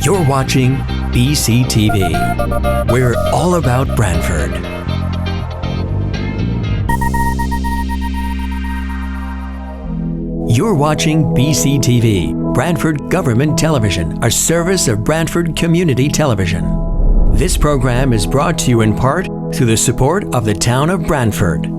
You're watching BCTV. We're all about Branford. You're watching BCTV, Branford Government Television, a service of Branford Community Television. This program is brought to you in part through the support of the town of Branford.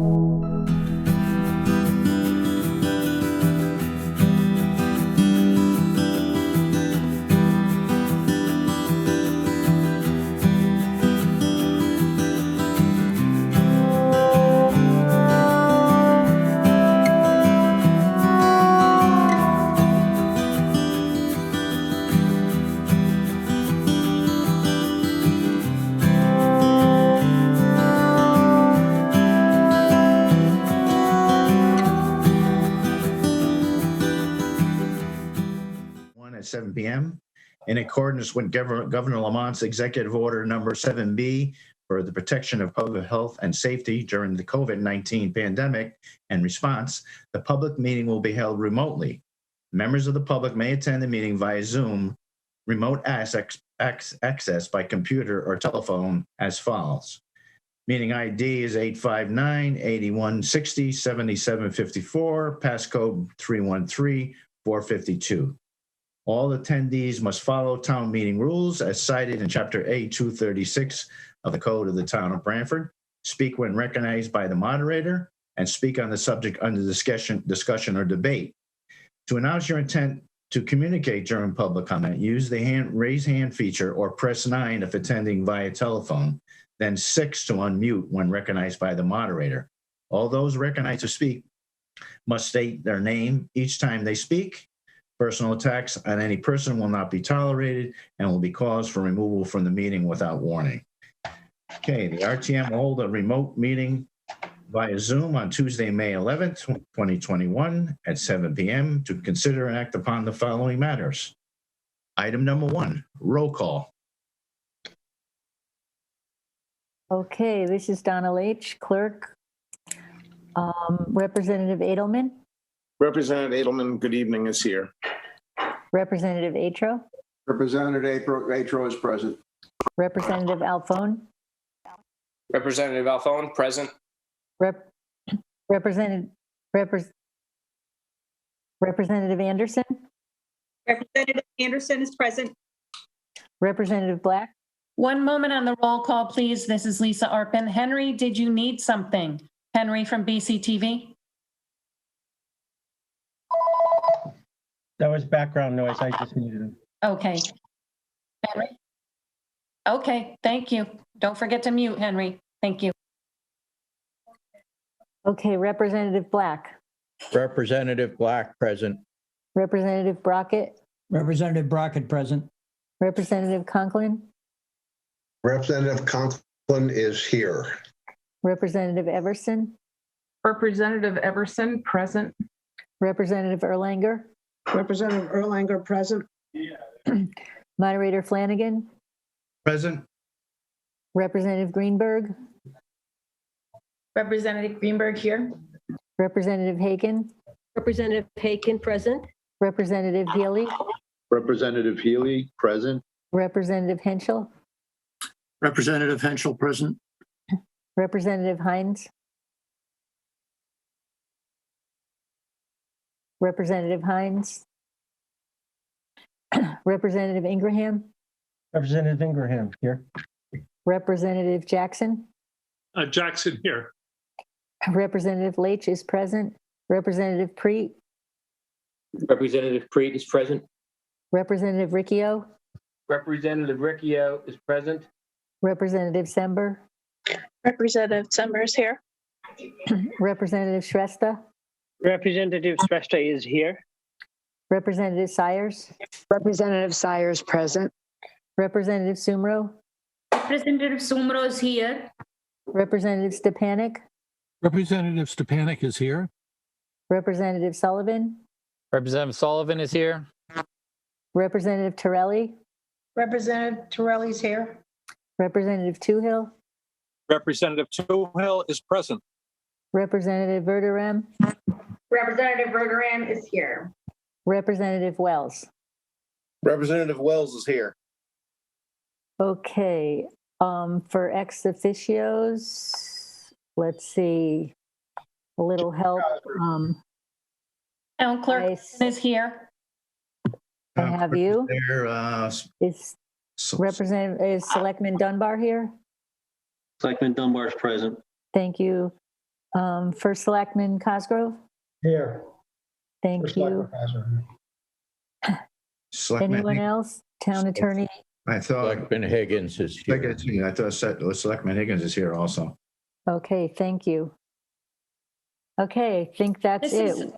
At 7 p.m. in accordance with Governor Lamont's Executive Order number 7B for the protection of public health and safety during the COVID-19 pandemic and response, the public meeting will be held remotely. Members of the public may attend the meeting via Zoom, remote access by computer or telephone as follows. Meeting ID is 859-8160-7754, passcode 313-452. All attendees must follow town meeting rules as cited in Chapter A 236 of the Code of the Town of Branford, speak when recognized by the moderator, and speak on the subject under discussion or debate. To announce your intent to communicate during public comment, use the raise hand feature or press 9 if attending via telephone, then 6 to unmute when recognized by the moderator. All those recognized to speak must state their name each time they speak. Personal attacks on any person will not be tolerated and will be cause for removal from the meeting without warning. Okay, the RTM will hold a remote meeting via Zoom on Tuesday, May 11th, 2021 at 7 p.m. to consider and act upon the following matters. Item number 1, roll call. Okay, this is Donna H., clerk. Representative Edelman. Representative Edelman, good evening, is here. Representative Atro. Representative Atro is present. Representative Alphone. Representative Alphone, present. Representative Anderson. Representative Anderson is present. Representative Black. One moment on the roll call, please. This is Lisa Arpin. Henry, did you need something? Henry from BCTV. That was background noise. I just needed it. Okay. Henry? Okay, thank you. Don't forget to mute, Henry. Thank you. Okay, Representative Black. Representative Black, present. Representative Brockett. Representative Brockett, present. Representative Conklin. Representative Conklin is here. Representative Everson. Representative Everson, present. Representative Erlanger. Representative Erlanger, present. Moderator Flanagan. Present. Representative Greenberg. Representative Greenberg here. Representative Hagan. Representative Hagan, present. Representative Healy. Representative Healy, present. Representative Henschel. Representative Henschel, present. Representative Hines. Representative Hines. Representative Ingraham. Representative Ingraham here. Representative Jackson. Jackson here. Representative Leach is present. Representative Preet. Representative Preet is present. Representative Riccio. Representative Riccio is present. Representative Sember. Representative Sember is here. Representative Shrestha. Representative Shrestha is here. Representative Sires. Representative Sires, present. Representative Sumro. Representative Sumro is here. Representative Stepanek. Representative Stepanek is here. Representative Sullivan. Representative Sullivan is here. Representative Torelli. Representative Torelli is here. Representative Toohill. Representative Toohill is present. Representative Verderem. Representative Verderem is here. Representative Wells. Representative Wells is here. Okay, for ex officios, let's see, a little help. Town clerk I is here. have you. There, Is Selectman Dunbar here? Selectman Dunbar is present. Thank you. First Selectman Cosgrove? Here. Thank you. Anyone else? Town attorney? I thought Selectman Higgins is here. I thought Selectman Higgins is here also. Okay, thank you. Okay, I think that's it.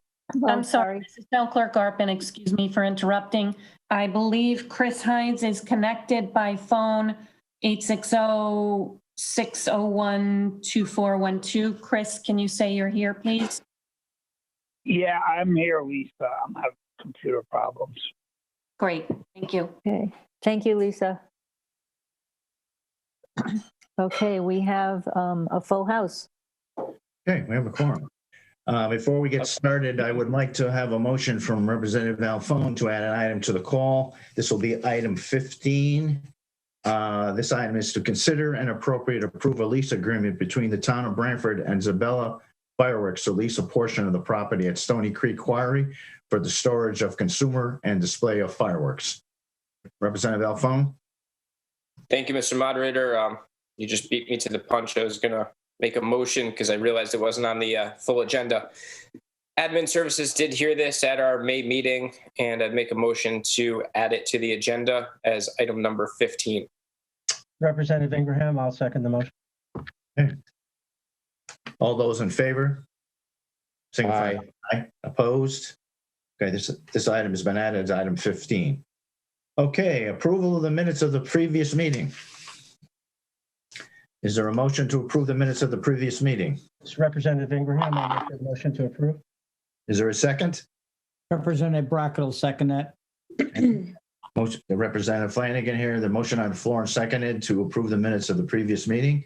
I'm sorry, this is Town Clerk Arpin. Excuse me for interrupting. I believe Chris Hines is connected by phone 860-601-2412. Chris, can you say you're here, please? Yeah, I'm here, Lisa. I'm having computer problems. Great, thank you. Okay, thank you, Lisa. Okay, we have a full house. Okay, we have a quorum. Before we get started, I would like to have a motion from Representative Alphone to add an item to the call. This will be item 15. This item is to consider and appropriate approve a lease agreement between the town of Branford and Zabella Fireworks to lease a portion of the property at Stony Creek Quarry for the storage of consumer and display of fireworks. Representative Alphone. Thank you, Mr. Moderator. You just beat me to the punch. I was going to make a motion because I realized it wasn't on the full agenda. Admin Services did hear this at our May meeting, and I'd make a motion to add it to the agenda as item number 15. Representative Ingraham, I'll second the motion. Okay. All those in favor? Signify by aye. Opposed? Okay, this item has been added as item 15. Okay, approval of the minutes of the previous meeting. Is there a motion to approve the minutes of the previous meeting? It's Representative Ingraham. I'll make the motion to approve. Is there a second? Representative Brockett will second that. Motion, Representative Flanagan here. The motion on the floor and seconded to approve the minutes of the previous meeting.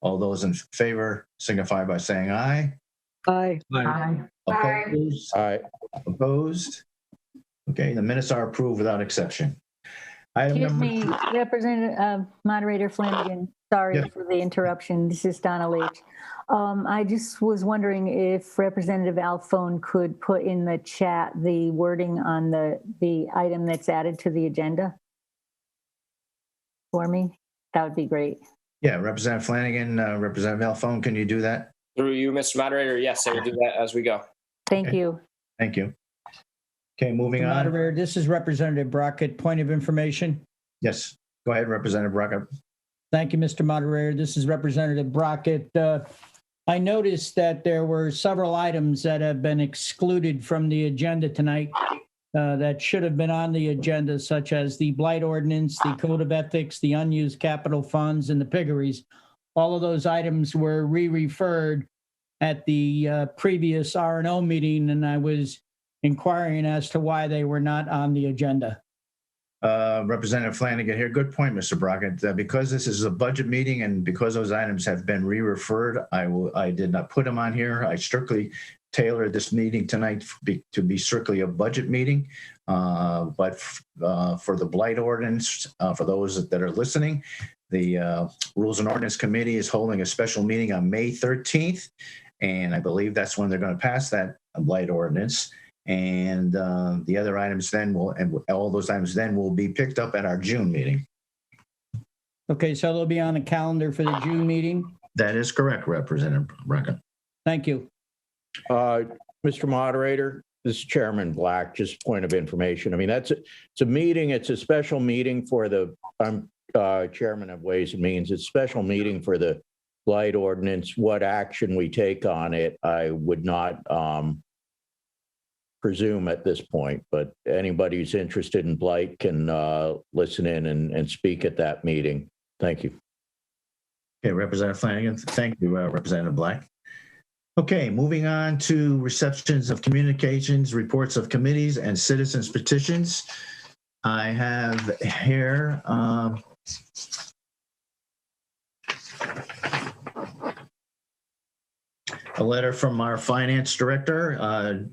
All those in favor signify by saying aye. Aye. Aye. Opposed? Aye. Opposed? Okay, the minutes are approved without exception. Item Excuse number me, Representative Moderator Flanagan. Sorry for the interruption. This is Donna Leach. I just was wondering if Representative Alphone could put in the chat the wording on the item that's added to the agenda for me. That would be great. Yeah, Representative Flanagan, Representative Alphone, can you do that? Through you, Mr. Moderator, yes, I will do that as we go. Thank you. Thank you. Okay, moving on. Moderator, this is Representative Brockett. Point of information. Yes, go ahead, Representative Brockett. Thank you, Mr. Moderator. This is Representative Brockett. I noticed that there were several items that have been excluded from the agenda tonight that should have been on the agenda, such as the blight ordinance, the code of ethics, the unused capital funds, and the piggeries. All of those items were re-referred at the previous R&O meeting, and I was inquiring as to why they were not on the agenda. Representative Flanagan here. Good point, Mr. Brockett. Because this is a budget meeting and because those items have been re-referred, I did not put them on here. I strictly tailored this meeting tonight to be strictly a budget meeting. But for the blight ordinance, for those that are listening, the Rules and Ordinance Committee is holding a special meeting on May 13th. And I believe that's when they're going to pass that blight ordinance. And the other items then all those items then will be picked up at our June meeting. Okay, so they'll be on the calendar for the June meeting? That is correct, Representative Brockett. Thank you. Mr. Moderator, this is Chairman Black, just point of information. I mean, it's a meeting, it's a special meeting for I'm Chairman of Ways and Means. It's a special meeting for the blight ordinance. What action we take on it, I would not presume at this point, but anybody who's interested in blight can listen in and speak at that meeting. Thank you. Okay, Representative Flanagan. Thank you, Representative Black. Okay, moving on to receptions of communications, reports of committees, and citizens petitions. I have here a letter from our finance director,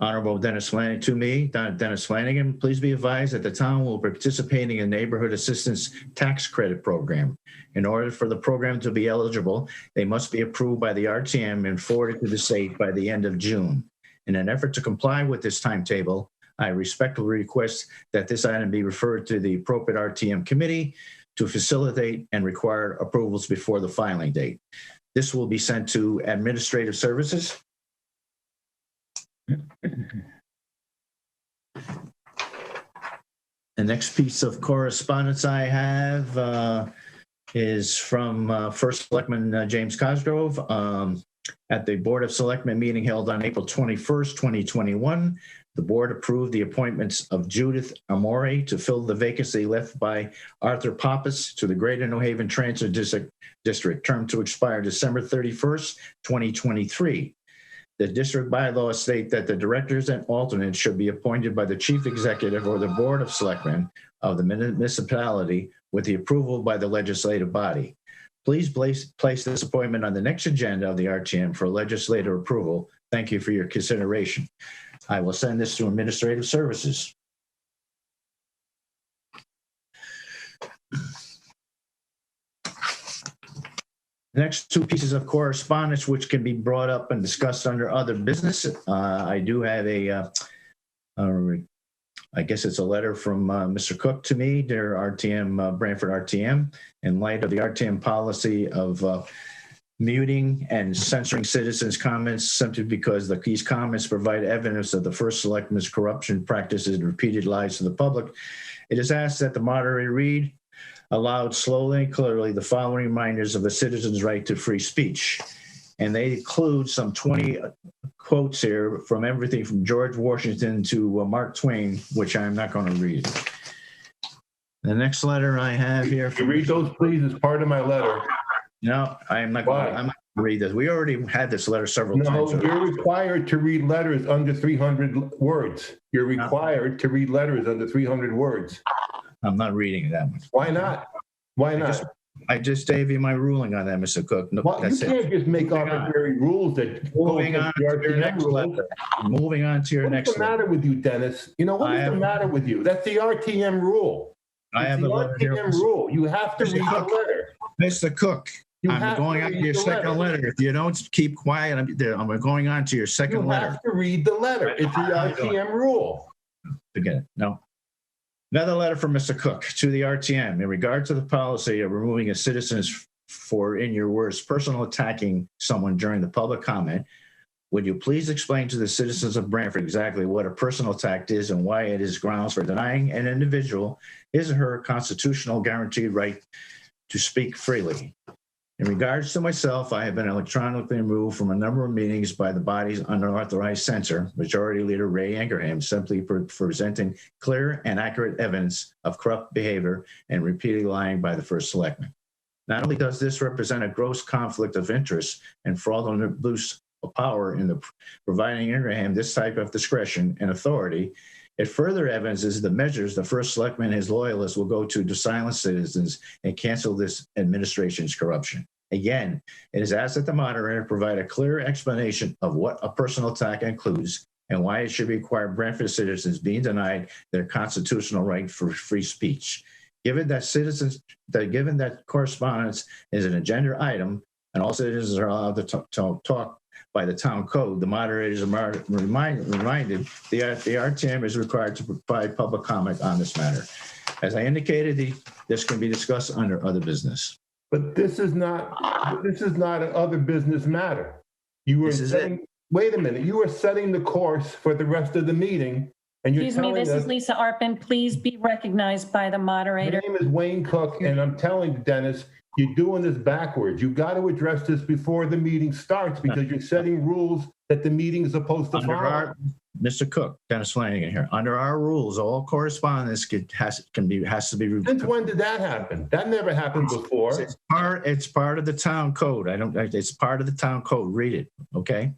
Honorable Dennis Flanagan, to me, Dennis Flanagan, please be advised that the town will be participating in Neighborhood Assistance Tax Credit Program. In order for the program to be eligible, they must be approved by the RTM and forwarded to the state by the end of June. In an effort to comply with this timetable, I respectfully request that this item be referred to the appropriate RTM committee to facilitate and require approvals before the filing date. This will be sent to Administrative Services. The next piece of correspondence I have is from First Selectman James Cosgrove. At the Board of Selectmen meeting held on April 21st, 2021, the board approved the appointments of Judith Amore to fill the vacancy left by Arthur Pappas to the Greater New Haven Transit District, term to expire December 31st, 2023. The district bylaws state that the directors and alternates should be appointed by the chief executive or the Board of Selectmen of the municipality with the approval by the legislative body. Please place this appointment on the next agenda of the RTM for legislative approval. Thank you for your consideration. I will send this to Administrative Services. The next two pieces of correspondence, which can be brought up and discussed under other business. I do have I guess it's a letter from Mr. Cook to me, dear RTM, Branford R.T.M. In light of the RTM policy of muting and censoring citizens' comments simply because these comments provide evidence of the first selectman's corruption practices and repeated lies to the public, it is asked that the moderator read aloud slowly and clearly the following reminders of a citizen's right to free speech. And they include some 20 quotes here from everything from George Washington to Mark Twain, which I'm not going to read. The next letter I have here. You read those, please, as part of my letter. No, I'm not going to read this. We already had this letter several times. No, you're required to read letters under 300 words. You're required to read letters under 300 words. I'm not reading that much. Why not? Why not? I just gave you my ruling on that, Mr. Cook. No, well, you can't just make arbitrary rules that moving on to your next letter. Moving on to your next letter. What's the matter with you, Dennis? You know, what is the matter with you? That's the RTM rule. I have a letter here. RTM rule. You have to read the letter. Mr. Cook, I'm going on to your second letter. If you don't keep quiet, I'm going on to your second letter. You have to read the letter. It's the RTM rule. Forget it. No. Another letter from Mr. Cook to the RTM in regard to the policy of removing a citizen's for, in your words, personal attacking someone during the public comment. Would you please explain to the citizens of Branford exactly what a personal attack is and why it is grounds for denying an individual his or her constitutional guaranteed right to speak freely? In regards to myself, I have been electronically removed from a number of meetings by the body's unauthorized censor, Majority Leader Ray Ingraham, simply for presenting clear and accurate evidence of corrupt behavior and repeatedly lying by the first selectman. Not only does this represent a gross conflict of interest and fraudulent abuse of power in the providing Ingraham this type of discretion and authority, it further evidences the measures the first selectman and his loyalists will go to silence citizens and cancel this administration's corruption. Again, it is asked that the moderator provide a clear explanation of what a personal attack includes and why it should require Branford citizens being denied their constitutional right for free speech. Given that correspondence is an agenda item and all citizens are allowed to talk by the town code, the moderators are reminded the RTM is required to provide public comment on this matter. As I indicated, this can be discussed under other business. But this is not an other business matter. You were setting, wait a minute, you were setting the course for the rest of the meeting. And you're Excuse me, this is Lisa Arpin. Please be recognized by the moderator. My name is Wayne Cook, and I'm telling you, Dennis, you're doing this backwards. You got to address this before the meeting starts because you're setting rules that the meeting is supposed to follow. Mr. Cook, Dennis Flanagan here. Under our rules, all correspondence has to be. Since when did that happen? That never happened before. It's part of the town code. It's part of the town code. Read it, okay?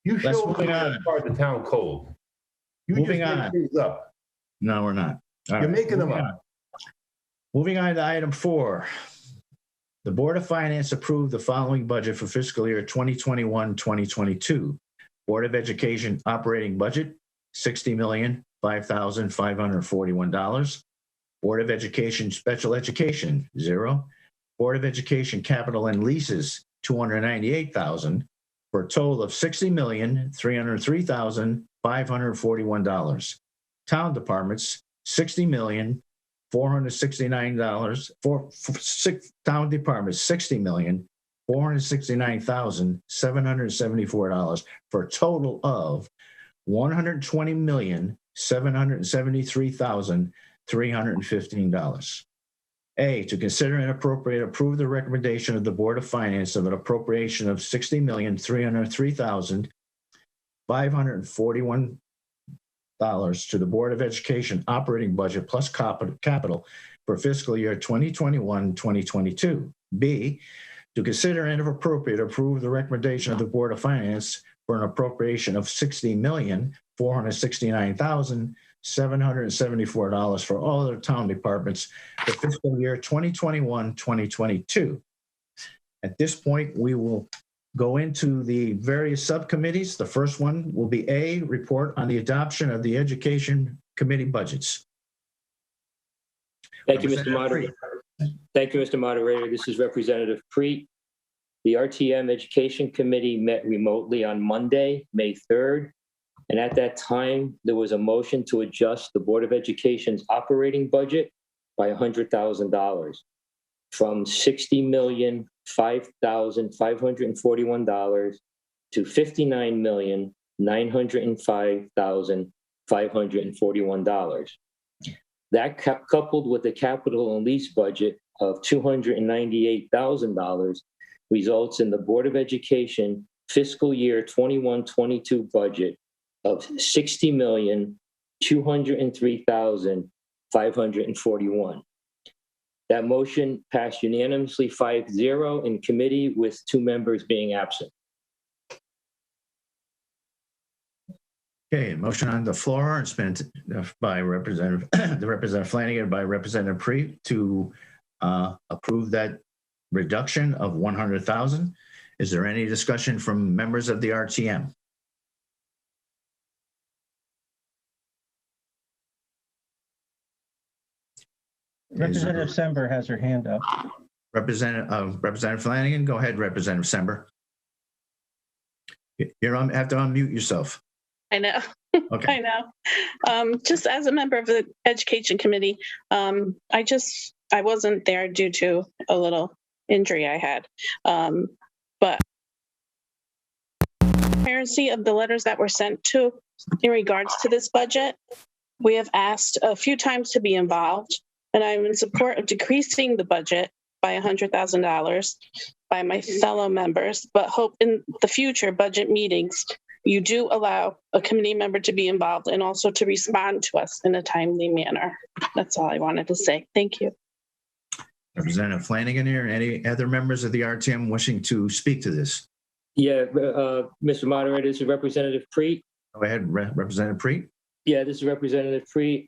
You show me that's part of the town code. You moving just make things up. No, we're not. You're making them up. Moving on to item 4. The Board of Finance approved the following budget for fiscal year 2021-2022. Board of Education operating budget, $60,005,541. Board of Education special education, 0. Board of Education capital and leases, $298,000, for a total of $60,303,541. Town departments, $60,469. Town departments, $60,469,774, for a total of $120,773,315. A, to consider and approve the recommendation of the Board of Finance of an appropriation of $60,303,541 to the Board of Education operating budget plus capital for fiscal year 2021-2022. B, to consider and if appropriate, approve the recommendation of the Board of Finance for an appropriation of $60,469,774 for all other town departments for fiscal year 2021-2022. At this point, we will go into the various subcommittees. The first one will be A, report on the adoption of the Education Committee budgets. Thank you, Mr. Moderator. Thank you, Mr. Moderator. This is Representative Preet. The RTM Education Committee met remotely on Monday, May 3rd. And at that time, there was a motion to adjust the Board of Education's operating budget by $100,000 from $60,005,541 to $59,905,541. That coupled with the capital and lease budget of $298,000 results in the Board of Education fiscal year 21-22 budget of $60,203,541. That motion passed unanimously 5-0 in committee with 2 members being absent. Okay, motion on the floor. It's been by Representative Flanagan, by Representative Preet to approve that reduction of $100,000. Is there any discussion from members of the RTM? Representative Sember has her hand up. Representative Flanagan, go ahead, Representative Sember. You have to unmute yourself. I know. Okay. I know. Just as a member of the Education Committee, I wasn't there due to a little injury I had. But transparency of the letters that were sent to in regards to this budget, we have asked a few times to be involved, and I'm in support of decreasing the budget by $100,000 by my fellow members, but hope in the future budget meetings you do allow a committee member to be involved and also to respond to us in a timely manner. That's all I wanted to say. Thank you. Representative Flanagan here, and any other members of the RTM wishing to speak to this? Yeah, Mr. Moderator, this is Representative Preet. Go ahead, Representative Preet. Yeah, this is Representative Preet.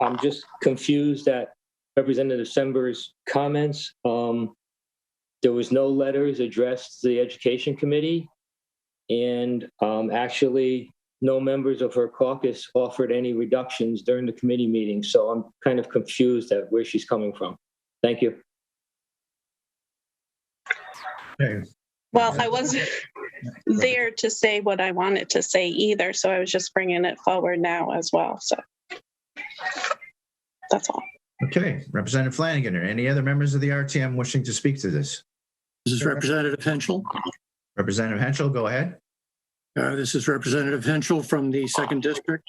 I'm just confused at Representative Sember's comments. There was no letters addressed to the Education Committee, and actually no members of her caucus offered any reductions during the committee meeting. So I'm kind of confused at where she's coming from. Thank you. Okay. Well, I wasn't there to say what I wanted to say either, so I was just bringing it forward now as well. So that's all. Okay, Representative Flanagan, or any other members of the RTM wishing to speak to this? This is Representative Henschel. Representative Henschel, go ahead. This is Representative Henschel from the 2nd District.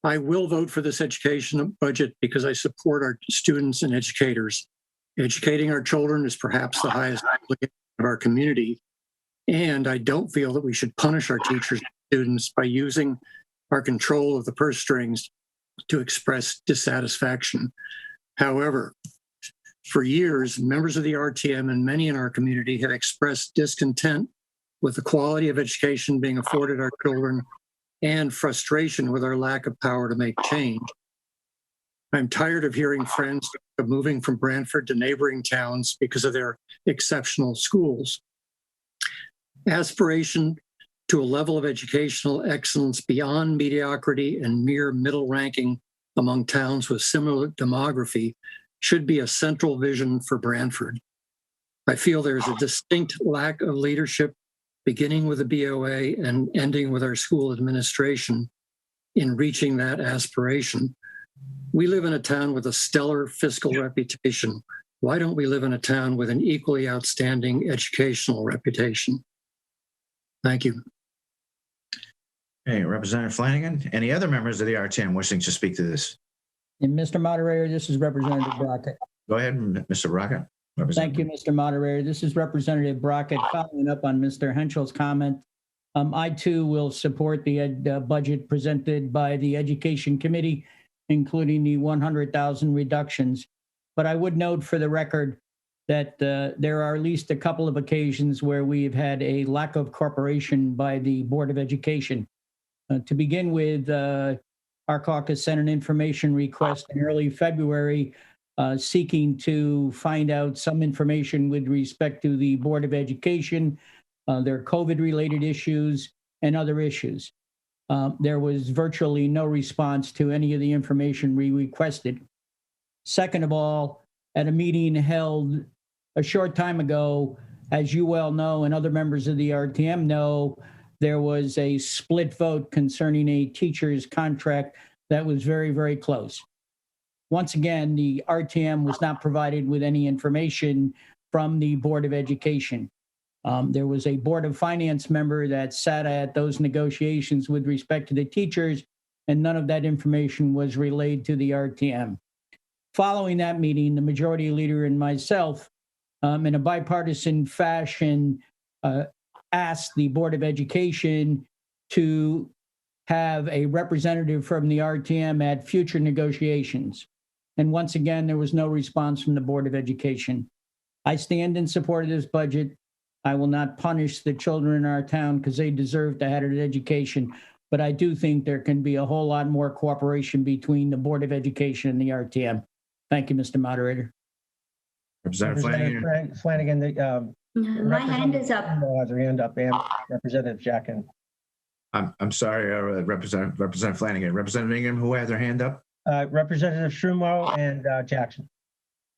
I will vote for this education budget because I support our students and educators. Educating our children is perhaps the highest obligation of our community, and I don't feel that we should punish our teachers and students by using our control of the purse strings to express dissatisfaction. However, for years, members of the RTM and many in our community have expressed discontent with the quality of education being afforded our children and frustration with our lack of power to make change. I'm tired of hearing friends of moving from Branford to neighboring towns because of their exceptional schools. Aspiration to a level of educational excellence beyond mediocrity and mere middle ranking among towns with similar demography should be a central vision for Branford. I feel there's a distinct lack of leadership, beginning with the BOA and ending with our school administration, in reaching that aspiration. We live in a town with a stellar fiscal reputation. Why don't we live in a town with an equally outstanding educational reputation? Thank you. Hey, Representative Flanagan, any other members of the RTM wishing to speak to this? And Mr. Moderator, this is Representative Brockett. Go ahead, Mr. Brockett. Thank you, Mr. Moderator. This is Representative Brockett following up on Mr. Henschel's comment. I too will support the budget presented by the Education Committee, including the 100,000 reductions. But I would note for the record that there are at least a couple of occasions where we've had a lack of cooperation by the Board of Education. To begin with, our caucus sent an information request in early February seeking to find out some information with respect to the Board of Education, their COVID-related issues, and other issues. There was virtually no response to any of the information we requested. Second of all, at a meeting held a short time ago, as you well know and other members of the RTM know, there was a split vote concerning a teacher's contract that was very, very close. Once again, the RTM was not provided with any information from the Board of Education. There was a Board of Finance member that sat at those negotiations with respect to the teachers, and none of that information was relayed to the RTM. Following that meeting, the majority leader and myself, in a bipartisan fashion, asked the Board of Education to have a representative from the RTM at future negotiations. And once again, there was no response from the Board of Education. I stand in support of this budget. I will not punish the children in our town because they deserve to have an education. But I do think there can be a whole lot more cooperation between the Board of Education and the RTM. Thank you, Mr. Moderator. Representative Flanagan, My hand is up. has her hand up, and Representative Jackson. I'm sorry, Representative Flanagan. Representative Ingham, who has their hand up? Representative Schumo and Jackson.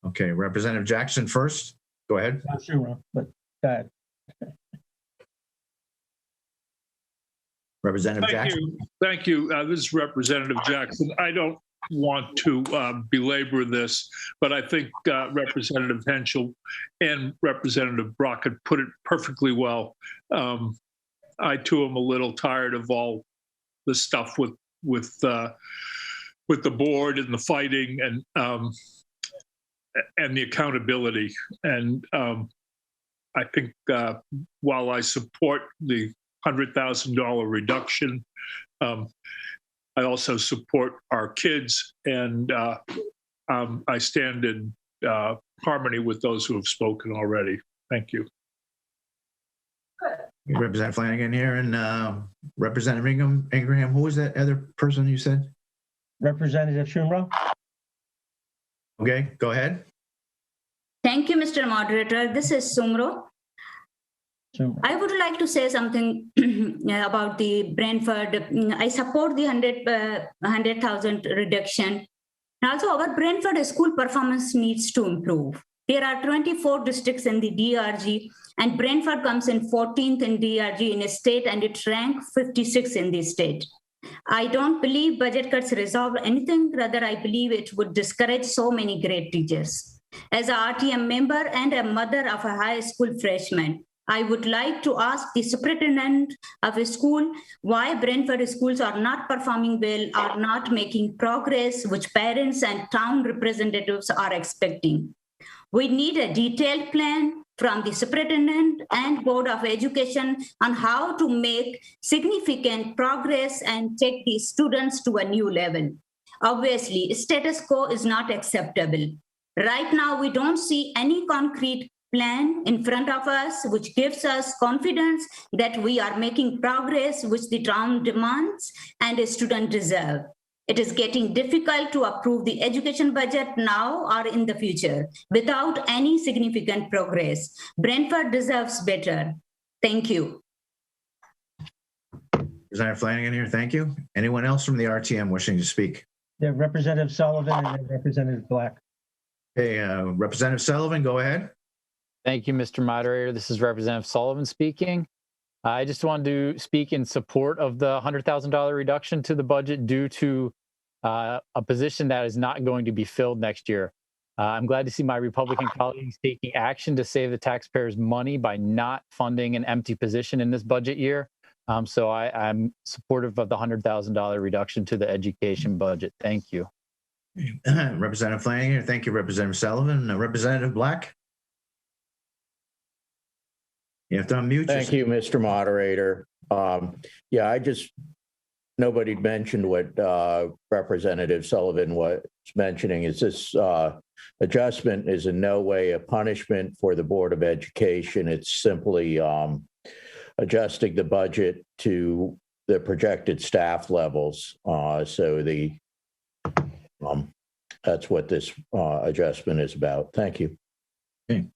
Okay, Representative Jackson first. Go ahead. Not Schumo, but go ahead. Representative Jackson. Thank you. This is Representative Jackson. I don't want to belabor this, but I think Representative Henschel and Representative Brockett put it perfectly well. I too am a little tired of all the stuff with the board and the fighting and the accountability. And I think while I support the $100,000 reduction, I also support our kids, and I stand in harmony with those who have spoken already. Thank you. Representative Flanagan here, and Representative Ingraham. Who was that other person you said? Representative Schumo. Okay, go ahead. Thank you, Mr. Moderator. This is Sumro. I would like to say something about the Branford. I support the 100,000 reduction. Also, our Branford school performance needs to improve. There are 24 districts in the DRG, and Branford comes in 14th in DRG in a state, and it ranks 56 in the state. I don't believe budget cuts resolve anything. Rather, I believe it would discourage so many great teachers. As a RTM member and a mother of a high school freshman, I would like to ask the superintendent of a school why Branford schools are not performing well, are not making progress, which parents and town representatives are expecting. We need a detailed plan from the superintendent and Board of Education on how to make significant progress and take the students to a new level. Obviously, status quo is not acceptable. Right now, we don't see any concrete plan in front of us, which gives us confidence that we are making progress, which the town demands and a student deserve. It is getting difficult to approve the education budget now or in the future without any significant progress. Branford deserves better. Thank you. Representative Flanagan here, thank you. Anyone else from the RTM wishing to speak? Yeah, Representative Sullivan and then Representative Black. Okay, Representative Sullivan, go ahead. Thank you, Mr. Moderator. This is Representative Sullivan speaking. I just wanted to speak in support of the $100,000 reduction to the budget due to a position that is not going to be filled next year. I'm glad to see my Republican colleagues taking action to save the taxpayers money by not funding an empty position in this budget year. So I'm supportive of the $100,000 reduction to the education budget. Thank you. Representative Flanagan, thank you, Representative Sullivan. Representative Black? You have to unmute yourself. Thank you, Mr. Moderator. Yeah, nobody mentioned what Representative Sullivan was mentioning. Is this adjustment is in no way a punishment for the Board of Education. It's simply adjusting the budget to the projected staff levels. That's what this adjustment is about. Thank you. Okay.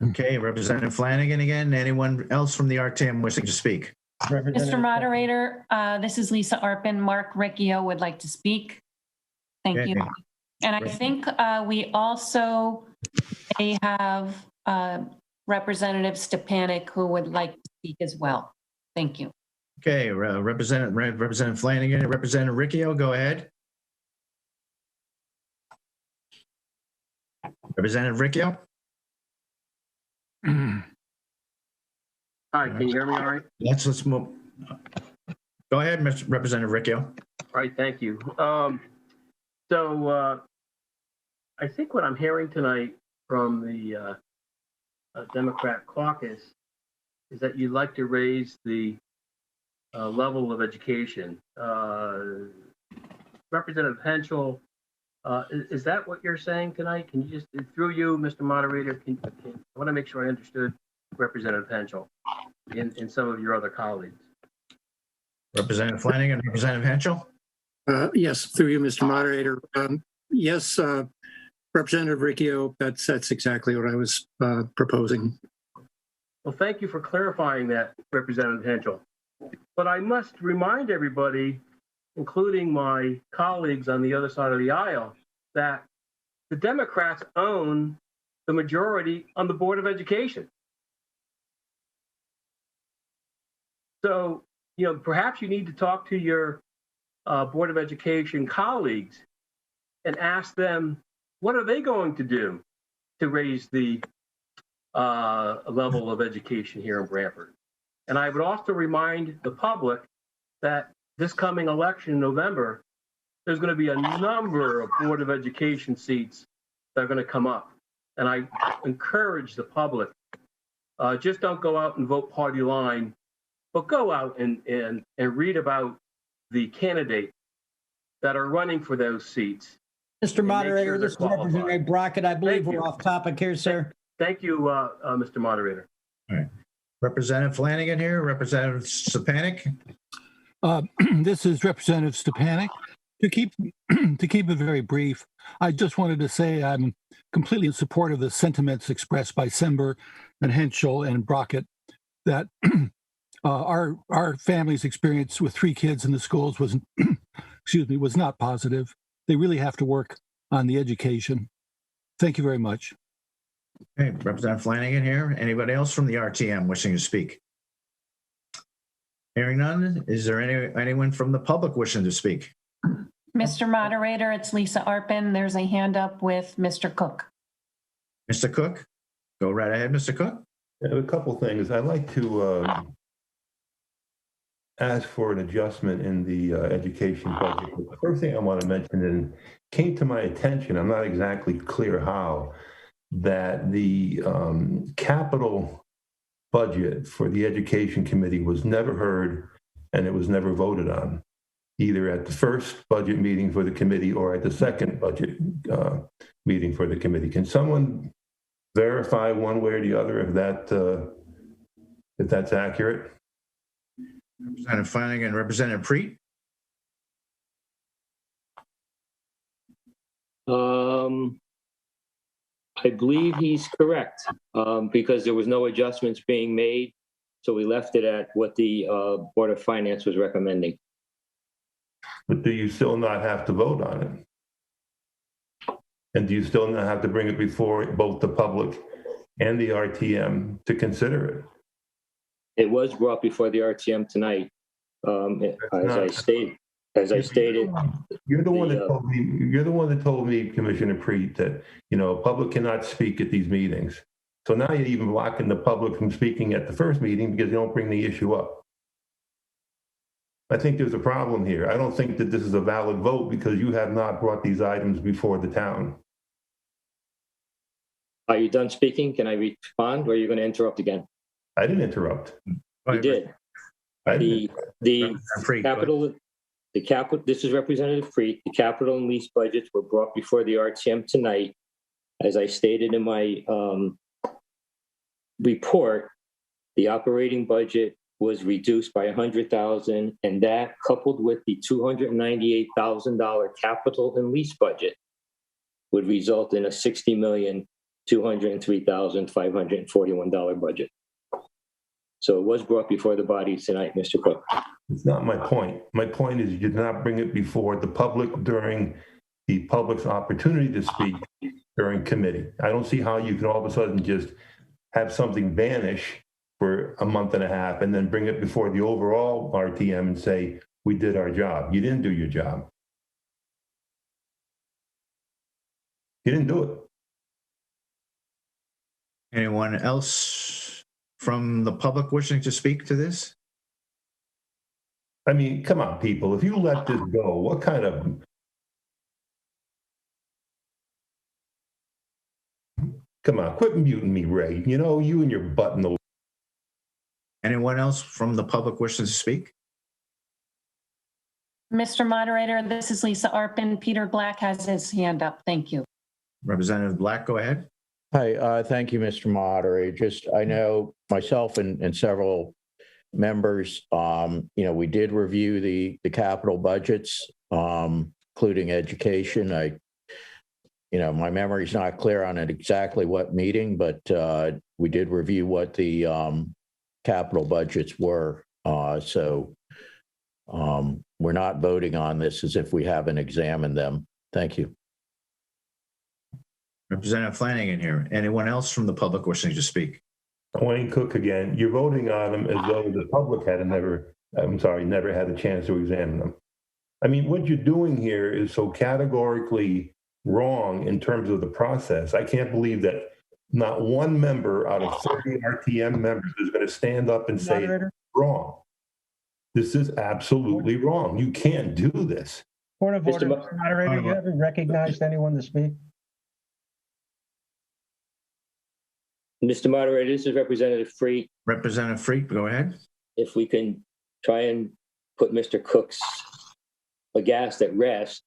Okay, Representative Flanagan again. Anyone else from the RTM wishing to speak? Mr. Moderator, this is Lisa Arpin. Mark Riccio would like to speak. Thank you. And I think we also may have Representative Stepanek who would like to speak as well. Thank you. Okay, Representative Flanagan, Representative Riccio, go ahead. Representative Riccio? Hi, can you hear me all right? Let's move. Go ahead, Mr. Representative Riccio. All right, thank you. I think what I'm hearing tonight from the Democrat caucus is that you'd like to raise the level of education. Representative Henschel, is that what you're saying tonight? Can you just, through you, Mr. Moderator, I want to make sure I understood Representative Henschel and some of your other colleagues. Representative Flanagan, Representative Henschel? Yes, through you, Mr. Moderator. Yes, Representative Riccio, that's exactly what I was proposing. Well, thank you for clarifying that, Representative Henschel. But I must remind everybody, including my colleagues on the other side of the aisle, that the Democrats own the majority on the Board of Education. So, perhaps you need to talk to your Board of Education colleagues and ask them, what are they going to do to raise the level of education here in Branford? And I would also remind the public that this coming election in November, there's going to be a number of Board of Education seats that are going to come up. And I encourage the public, just don't go out and vote party line, but go out and read about the candidates that are running for those seats. Mr. Moderator, this is Representative Brockett. I believe we're off topic here, sir. Thank you, Mr. Moderator. All right. Representative Flanagan here, Representative Stepanek. This is Representative Stepanek. To keep it very brief, I just wanted to say I'm completely in support of the sentiments expressed by Sember and Henschel and Brockett that our family's experience with 3 kids in the schools was, was not positive. They really have to work on the education. Thank you very much. Okay, Representative Flanagan here. Anybody else from the RTM wishing to speak? Hearing none, is there anyone from the public wishing to speak? Mr. Moderator, it's Lisa Arpin. There's a hand up with Mr. Cook. Mr. Cook? Go right ahead, Mr. Cook. I have a couple things. I'd like to ask for an adjustment in the education budget. The first thing I want to mention, and came to my attention, I'm not exactly clear how, that the capital budget for the Education Committee was never heard and it was never voted on, either at the first budget meeting for the committee or at the second budget meeting for the committee. Can someone verify one way or the other if that's accurate? Representative Flanagan, Representative Preet. I believe he's correct because there was no adjustments being made So we left it at what the Board of Finance was recommending. But do you still not have to vote on it? And do you still not have to bring it before both the public and the RTM to consider it? It was brought before the RTM tonight. As I stated, you're the one that told me. You're the one that told me, Commissioner Preet, that public cannot speak at these meetings. So now you're even blocking the public from speaking at the first meeting because you don't bring the issue up. I think there's a problem here. I don't think that this is a valid vote because you have not brought these items before the town. Are you done speaking? Can I respond, or are you going to interrupt again? I didn't interrupt. You did. The capital. This is Representative Freet. The capital and lease budgets were brought before the RTM tonight. As I stated in my report, the operating budget was reduced by $100,000, and that, coupled with the $298,000 capital and lease budget, would result in a $60,203,541 budget. So it was brought before the body tonight, Mr. Cook. It's not my point. My point is you did not bring it before the public during the public's opportunity to speak during committee. I don't see how you can all of a sudden just have something vanish for a month and a half and then bring it before the overall RTM and say, we did our job. You didn't do your job. You didn't do it. Anyone else from the public wishing to speak to this? I mean, come on, people. If you let this go, what kind of... Come on, quit muting me, Ray. You and your butt in the... Anyone else from the public wishing to speak? Mr. Moderator, this is Lisa Arpin. Peter Black has his hand up. Thank you. Representative Black, go ahead. Hi, thank you, Mr. Moderator. I know myself and several members, we did review the capital budgets, including education. My memory's not clear on it exactly what meeting, but we did review what the capital budgets were. So we're not voting on this as if we haven't examined them. Thank you. Representative Flanagan here. Anyone else from the public wishing to speak? Wayne Cook again. You're voting on them as though the public never had a chance to examine them. I mean, what you're doing here is so categorically wrong in terms of the process. I can't believe that not one member out of 30 RTM members is going to stand up and say it's wrong. This is absolutely wrong. You can't do this. Point of order, Mr. Moderator, you haven't recognized anyone to speak? Mr. Moderator, this is Representative Freet. Representative Freet, go ahead. If we can try and put Mr. Cook's aghast at rest,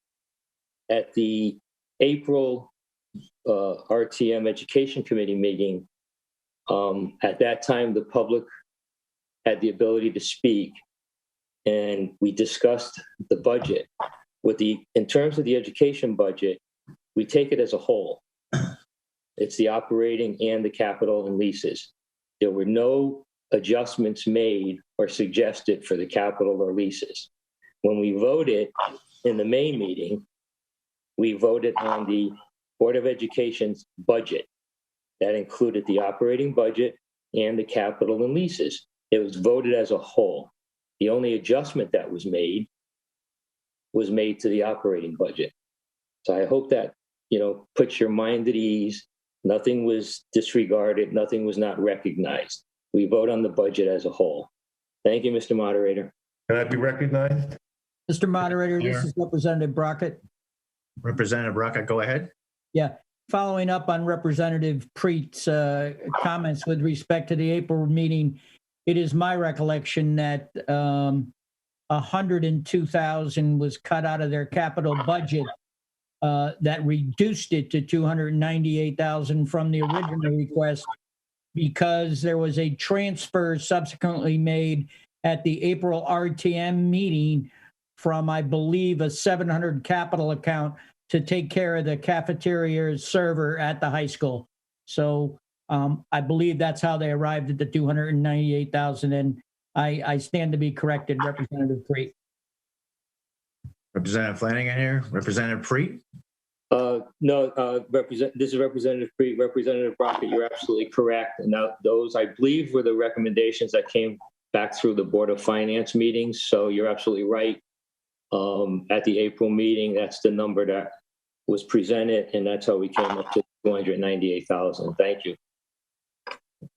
at the April RTM Education Committee meeting, at that time, the public had the ability to speak, and we discussed the budget. In terms of the education budget, we take it as a whole. It's the operating and the capital and leases. There were no adjustments made or suggested for the capital or leases. When we voted in the May meeting, we voted on the Board of Education's budget. That included the operating budget and the capital and leases. It was voted as a whole. The only adjustment that was made to the operating budget. So I hope that, puts your mind at ease. Nothing was disregarded. Nothing was not recognized. We vote on the budget as a whole. Thank you, Mr. Moderator. Can I be recognized? Mr. Moderator, this is Representative Brockett. Representative Brockett, go ahead. Yeah, following up on Representative Preet's comments with respect to the April meeting, it is my recollection that $102,000 was cut out of their capital budget. That reduced it to $298,000 from the original request because there was a transfer subsequently made at the April RTM meeting from, I believe, a 700 capital account to take care of the cafeteria server at the high school. So I believe that's how they arrived at the 298,000, and I stand to be corrected, Representative Preet. Representative Flanagan here. Representative Preet? No, this is Representative Preet. Representative Brockett, you're absolutely correct. And now those, I believe, were the recommendations that came back through the Board of Finance meetings. So you're absolutely right. At the April meeting, that's the number that was presented, and that's how we came up to 298,000. Thank you.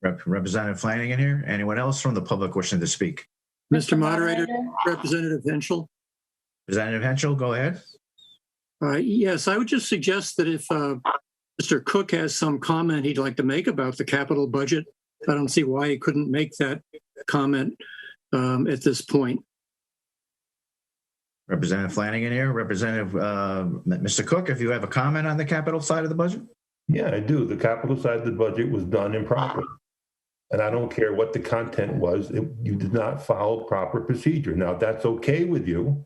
Representative Flanagan here. Anyone else from the public wishing to speak? Mr. Moderator, Representative Henschel. Representative Henschel, go ahead. Yes, I would just suggest that if Mr. Cook has some comment he'd like to make about the capital budget, I don't see why he couldn't make that comment at this point. Representative Flanagan here. Representative Mr. Cook, if you have a comment on the capital side of the budget? Yeah, I do. The capital side of the budget was done improperly. And I don't care what the content was, you did not follow proper procedure. Now, if that's okay with you,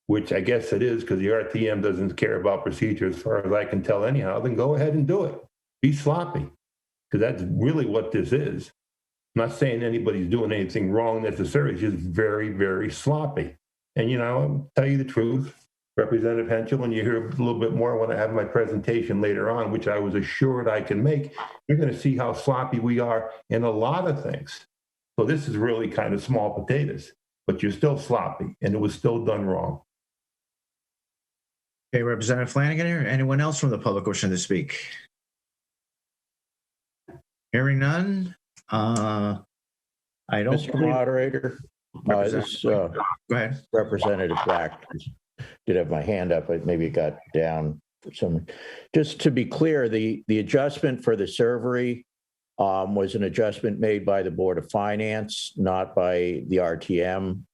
which I guess it is because the RTM doesn't care about procedure as far as I can tell anyhow, then go ahead and do it. Be sloppy, because that's really what this is. I'm not saying anybody's doing anything wrong necessarily, it's just very, very sloppy. And, you know, I'll tell you the truth, Representative Henschel, when you hear a little bit more when I have my presentation later on, which I was assured I can make, you're going to see how sloppy we are in a lot of things. So this is really kind of small potatoes, but you're still sloppy, and it was still done wrong. Okay, Representative Flanagan here. Anyone else from the public wishing to speak? Hearing none. I don't. Mr. Moderator, go ahead. Representative Black did have my hand up, but maybe it got down for some. Just to be clear, the adjustment for the servery was an adjustment made by the Board of Finance, not by the RTM.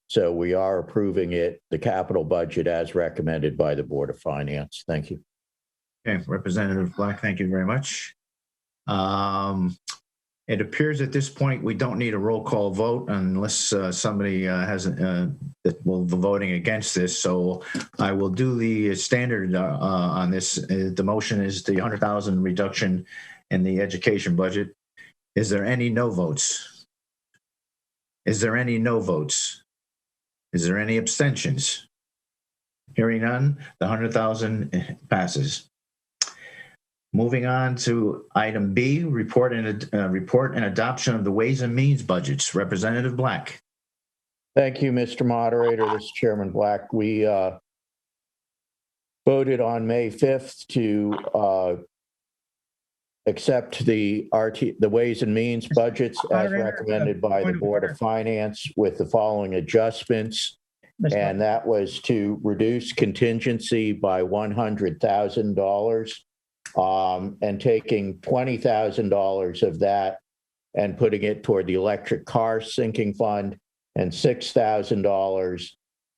So we are approving it, the capital budget as recommended by the Board of Finance. Thank you. Okay, Representative Black, thank you very much. It appears at this point we don't need a roll call vote unless somebody that will be voting against this. So I will do the standard on this. The motion is the 100,000 reduction in the education budget. Is there any no votes? Is there any no votes? Is there any abstentions? Hearing none, the 100,000 passes. Moving on to item B, report and adoption of the Ways and Means budgets. Representative Black. Thank you, Mr. Moderator. This is Chairman Black. We voted on May 5th to accept the Ways and Means budgets as recommended by the Board of Finance with the following adjustments. And that was to reduce contingency by $100,000 and taking $20,000 of that and putting it toward the electric car sinking fund, and $6,000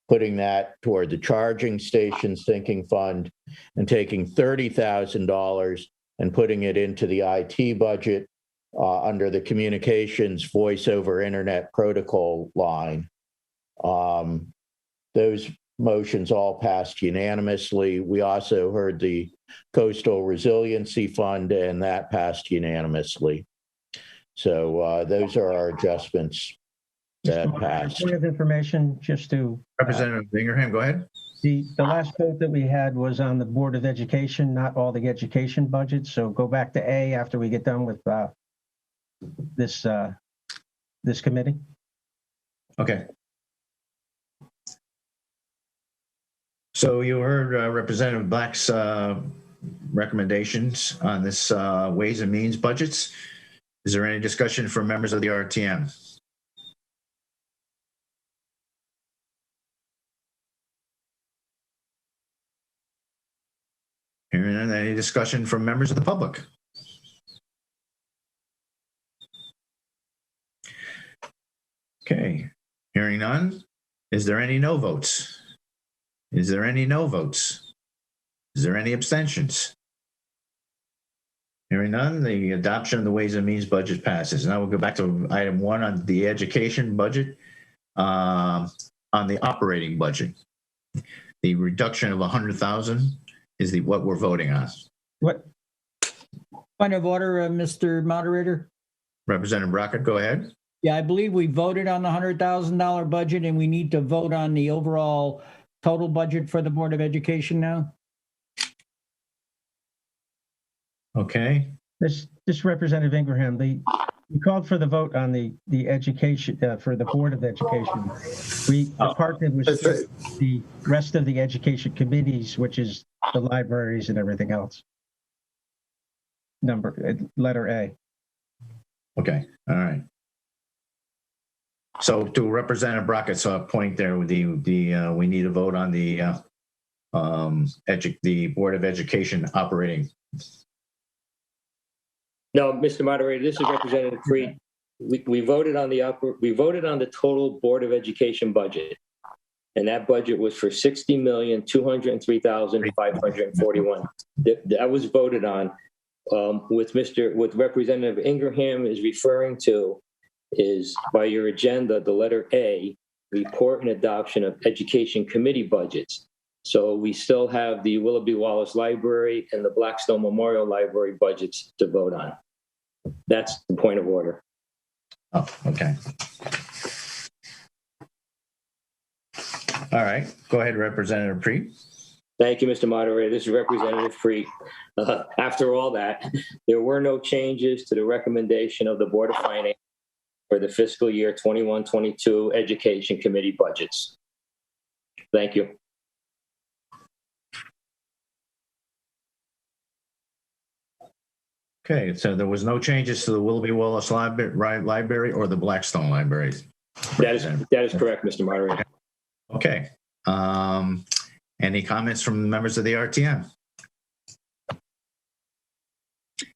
putting that toward the charging station sinking fund, and taking $30,000 and putting it into the IT budget under the communications voice over internet protocol line. Those motions all passed unanimously. We also heard the Coastal Resiliency Fund, and that passed unanimously. So those are our adjustments that passed. Point of information, just to Representative Ingraham, go ahead. The last vote that we had was on the Board of Education, not all the education budgets. So go back to A after we get done with this committee. Okay. So you heard Representative Black's recommendations on this Ways and Means budgets. Is there any discussion from members of the RTM? Hearing none, any discussion from members of the public? Okay, hearing none. Is there any no votes? Is there any no votes? Is there any abstentions? Hearing none, the adoption of the Ways and Means budget passes. Now we'll go back to item 1 on the education budget. On the operating budget, the reduction of 100,000 is what we're voting on. What? Point of order, Mr. Moderator. Representative Brockett, go ahead. Yeah, I believe we voted on the $100,000 budget and we need to vote on the overall total budget for the Board of Education now. Okay. This Representative Ingraham, we called for the vote on the education, for the Board of Education. The part that was the rest of the education committees, which is the libraries and everything else. Letter A. Okay, all right. So to Representative Brockett's point there, with we need to vote on the Board of Education operating. No, Mr. Moderator, this is Representative Freed. We voted on the total Board of Education budget, and that budget was for $60,203,541. That was voted on. What Representative Ingraham is referring to is, by your agenda, the letter A, report and adoption of education committee budgets. So we still have the Willoughby Wallace Library and the Blackstone Memorial Library budgets to vote on. That's the point of order. Oh, okay. All right, go ahead, Representative Preet. Thank you, Mr. Moderator. This is Representative Freed. After all that, there were no changes to the recommendation of the Board of Finance for the fiscal year 21-22 Education Committee budgets. Thank you. Okay, so there was no changes to the Willoughby Wallace Library or the Blackstone Libraries. That is correct, Mr. Moderator. Okay. Any comments from members of the RTM?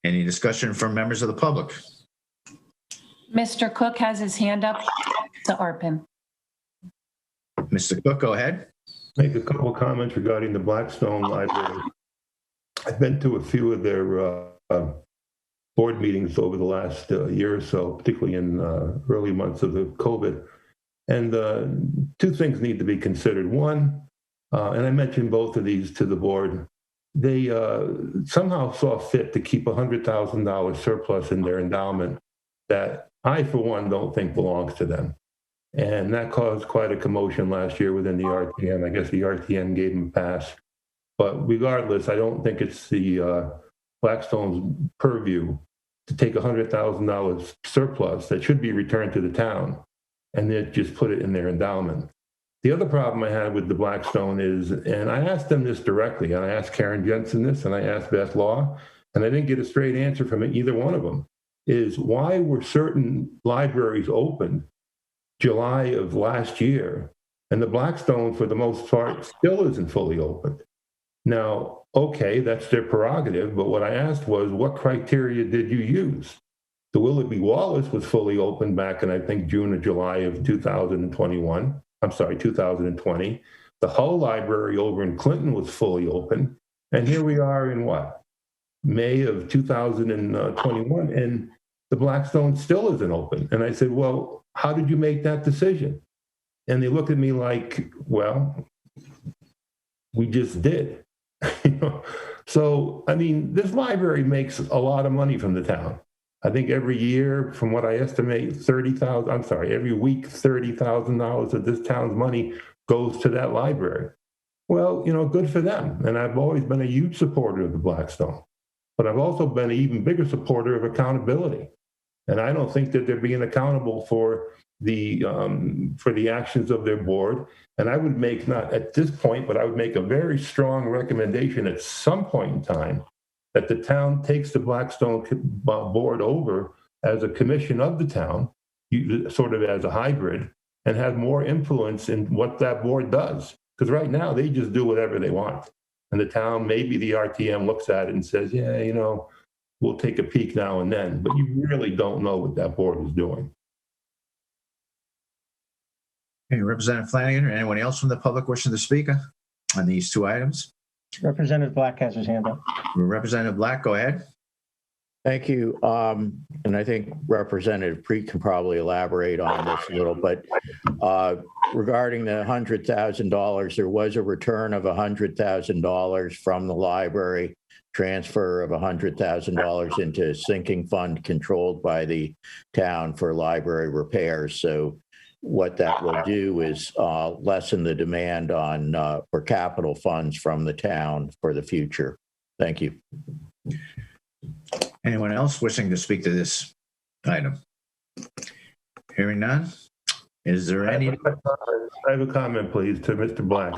Any discussion from members of the public? Mr. Cook has his hand up. To ARPAN. Mr. Cook, go ahead. Make a couple of comments regarding the Blackstone Library. I've been to a few of their board meetings over the last year or so, particularly in early months of the COVID. And two things need to be considered. One, and I mentioned both of these to the board, they somehow saw fit to keep $100,000 surplus in their endowment that I, for one, don't think belongs to them. And that caused quite a commotion last year within the RTM. I guess the RTM gave them a pass. But regardless, I don't think it's the Blackstone's purview to take $100,000 surplus that should be returned to the town and then just put it in their endowment. The other problem I had with the Blackstone is, and I asked them this directly, and I asked Karen Jensen this, and I asked Beth Law, and I didn't get a straight answer from either one of them, is why were certain libraries open July of last year, and the Blackstone, for the most part, still isn't fully opened? Now, okay, that's their prerogative, but what I asked was, what criteria did you use? The Willoughby Wallace was fully open back in, I think, June or July of 2020. The Hull Library over in Clinton was fully open. And here we are in what? May of 2021, and the Blackstone still isn't open. And I said, well, how did you make that decision? And they looked at me like, well, we just did. So, I mean, this library makes a lot of money from the town. I think every year, from what I estimate, every week, $30,000 of this town's money goes to that library. Well, good for them. And I've always been a huge supporter of the Blackstone, but I've also been an even bigger supporter of accountability. And I don't think that they're being accountable for the actions of their board. And I would make, not at this point, but I would make a very strong recommendation at some point in time that the town takes the Blackstone board over as a commission of the town, sort of as a hybrid, and have more influence in what that board does. Because right now they just do whatever they want. And the town, maybe the RTM looks at it and says, yeah, we'll take a peek now and then, but you really don't know what that board is doing. Okay, Representative Flanagan, or anyone else from the public wishing to speak on these two items? Representative Black has his hand up. Representative Black, go ahead. Thank you. And I think Representative Preet can probably elaborate on this a little, but regarding the $100,000, there was a return of $100,000 from the library, transfer of $100,000 into a sinking fund controlled by the town for library repairs. So what that will do is lessen the demand on for capital funds from the town for the future. Thank you. Anyone else wishing to speak to this item? Hearing none. Is there any? I have a comment, please, to Mr. Black.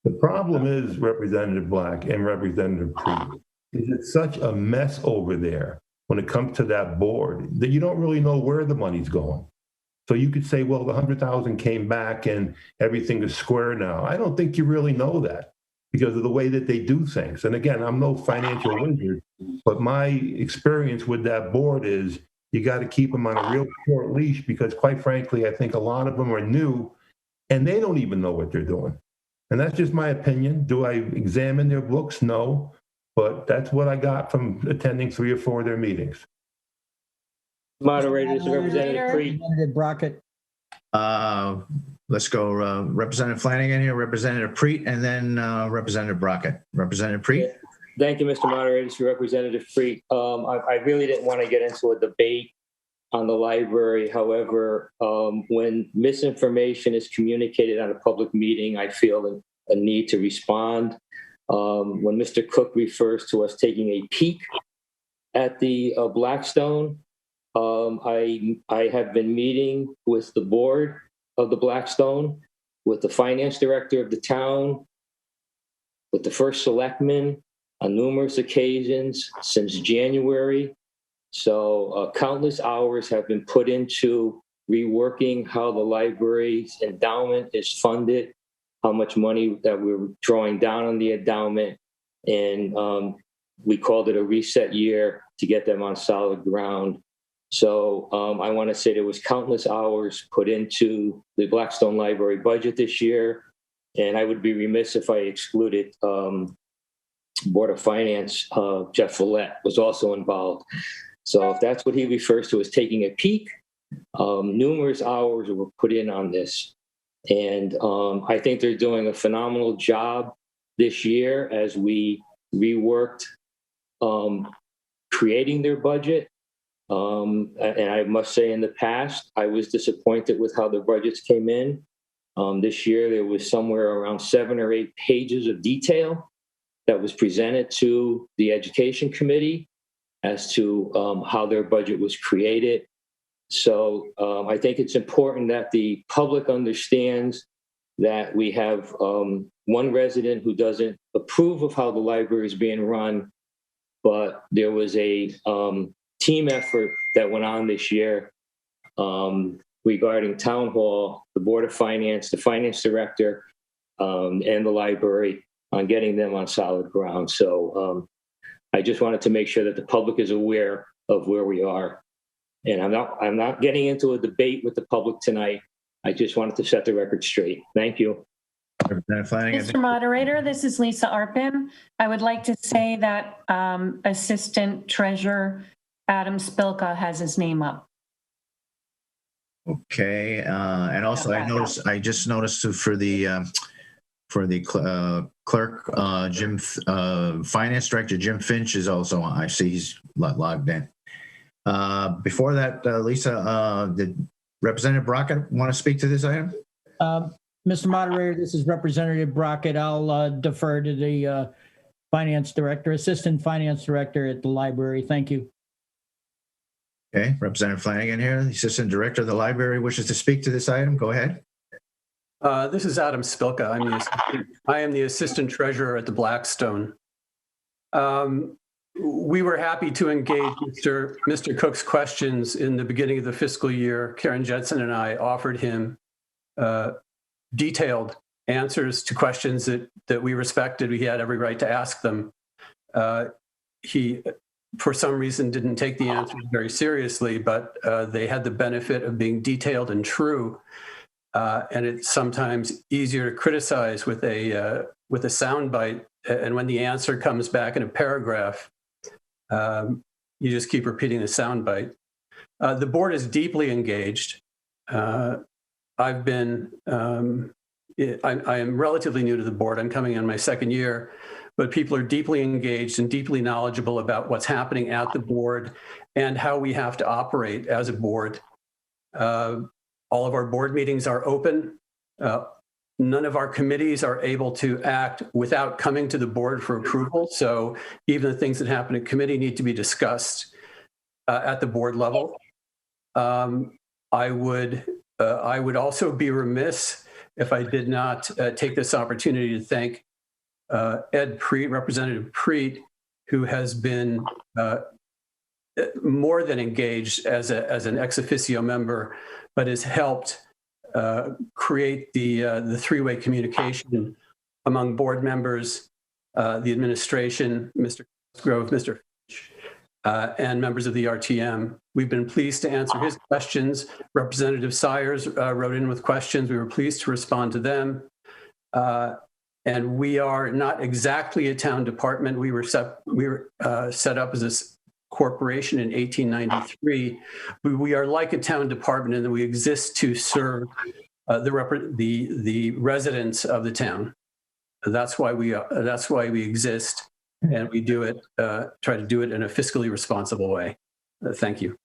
The problem is, Representative Black and Representative Preet, is it's such a mess over there when it comes to that board that you don't really know where the money's going. So you could say, well, the 100,000 came back and everything is square now. I don't think you really know that, because of the way that they do things. And again, I'm no financial wizard, but my experience with that board is you got to keep them on a real short leash, because quite frankly, I think a lot of them are new and they don't even know what they're doing. And that's just my opinion. Do I examine their books? No, but that's what I got from attending 3 or 4 of their meetings. Moderators, Representative Preet. Representative Brockett. Let's go Representative Flanagan here, Representative Preet, and then Representative Brockett. Representative Preet. Thank you, Mr. Moderator. To Representative Preet. I really didn't want to get into a debate on the library. However, when misinformation is communicated at a public meeting, I feel a need to respond. When Mr. Cook refers to us taking a peek at the Blackstone, I have been meeting with the board of the Blackstone, with the finance director of the town, with the first selectman on numerous occasions since January. So countless hours have been put into reworking how the library's endowment is funded, how much money that we're drawing down on the endowment. And we called it a reset year to get them on solid ground. So I want to say there was countless hours put into the Blackstone Library budget this year, and I would be remiss if I excluded Board of Finance. Jeff Follett was also involved. So if that's what he refers to as taking a peek, numerous hours were put in on this. And I think they're doing a phenomenal job this year as we reworked creating their budget. And I must say, in the past, I was disappointed with how the budgets came in. This year, there was somewhere around 7 or 8 pages of detail that was presented to the Education Committee as to how their budget was created. So I think it's important that the public understands that we have one resident who doesn't approve of how the library is being run, but there was a team effort that went on this year regarding Town Hall, the Board of Finance, the Finance Director, and the library on getting them on solid ground. So I just wanted to make sure that the public is aware of where we are. And I'm not getting into a debate with the public tonight. I just wanted to set the record straight. Thank you. Mr. Moderator, this is Lisa Arpin. I would like to say that Assistant Treasurer Adam Spilka has his name up. Okay, and also I just noticed too, for the clerk, Finance Director Jim Finch is also on. I see he's logged in. Before that, Lisa, did Representative Brockett want to speak to this item? Mr. Moderator, this is Representative Brockett. I'll defer to the Finance Director, Assistant Finance Director at the library. Thank you. Okay, Representative Flanagan here, the Assistant Director of the library, wishes to speak to this item. Go ahead. This is Adam Spilka. I am the Assistant Treasurer at the Blackstone. We were happy to engage Mr. Cook's questions in the beginning of the fiscal year. Karen Jensen and I offered him detailed answers to questions that we respected. We had every right to ask them. He, for some reason, didn't take the answers very seriously, but they had the benefit of being detailed and true. And it's sometimes easier to criticize with a soundbite. And when the answer comes back in a paragraph, you just keep repeating the soundbite. The board is deeply engaged. I've been, I am relatively new to the board. I'm coming on my second year, but people are deeply engaged and deeply knowledgeable about what's happening at the board and how we have to operate as a board. All of our board meetings are open. None of our committees are able to act without coming to the board for approval. So even the things that happen at committee need to be discussed at the board level. I would also be remiss if I did not take this opportunity to thank Ed Preet, Representative Preet, who has been more than engaged as an ex officio member, but has helped create the three-way communication among board members, the administration, Mr. Grove, Mr. Finch, and members of the RTM. We've been pleased to answer his questions. Representative Sires wrote in with questions. We were pleased to respond to them. And we are not exactly a town department. We were set up as a corporation in 1893. We are like a town department in that we exist to serve the residents of the town. That's why we exist, and we do it. Try to do it in a fiscally responsible way. Thank you.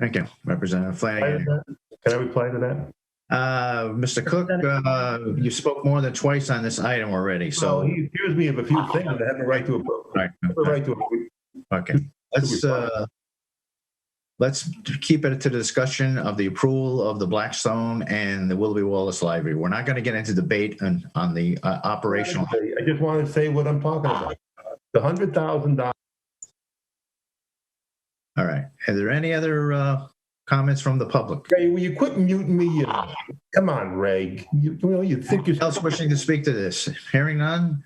Thank you, Representative Flanagan. Can I reply to that? Mr. Cook, you spoke more than twice on this item already, so. He accused me of a few things. I have the right to approve. Okay, let's keep it to the discussion of the approval of the Blackstone and the Willoughby Wallace Library. We're not going to get into debate on the operational. I just want to say what I'm talking about. The $100,000. All right. Are there any other comments from the public? Ray, will you quit muting me? Come on, Ray. You think you're else wishing to speak to this? Hearing none?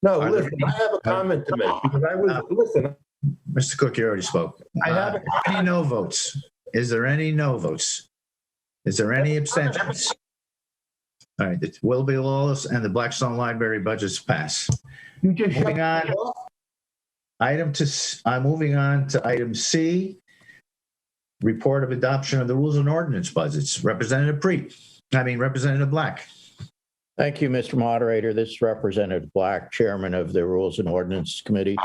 No, listen, I have a comment to make because listen. Mr. Cook, you already spoke. I have any no votes? Is there any no votes? Is there any abstentions? All right, the Willoughby Wallace and the Blackstone Library budgets pass. Moving on. Moving on to item C, report of adoption of the rules and ordinance budgets. Representative Black. Thank you, Mr. Moderator. This is Representative Black, Chairman of the Rules and Ordinance Committee.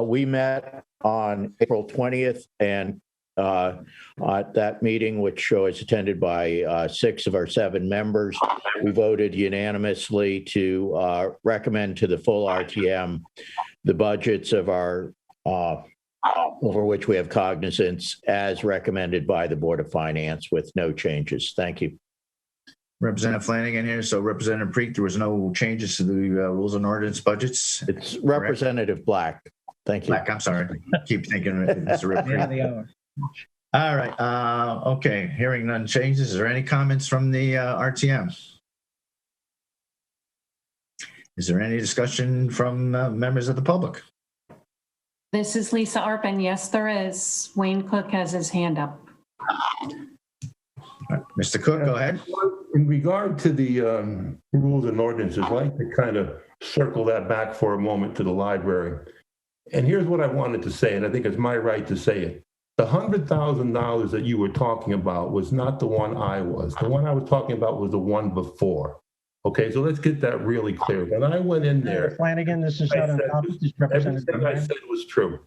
We met on April 20th, and at that meeting, which was attended by 6 of our 7 members, we voted unanimously to recommend to the full RTM the budgets of our over which we have cognizance as recommended by the Board of Finance with no changes. Thank you. Representative Flanagan here. So Representative Preet, there was no changes to the rules and ordinance budgets? It's Representative Black. Thank you. Black, I'm sorry. Keep thinking it's a Yeah, they are. All right. Okay. Hearing none changes. Is there any comments from the RTM? Is there any discussion from members of the public? This is Lisa Arpin. Yes, there is. Wayne Cook has his hand up. Mr. Cook, go ahead. In regard to the rules and ordinances, I'd like to kind of circle that back for a moment to the library. And here's what I wanted to say, and I think it's my right to say it. The $100,000 that you were talking about was not the one I was. The one I was talking about was the one before. Okay, so let's get that really clear. When I went in there, Flanagan, this is not everything I said was true.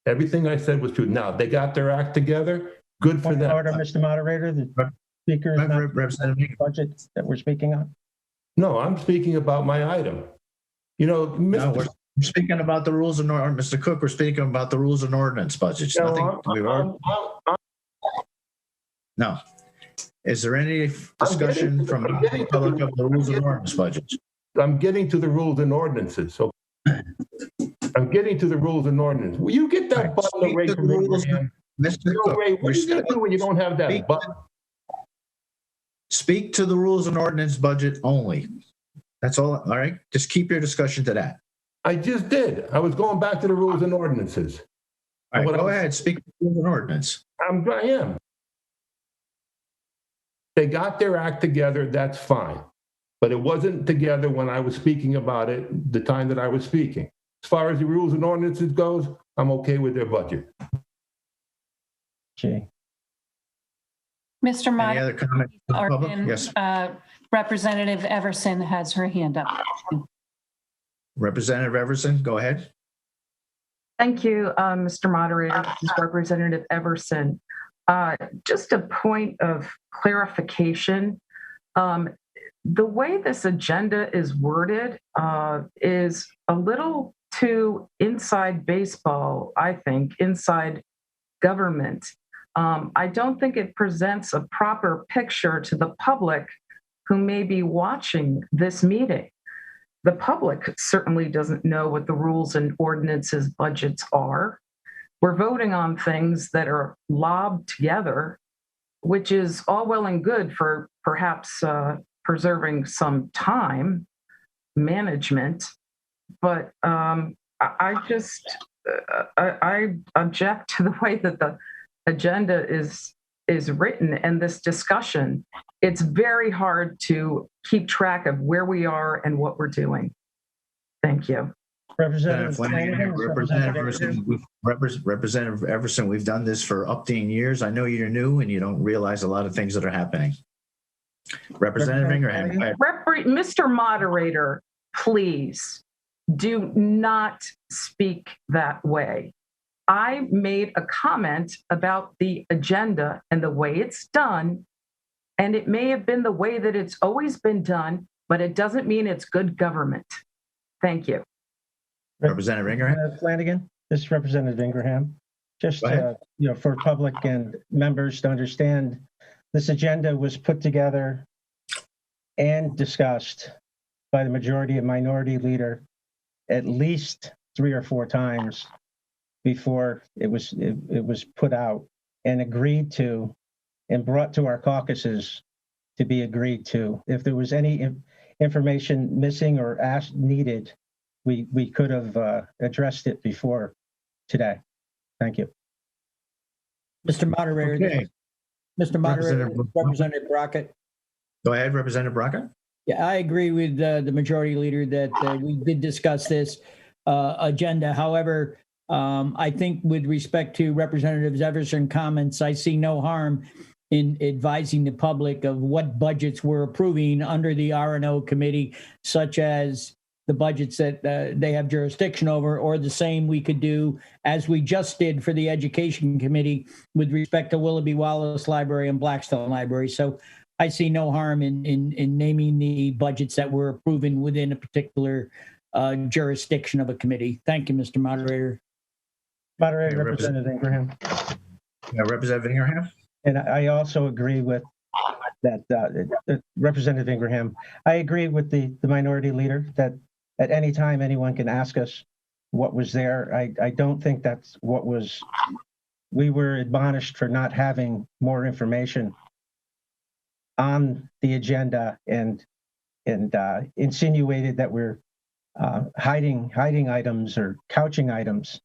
Everything I said was true. Now, they got their act together. Good for them. Order, Mr. Moderator. The speaker is not the budget that we're speaking on. No, I'm speaking about my item. You know, No, we're speaking about the rules and ordinance. Mr. Cook, we're speaking about the rules and ordinance budgets. No. Is there any discussion from the public of the rules and ordinance budgets? I'm getting to the rules and ordinances. So I'm getting to the rules and ordinances. Will you get that button away from me, man? Mr. Cook, Ray, what are you going to do when you don't have that button? Speak to the rules and ordinance budget only. That's all. All right. Just keep your discussion to that. I just did. I was going back to the rules and ordinances. All right, go ahead. Speak to the rules and ordinance. I am. They got their act together. That's fine. But it wasn't together when I was speaking about it the time that I was speaking. as far as the rules and ordinances goes, I'm okay with their budget. Okay. Mr. Any Moderator, other comments from the public? Arpin, Yes. Representative Everson has her hand up. Representative Everson, go ahead. Thank you, Mr. Moderator. This is Representative Everson. Just a point of clarification. The way this agenda is worded is a little too inside baseball, I think, inside government. I don't think it presents a proper picture to the public who may be watching this meeting. The public certainly doesn't know what the rules and ordinances budgets are. We're voting on things that are lobbed together, which is all well and good for perhaps preserving some time management. But I object to the way that the agenda is written and this discussion. It's very hard to keep track of where we are and what we're doing. Thank you. Representative Everson, we've done this for up to 10 years. I know you're new and you don't realize a lot of things that are happening. Representative Ingraham. Mr. Moderator, please do not speak that way. I made a comment about the agenda and the way it's done, and it may have been the way that it's always been done, but it doesn't mean it's good government. Thank you. Representative Ingraham. Flanagan, this is Representative Ingraham. Just for public and members to understand, this agenda was put together and discussed by the majority and minority leader at least 3 or 4 times before it was put out and agreed to and brought to our caucuses to be agreed to. If there was any information missing or needed, we could have addressed it before today. Thank you. Mr. Moderator, Okay. Mr. Moderator, Representative Brockett. Go ahead, Representative Brockett. Yeah, I agree with the majority leader that we did discuss this agenda. However, I think with respect to Representative Everson comments, I see no harm in advising the public of what budgets we're approving under the R&O committee, such as the budgets that they have jurisdiction over, or the same we could do as we just did for the Education Committee with respect to Willoughby Wallace Library and Blackstone Library. So I see no harm in naming the budgets that we're approving within a particular jurisdiction of a committee. Thank you, Mr. Moderator. Moderator, Representative Ingraham. Representative Ingraham. And I also agree with that, Representative Ingraham. I agree with the minority leader that at any time anyone can ask us what was there. I don't think that's what was. We were admonished for not having more information on the agenda and insinuated that we're hiding items or couching items.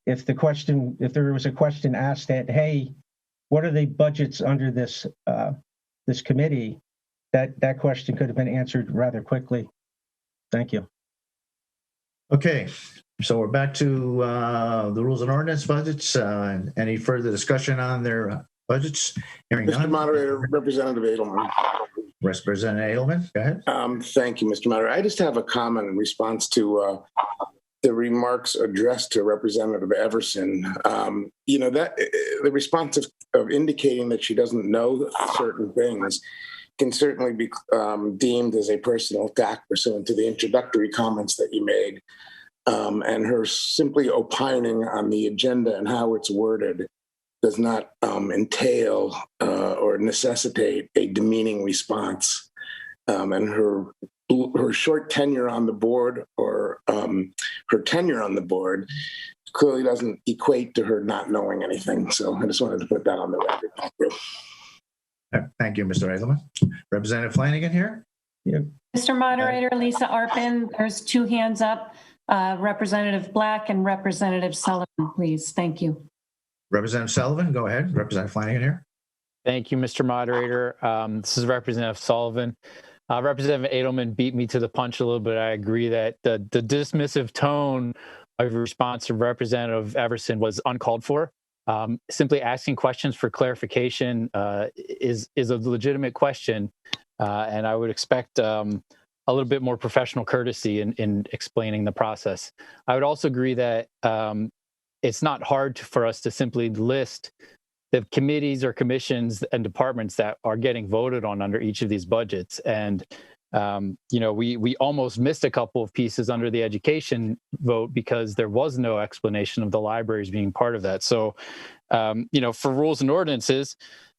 If there was a question asked that, hey, what are the budgets under this this committee? That question could have been answered rather quickly. Thank you. Okay, so we're back to the rules and ordinance budgets. Any further discussion on their budgets? Hearing Mr. none. Moderator, Representative Edelman. Representative Edelman, go ahead. Thank you, Mr. Moderator. I just have a comment in response to the remarks addressed to Representative Everson. That the response of indicating that she doesn't know certain things can certainly be deemed as a personal attack pursuant to the introductory comments that you made. And her simply opining on the agenda and how it's worded does not entail or necessitate a demeaning response. And her short tenure on the board or her tenure on the board clearly doesn't equate to her not knowing anything. So I just wanted to put that on the record. Thank you. Thank you, Mr. Edelman. Representative Flanagan here. Yeah. Mr. Moderator, Lisa Arpin, there's 2 hands up. Representative Black and Representative Sullivan, please. Thank you. Representative Sullivan, go ahead. Representative Flanagan here. Thank you, Mr. Moderator. This is Representative Sullivan. Representative Edelman beat me to the punch a little bit. I agree that the dismissive tone of response to Representative Everson was uncalled for. Simply asking questions for clarification is a legitimate question, and I would expect a little bit more professional courtesy in explaining the process. I would also agree that it's not hard for us to simply list the committees or commissions and departments that are getting voted on under each of these budgets. And, we almost missed a couple of pieces under the education vote because there was no explanation of the libraries being part of that. So, for rules and ordinances,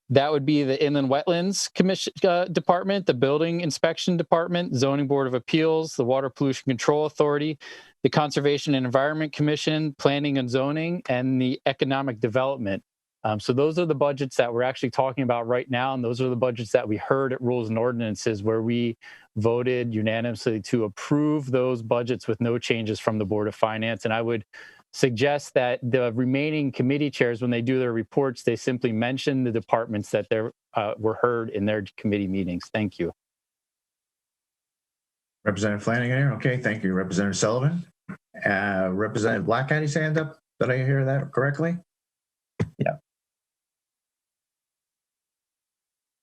that would be the Inland Wetlands Commission Department, the Building Inspection Department, Zoning Board of Appeals, the Water Pollution Control Authority, the Conservation and Environment Commission, Planning and Zoning, and the Economic Development. So those are the budgets that we're actually talking about right now, and those are the budgets that we heard at Rules and Ordinances, where we voted unanimously to approve those budgets with no changes from the Board of Finance. And I would suggest that the remaining committee chairs, when they do their reports, they simply mention the departments that were heard in their committee meetings. Thank you. Representative Flanagan here. Okay, thank you, Representative Sullivan. Representative Black had his hand up. Did I hear that correctly? Yeah.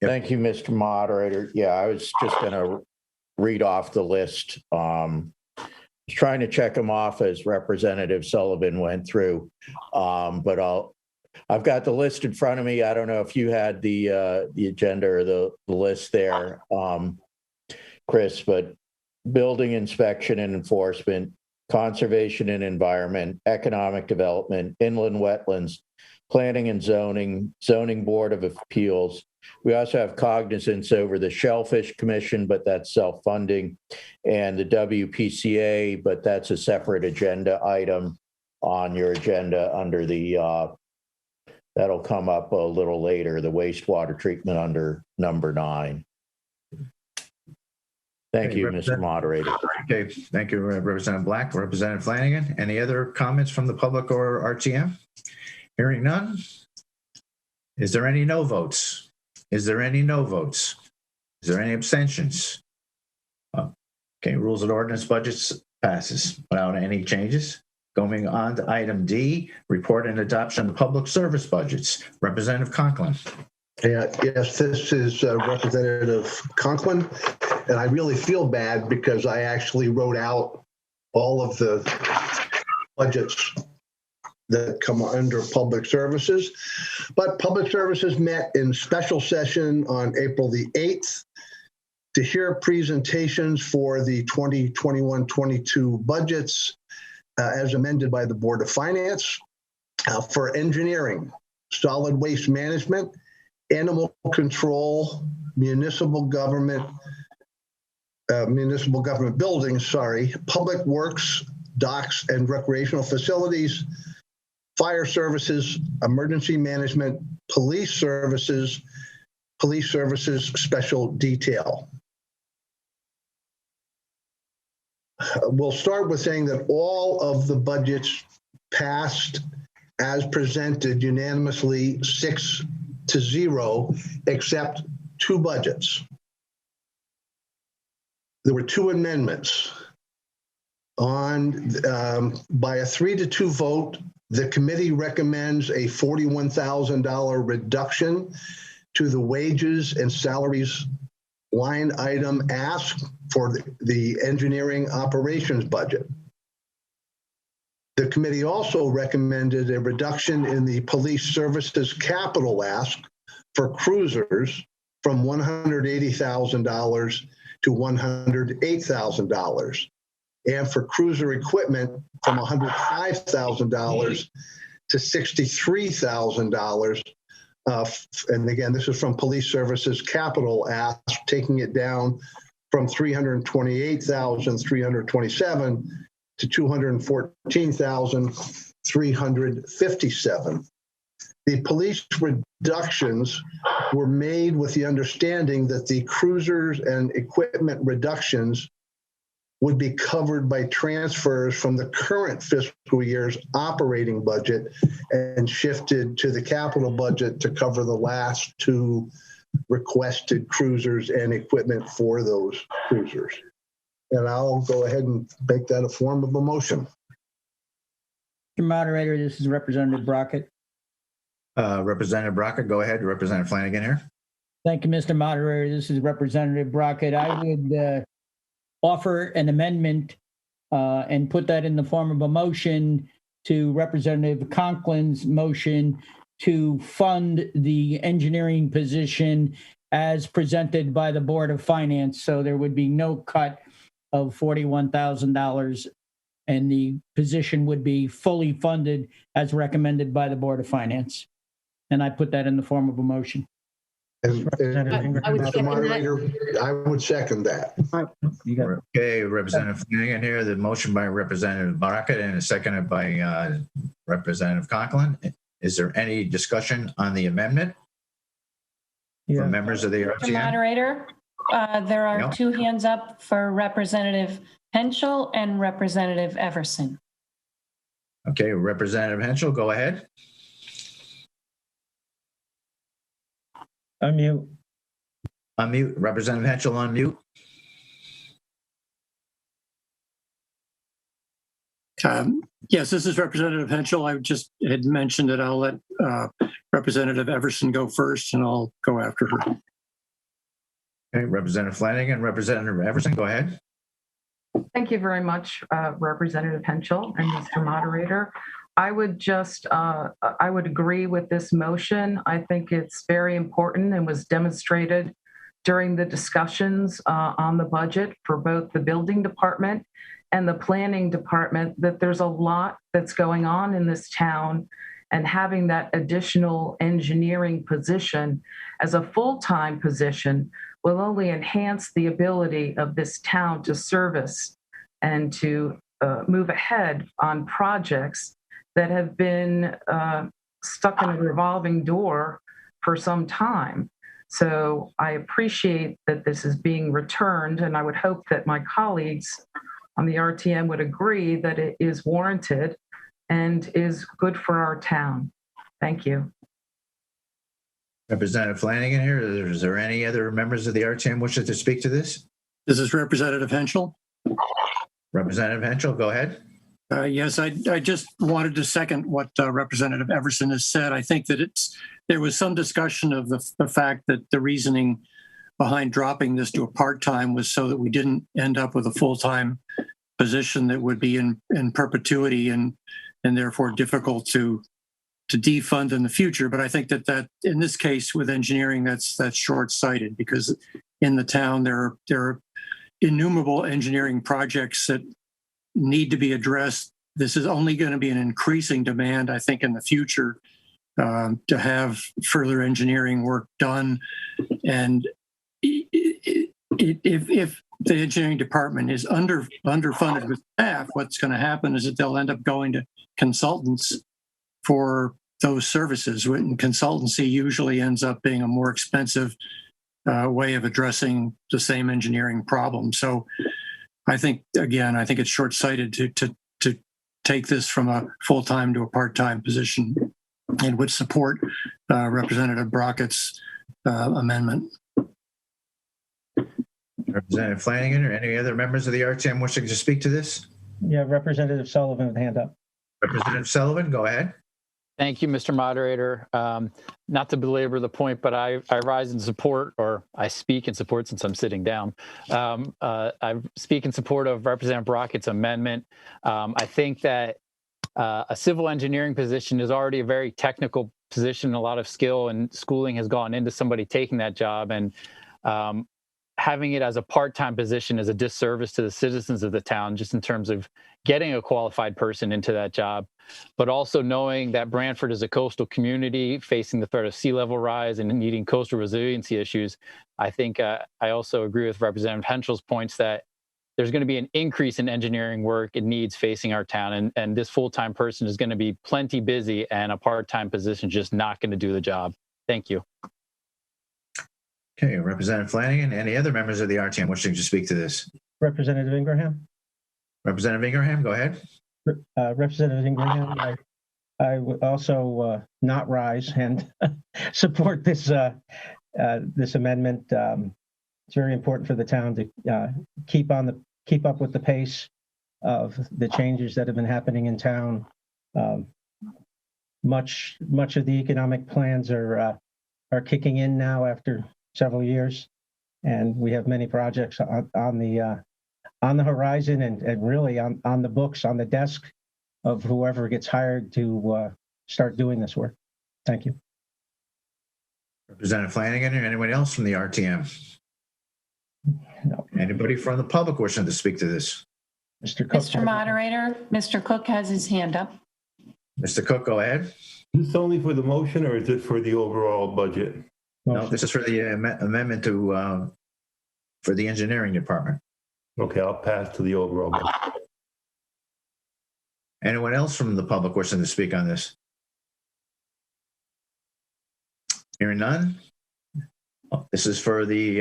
Yep. Thank you, Mr. Moderator. Yeah, I was just going to read off the list. I was trying to check them off as Representative Sullivan went through, but I've got the list in front of me. I don't know if you had the agenda or the list there, Chris, but building inspection and enforcement, conservation and environment, economic development, inland wetlands, planning and zoning, zoning board of appeals. We also have cognizance over the Shellfish Commission, but that's self-funding, and the WPCA, but that's a separate agenda item on your agenda under the, that'll come up a little later, the wastewater treatment under number 9. Thank you, Mr. Moderator. Okay, thank you, Representative Black. Representative Flanagan, any other comments from the public or RTM? Hearing none. Is there any no votes? Is there any no votes? Is there any abstentions? Okay, rules and ordinance budgets passes without any changes. Going on to item D, report and adoption of public service budgets. Representative Conklin. Yeah, yes, this is Representative Conklin, and I really feel bad because I actually wrote out all of the budgets that come under public services. But public services met in special session on April the 8th to hear presentations for the 2021-22 budgets as amended by the Board of Finance for engineering, solid waste management, animal control, municipal government buildings, public works, docks and recreational facilities, fire services, emergency management, police services special detail. We'll start with saying that all of the budgets passed as presented unanimously 6-0, except 2 budgets. There were 2 amendments. By a 3-2 vote, the committee recommends a $41,000 reduction to the wages and salaries line item asked for the engineering operations budget. The committee also recommended a reduction in the police services capital ask for cruisers from $180,000 to $108,000, and for cruiser equipment from $105,000 to $63,000. And again, this is from police services capital ask, taking it down from $328,327 to $214,357. The police reductions were made with the understanding that the cruisers and equipment reductions would be covered by transfers from the current fiscal year's operating budget and shifted to the capital budget to cover the last 2 requested cruisers and equipment for those cruisers. And I'll go ahead and make that a form of a motion. Mr. Moderator, this is Representative Brockett. Representative Brockett, go ahead. Representative Flanagan here. Thank you, Mr. Moderator. This is Representative Brockett. I would offer an amendment and put that in the form of a motion to Representative Conklin's motion to fund the engineering position as presented by the Board of Finance. So there would be no cut of $41,000 and the position would be fully funded as recommended by the Board of Finance. And I put that in the form of a motion. Mr. Moderator, I would second that. Okay, Representative Flanagan here. The motion by Representative Brockett and seconded by Representative Conklin. Is there any discussion on the amendment from members of the Mr. RTM? Moderator, there are two hands up for Representative Henschel and Representative Everson. Okay, Representative Henschel, go ahead. Unmute. Unmute. Representative Henschel, unmute. Yes, this is Representative Henschel. I just had mentioned that I'll let Representative Everson go first, and I'll go after her. Okay, Representative Flanagan, Representative Everson, go ahead. Thank you very much, Representative Henschel and Mr. Moderator. I would just, I would agree with this motion. I think it's very important and was demonstrated during the discussions on the budget for both the building department and the planning department that there's a lot that's going on in this town, and having that additional engineering position as a full-time position will only enhance the ability of this town to service and to move ahead on projects that have been stuck in a revolving door for some time. So I appreciate that this is being returned, and I would hope that my colleagues on the RTM would agree that it is warranted and is good for our town. Thank you. Representative Flanagan here. Is there any other members of the RTM wishing to speak to this? This is Representative Henschel. Representative Henschel, go ahead. Yes, I just wanted to second what Representative Everson has said. I think that there was some discussion of the fact that the reasoning behind dropping this to a part-time was so that we didn't end up with a full-time position that would be in perpetuity and therefore difficult to defund in the future. But I think that in this case with engineering, that's short-sighted, because in the town there are innumerable engineering projects that need to be addressed. This is only going to be an increasing demand, I think, in the future to have further engineering work done. And if the engineering department is underfunded with staff, what's going to happen is that they'll end up going to consultants for those services. And consultancy usually ends up being a more expensive way of addressing the same engineering problem. So I think it's short-sighted to take this from a full-time to a part-time position, and would support Representative Brockett's amendment. Representative Flanagan or any other members of the RTM wishing to speak to this? Yeah, Representative Sullivan with hand up. Representative Sullivan, go ahead. Thank you, Mr. Moderator. Not to belabor the point, but I rise in support, or I speak in support since I'm sitting down. I speak in support of Representative Brockett's amendment. I think that a civil engineering position is already a very technical position. A lot of skill and schooling has gone into somebody taking that job, and having it as a part-time position is a disservice to the citizens of the town, just in terms of getting a qualified person into that job, but also knowing that Branford is a coastal community facing the threat of sea level rise and needing coastal resiliency issues. I think I also agree with Representative Henschel's points that there's going to be an increase in engineering work and needs facing our town, and this full-time person is going to be plenty busy, and a part-time position just not going to do the job. Thank you. Okay, Representative Flanagan, any other members of the RTM wishing to speak to this? Representative Ingraham. Representative Ingraham, go ahead. Representative Ingraham, I would also not rise and support this this amendment. It's very important for the town to keep up with the pace of the changes that have been happening in town. Much of the economic plans are kicking in now after several years, and we have many projects on the horizon and really on the books, on the desk of whoever gets hired to start doing this work. Thank you. Representative Flanagan or anyone else from the RTM? No. Anybody from the public wishing to speak to this? Mr. Cook. Mr. Moderator, Mr. Cook has his hand up. Mr. Cook, go ahead. Is this only for the motion or is it for the overall budget? No, this is for the amendment to for the engineering department. Okay, I'll pass to the overall budget. Anyone else from the public wishing to speak on this? Hearing none. This is for the,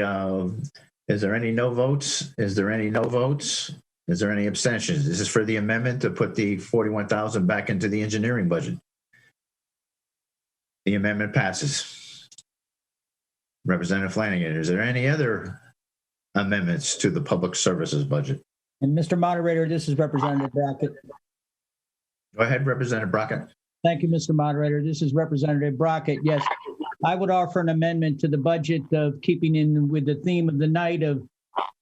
is there any no votes? Is there any no votes? Is there any abstentions? This is for the amendment to put the 41,000 back into the engineering budget. The amendment passes. Representative Flanagan, is there any other amendments to the public services budget? And Mr. Moderator, this is Representative Brackett. Go ahead, Representative Brackett. Thank you, Mr. Moderator. This is Representative Brackett. Yes, I would offer an amendment to the budget of keeping in with the theme of the night of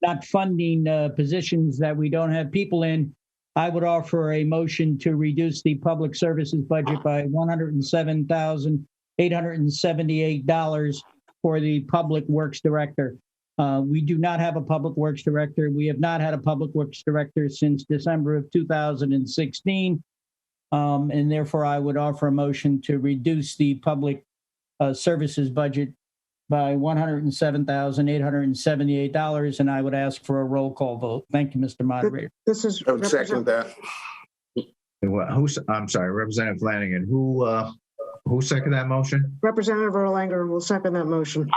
not funding positions that we don't have people in. I would offer a motion to reduce the public services budget by $107,878 for the Public Works Director. We do not have a Public Works Director. We have not had a Public Works Director since December of 2016. And therefore, I would offer a motion to reduce the public services budget by $107,878, and I would ask for a roll call vote. Thank you, Mr. Moderator. This is. I would second that. I'm sorry, Representative Flanagan. Who seconded that motion? Representative Erlanger will second that motion.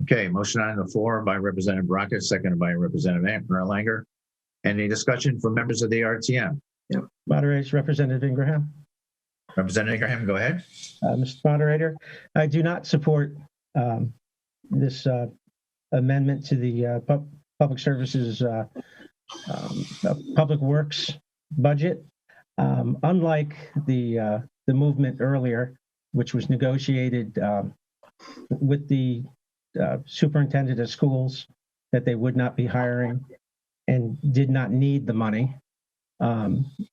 Okay, motion on the floor by Representative Brackett, seconded by Representative Erlanger. Any discussion from members of the RTM? Yep. Moderator, Representative Ingraham. Representative Ingraham, go ahead. Mr. Moderator, I do not support this amendment to the public services public works budget. Unlike the movement earlier, which was negotiated with the superintendent of schools that they would not be hiring and did not need the money.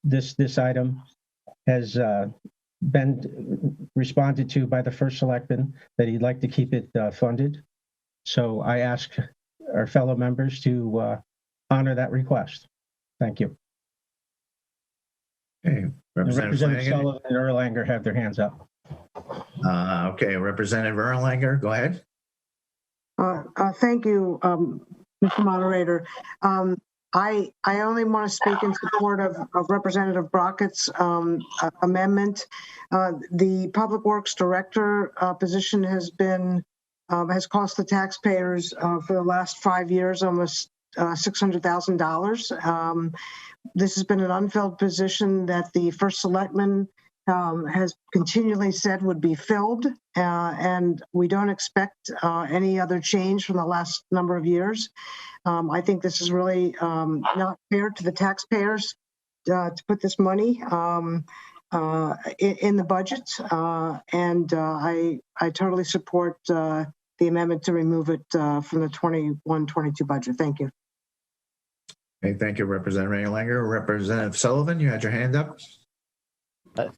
This item has been responded to by the first selectman that he'd like to keep it funded. So I ask our fellow members to honor that request. Thank you. Okay, Representative Sullivan and Erlanger have their hands up. Okay, Representative Erlanger, go ahead. Thank you, Mr. Moderator. I only want to speak in support of Representative Brackett's amendment. The Public Works Director position has cost the taxpayers for the last 5 years almost $600,000. This has been an unfilled position that the first selectman has continually said would be filled, and we don't expect any other change from the last number of years. I think this is really not fair to the taxpayers to put this money in the budget, and I totally support the amendment to remove it from the 21-22 budget. Thank you. Okay, thank you, Representative Erlanger. Representative Sullivan, you had your hand up.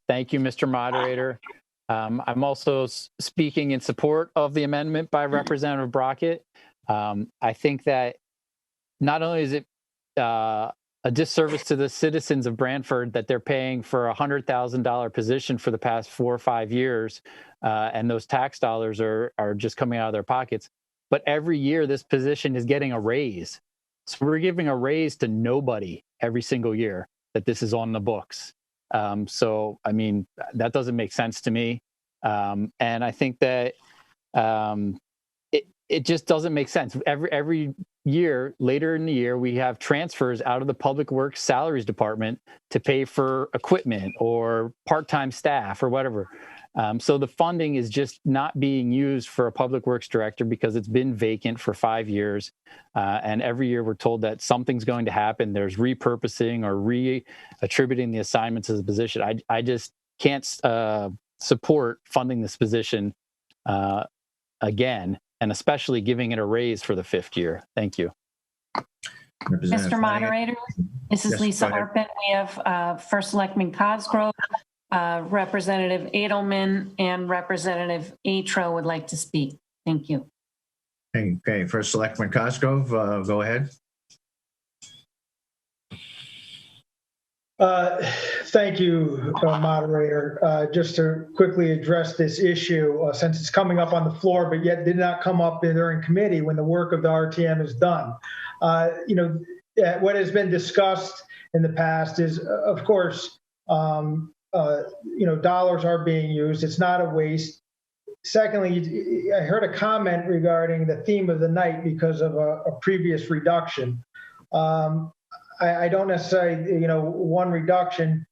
Thank you, Mr. Moderator. I'm also speaking in support of the amendment by Representative Brackett. I think that not only is it a disservice to the citizens of Branford that they're paying for a $100,000 position for the past 4 or 5 years, and those tax dollars are just coming out of their pockets, but every year this position is getting a raise. So we're giving a raise to nobody every single year that this is on the books. So, I mean, that doesn't make sense to me. And I think that it just doesn't make sense. Every year, later in the year, we have transfers out of the Public Works Salaries Department to pay for equipment or part-time staff or whatever. So the funding is just not being used for a public works director because it's been vacant for 5 years. And every year we're told that something's going to happen. There's repurposing or reattributing the assignments to the position. I just can't support funding this position again, and especially giving it a raise for the 5th year. Thank you. Mr. Moderator, this is Lisa Arpin. We have First Selectman Cosgrove, Representative Edelman, and Representative Atro would like to speak. Thank you. Okay, First Selectman Cosgrove, go ahead. Thank you, moderator. Just to quickly address this issue, since it's coming up on the floor, but yet did not come up during committee when the work of the RTM is done. What has been discussed in the past is, of course, dollars are being used. It's not a waste. Secondly, I heard a comment regarding the theme of the night because of a previous reduction. I don't necessarily, one reduction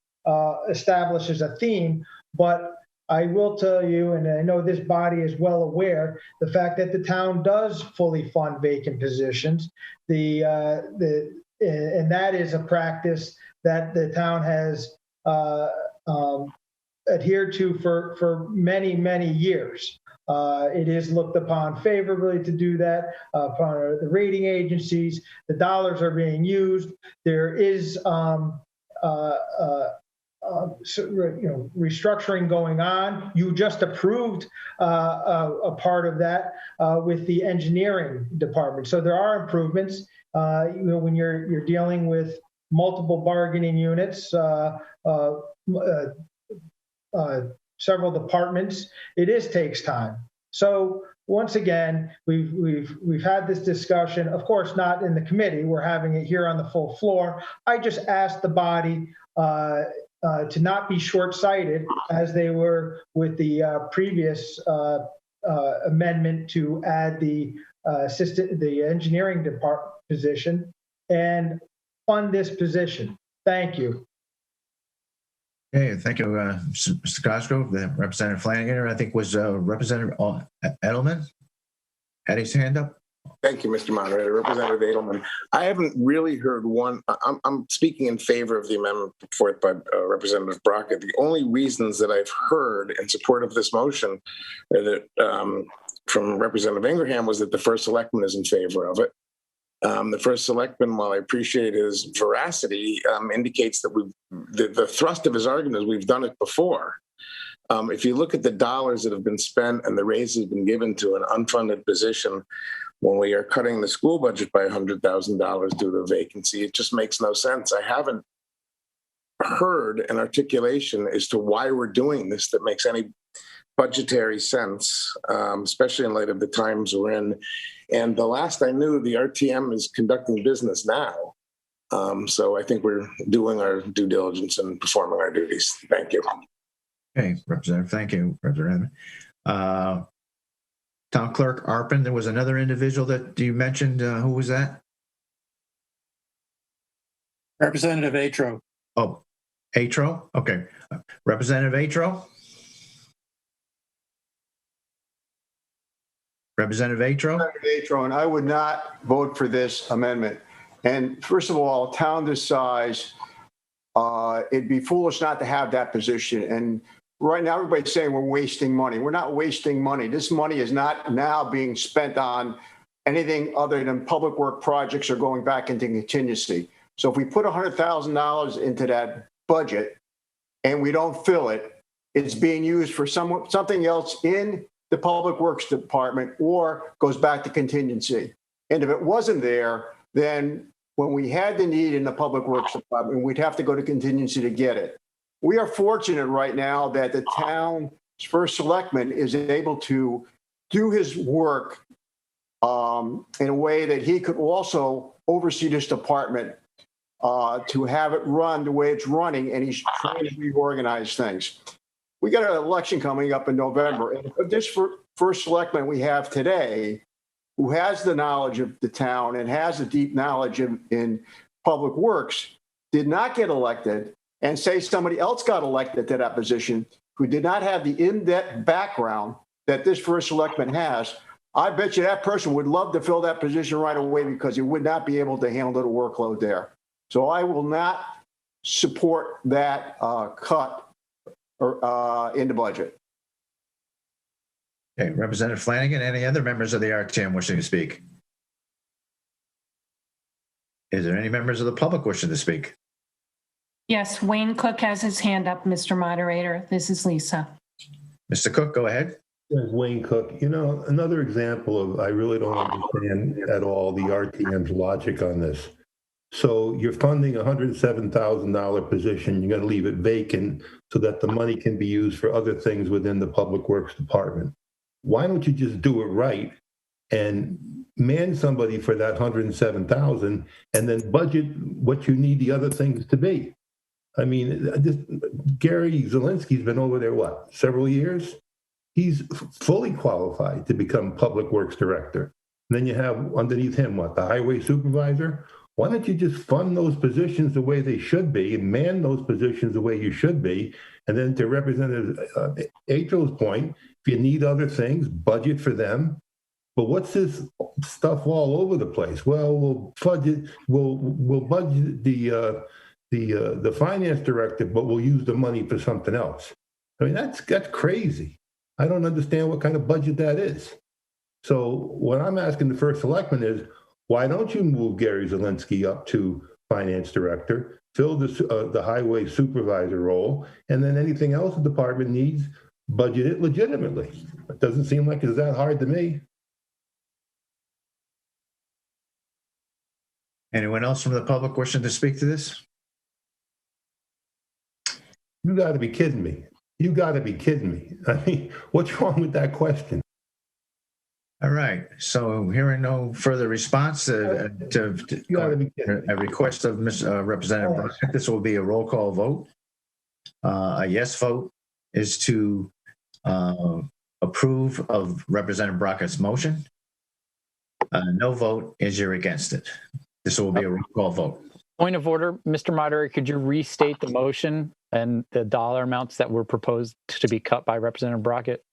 establishes a theme, but I will tell you, and I know this body is well aware, the fact that the town does fully fund vacant positions, and that is a practice that the town has adhered to for many, many years. It is looked upon favorably to do that upon the rating agencies. The dollars are being used. There is restructuring going on. You just approved a part of that with the engineering department. So there are improvements. When you're dealing with multiple bargaining units, several departments, it takes time. So once again, we've had this discussion, of course, not in the committee. We're having it here on the full floor. I just asked the body to not be short-sighted as they were with the previous amendment to add the engineering department position and fund this position. Thank you. Okay, thank you, Mr. Cosgrove. Representative Flanagan, I think, was Representative Edelman had his hand up. Thank you, Mr. Moderator. Representative Edelman. I haven't really heard one. I'm speaking in favor of the amendment put forth by Representative Brockett. The only reasons that I've heard in support of this motion that from Representative Ingraham was that the First Selectman is in favor of it. The First Selectman, while I appreciate his veracity, indicates that the thrust of his argument is we've done it before. If you look at the dollars that have been spent and the raises been given to an unfunded position, when we are cutting the school budget by $100,000 due to a vacancy, it just makes no sense. I haven't heard an articulation as to why we're doing this that makes any budgetary sense, especially in light of the times we're in. And the last I knew, the RTM is conducting business now. So I think we're doing our due diligence and performing our duties. Thank you. Okay, Representative, thank you, Representative. Town Clerk Arpin, there was another individual that you mentioned. Who was that? Representative Atro. Oh, Atro? Okay. Representative Atro? Representative Atro? Representative Atro, and I would not vote for this amendment. And first of all, a town this size, it'd be foolish not to have that position. And right now, everybody's saying we're wasting money. We're not wasting money. This money is not now being spent on anything other than public work projects or going back into contingency. So if we put $100,000 into that budget and we don't fill it, it's being used for something else in the Public Works Department or goes back to contingency. And if it wasn't there, then when we had the need in the Public Works Department, we'd have to go to contingency to get it. We are fortunate right now that the town's First Selectman is able to do his work in a way that he could also oversee this department to have it run the way it's running, and he's trying to reorganize things. We got an election coming up in November, and this First Selectman we have today, who has the knowledge of the town and has a deep knowledge in public works, did not get elected, and say somebody else got elected to that position, who did not have the in-depth background that this first selectman has, I bet you that person would love to fill that position right away because he would not be able to handle the workload there. So I will not support that cut in the budget. Okay, Representative Flanagan, any other members of the RTM wishing to speak? Is there any members of the public wishing to speak? Yes, Wayne Cook has his hand up, Mr. Moderator. This is Lisa. Mr. Cook, go ahead. Yes, Wayne Cook. You know, another example of I really don't understand at all the RTM's logic on this. So you're funding a $107,000 position. You're going to leave it vacant so that the money can be used for other things within the Public Works Department. Why don't you just do it right and man somebody for that $107,000 and then budget what you need the other things to be? I mean, Gary Zielinski's been over there, what, several years? He's fully qualified to become Public Works Director. And then you have underneath him, what, the Highway Supervisor? Why don't you just fund those positions the way they should be and man those positions the way you should be? And then to Representative Atro's point, if you need other things, budget for them. But what's this stuff all over the place? Well, we'll budget the finance director, but we'll use the money for something else. I mean, that's crazy. I don't understand what kind of budget that is. So what I'm asking the first selectman is, why don't you move Gary Zielinski up to finance director, fill the highway supervisor role, and then anything else the department needs, budget it legitimately. It doesn't seem like it's that hard to me. Anyone else from the public wishing to speak to this? You got to be kidding me. You got to be kidding me. I mean, what's wrong with that question? All right. So hearing no further response to a request of Representative Brockett, this will be a roll call vote. A yes vote is to approve of Representative Brockett's motion. No vote is you're against it. This will be a roll call vote. Point of order, Mr. Moderator, could you restate the motion and the dollar amounts that were proposed to be cut by Representative Brockett?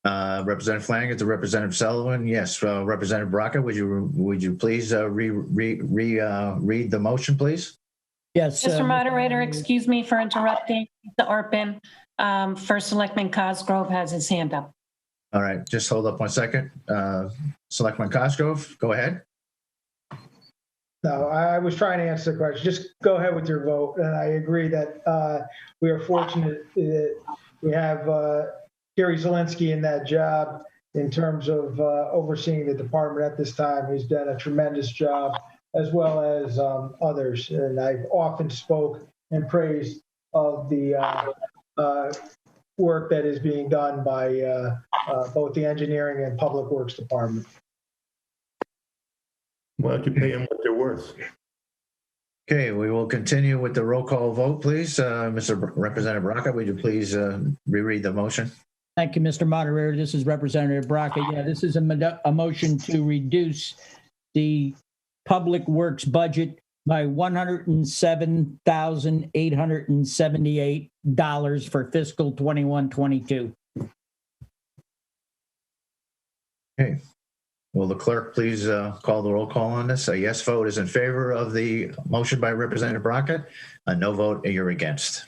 Representative Flanagan to Representative Sullivan. Yes, Representative Brockett, would you please read the motion, please? Yes. Mr. Moderator, excuse me for interrupting. The ARPAN, First Selectman Cosgrove has his hand up. All right, just hold up 1 second. Selectman Cosgrove, go ahead. No, I was trying to answer the question. Just go ahead with your vote. And I agree that we are fortunate that we have Gary Zielinski in that job in terms of overseeing the department at this time. He's done a tremendous job, as well as others. And I've often spoke and praised of the work that is being done by both the engineering and public works department. Why don't you pay them what they're worth? Okay, we will continue with the roll call vote, please. Mr. Representative Brockett, would you please reread the motion? Thank you, Mr. Moderator. This is Representative Brockett. Yeah, this is a motion to reduce the public works budget by $107,878 for fiscal 21-22. Okay. Will the clerk please call the roll call on this? A yes vote is in favor of the motion by Representative Brockett. A no vote, you're against.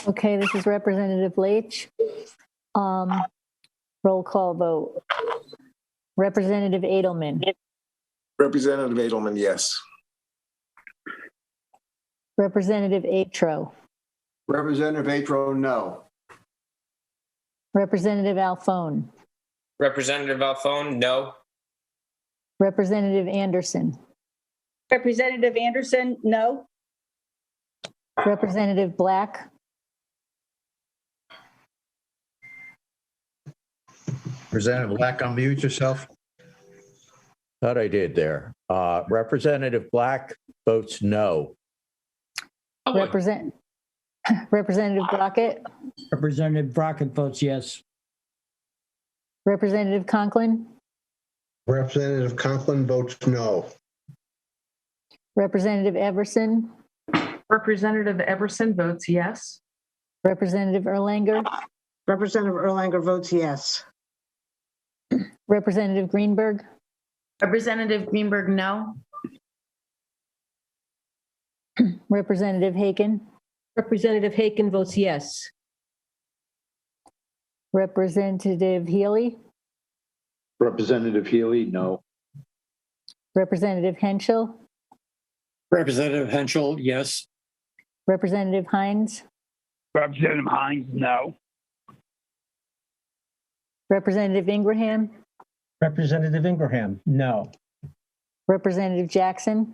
Okay, this is Representative Leach. Roll call vote. Representative Edelman. Representative Edelman, yes. Representative Atro. Representative Atro, no. Representative Alphone. Representative Alphone, no. Representative Anderson. Representative Anderson, no. Representative Black. Representative Black, unmute yourself. Thought I did there. Representative Black votes no. Representative Brockett. Representative Brockett votes yes. Representative Conklin. Representative Conklin votes no. Representative Everson. Representative Everson votes yes. Representative Erlanger, Representative Erlanger votes yes. Representative Greenberg, Representative Greenberg, no. Representative Haken, Representative Haken votes yes. Representative Healy, Representative Healy, no. Representative Henschel, Representative Henschel, yes. Representative Hines, Representative Hines, no. Representative Ingraham, Representative Ingraham, no. Representative Jackson,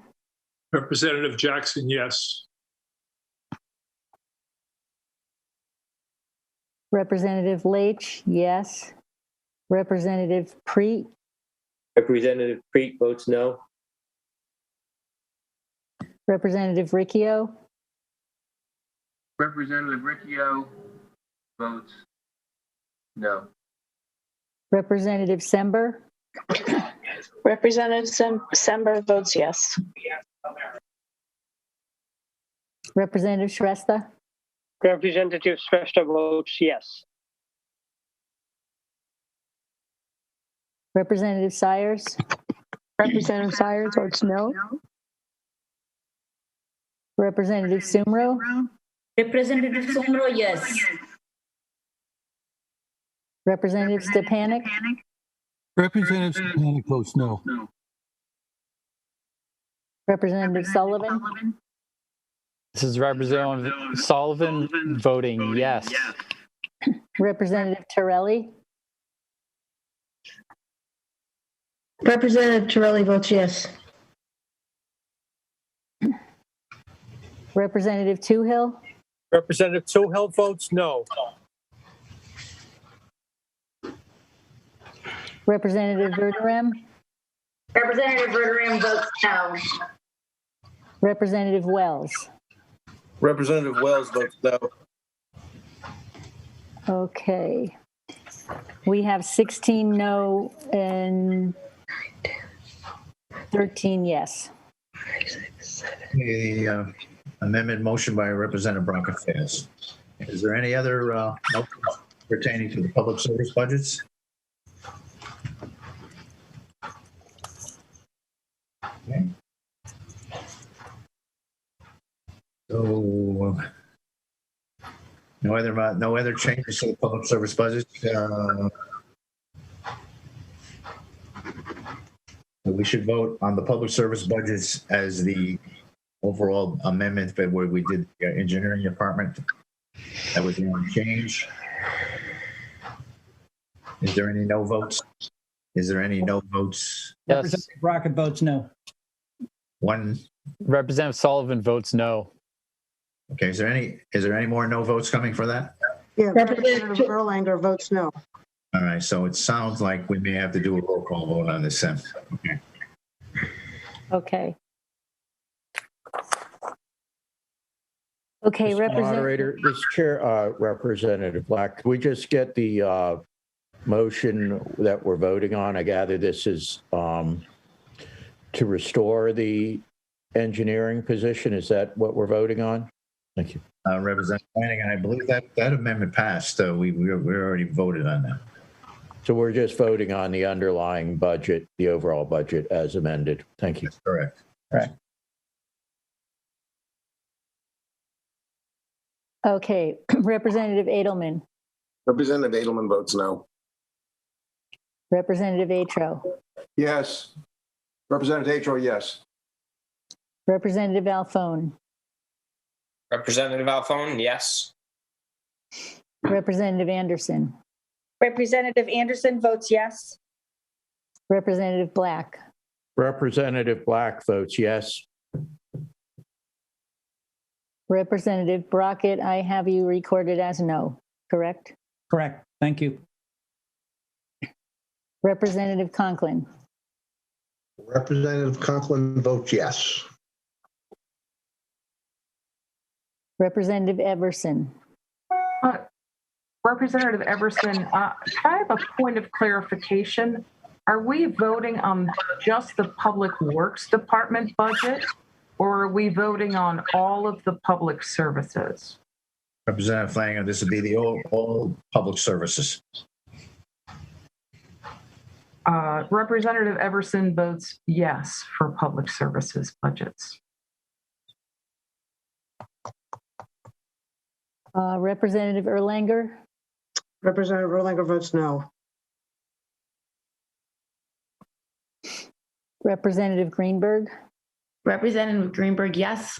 Representative Jackson, yes. Representative Leach, yes. Representative Preet, Representative Preet votes no. Representative Ricchio, Representative Ricchio votes no. Representative Sember, Representative Sember votes yes. Representative Shrestha, Representative Shrestha votes yes. Representative Sires, Representative Sires votes no. Representative Sumro, Representative Sumro, yes. Representative Stepanek, Representative Stepanek votes no. Representative Sullivan, This is Representative Sullivan voting yes. Representative Torelli, Representative Torelli votes yes. Representative Toohill, Representative Toohill votes no. Representative Verderem, Representative Verderem votes no. Representative Wells. Representative Wells votes no. Okay. We have 16 no and 13 yes. The amendment motion by Representative Brockett fails. Is there any other motions pertaining to the public service budgets? Okay. So no other changes to the public service budget. We should vote on the public service budgets as the overall amendment where we did the engineering department. That was the only change. Is there any no votes? Is there any no votes? Yes. Representative Brockett votes no. One. Representative Sullivan votes no. Okay. Is there any more no votes coming for that? Yeah, Representative Erlanger votes no. All right. So it sounds like we may have to do a roll call vote on this. Okay. Okay. Okay, Mr. Moderator, this chair, Representative Black, could we just get the motion that we're voting on? I gather this is to restore the engineering position. Is that what we're voting on? Thank you. Representative Flanagan, I believe that amendment passed. We already voted on that. So we're just voting on the underlying budget, the overall budget as amended. Thank you. That's correct. Correct. Okay, Representative Edelman, Representative Edelman votes no. Representative Atro, Yes. Representative Atro, yes. Representative Alphone, Representative Alphone, yes. Representative Anderson, Representative Anderson votes yes. Representative Black, Representative Black votes yes. Representative Brockett, I have you recorded as no, correct? Correct. Thank you. Representative Conklin, Representative Conklin votes yes. Representative Everson, Representative Everson, can I have a point of clarification? Are we voting on just the Public Works Department budget, or are we voting on all of the public services? Representative Flanagan, this would be the all public services. Representative Everson votes yes for public services budgets. Representative Erlanger. Representative Erlanger votes no. Representative Greenberg. Representative Greenberg, yes.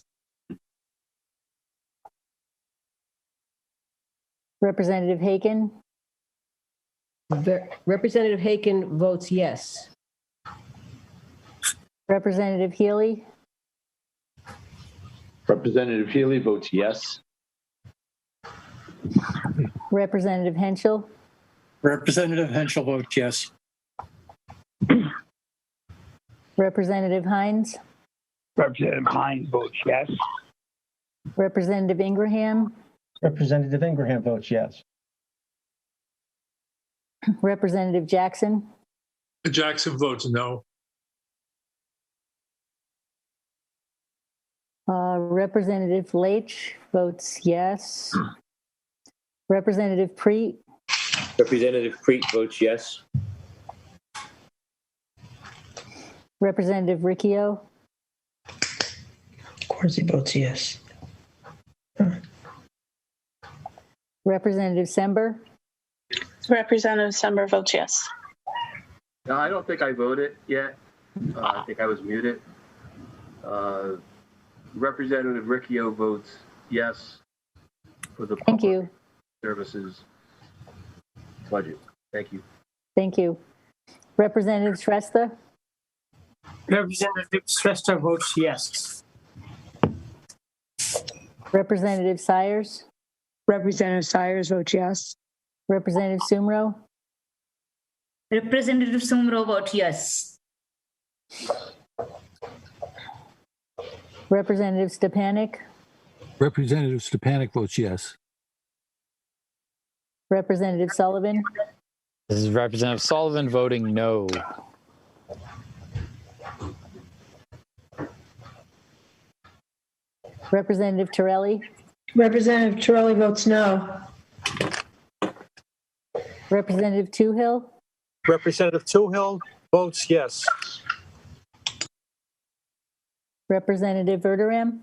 Representative Haken. Representative Haken votes yes. Representative Healy. Representative Healy votes yes. Representative Henschel. Representative Henschel votes yes. Representative Hines. Representative Hines votes yes. Representative Ingraham. Representative Ingraham votes yes. Representative Jackson. Jackson votes no. Representative Leach votes yes. Representative Preet. Representative Preet votes yes. Representative Riccio. Of course he votes yes. Representative Sember. Representative Sember votes yes. No, I don't think I voted yet. I think I was muted. Representative Riccio votes yes for the Thank you. services budget. Thank you. Thank you. Representative Shrestha. Representative Shrestha votes yes. Representative Sires. Representative Sires votes yes. Representative Sumro. Representative Sumro votes yes. Representative Stepanek. Representative Stepanek votes yes. Representative Sullivan. This is Representative Sullivan voting no. Representative Torelli. Representative Torelli votes no. Representative Toohill. Representative Toohill votes yes. Representative Verderame.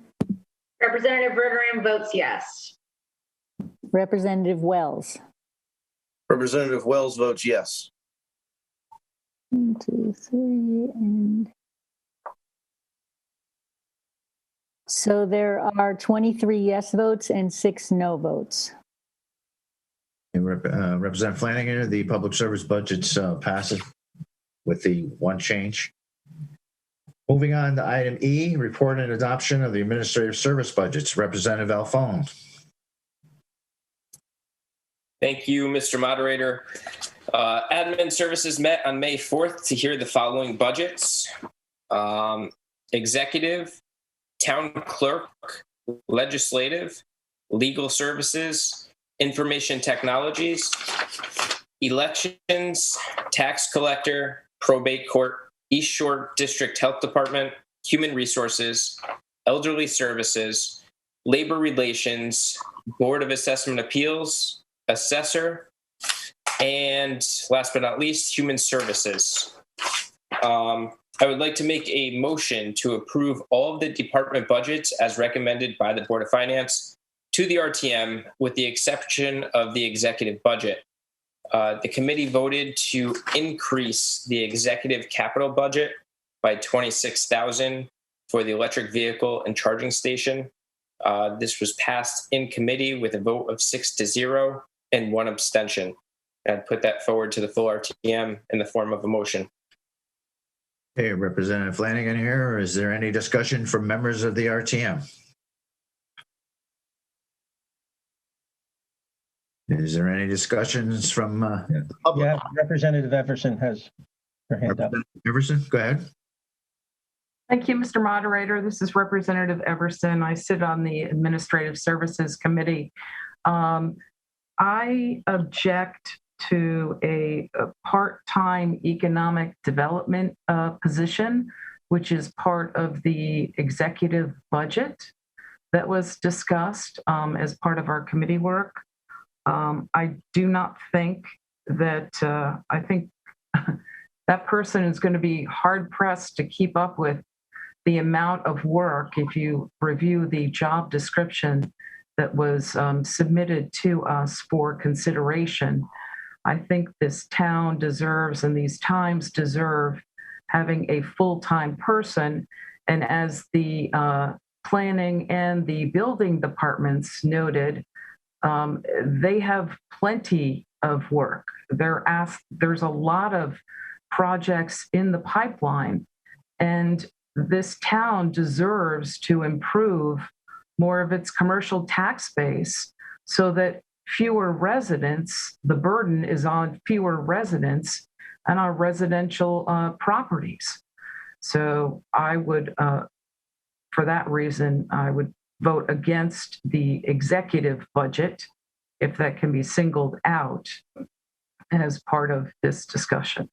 Representative Verderame votes yes. Representative Wells. Representative Wells votes yes. 1, 2, 3, and so there are 23 yes votes and 6 no votes. Representative Flanagan, the public service budget's passes with the one change. Moving on to item E, report and adoption of the administrative service budgets. Representative Alphone. Thank you, Mr. Moderator. Admin Services met on May 4th to hear the following budgets. Executive, Town Clerk, Legislative, Legal Services, Information Technologies, Elections, Tax Collector, Probate Court, East Shore District Health Department, Human Resources, Elderly Services, Labor Relations, Board of Assessment Appeals, Assessor, and last but not least, Human Services. I would like to make a motion to approve all of the department budgets as recommended by the Board of Finance to the RTM, with the exception of the executive budget. The committee voted to increase the executive capital budget by $26,000 for the electric vehicle and charging station. This was passed in committee with a vote of 6-0 and 1 abstention. I'd put that forward to the full RTM in the form of a motion. Hey, Representative Flanagan here. Or is there any discussion from members of the RTM? Is there any discussions from the public? Yeah, Representative Everson has her hand up. Everson, go ahead. Thank you, Mr. Moderator. This is Representative Everson. I sit on the Administrative Services Committee. I object to a part-time economic development position, which is part of the executive budget. that was discussed as part of our committee work. I do not think that, I think that person is going to be hard pressed to keep up with the amount of work if you review the job description that was submitted to us for consideration. I think this town deserves and these times deserve having a full-time person. And as the planning and the building departments noted, they have plenty of work. There's a lot of projects in the pipeline, and this town deserves to improve more of its commercial tax base so that fewer residents, the burden is on fewer residents and our residential properties. So I would, for that reason, I would vote against the executive budget if that can be singled out as part of this discussion.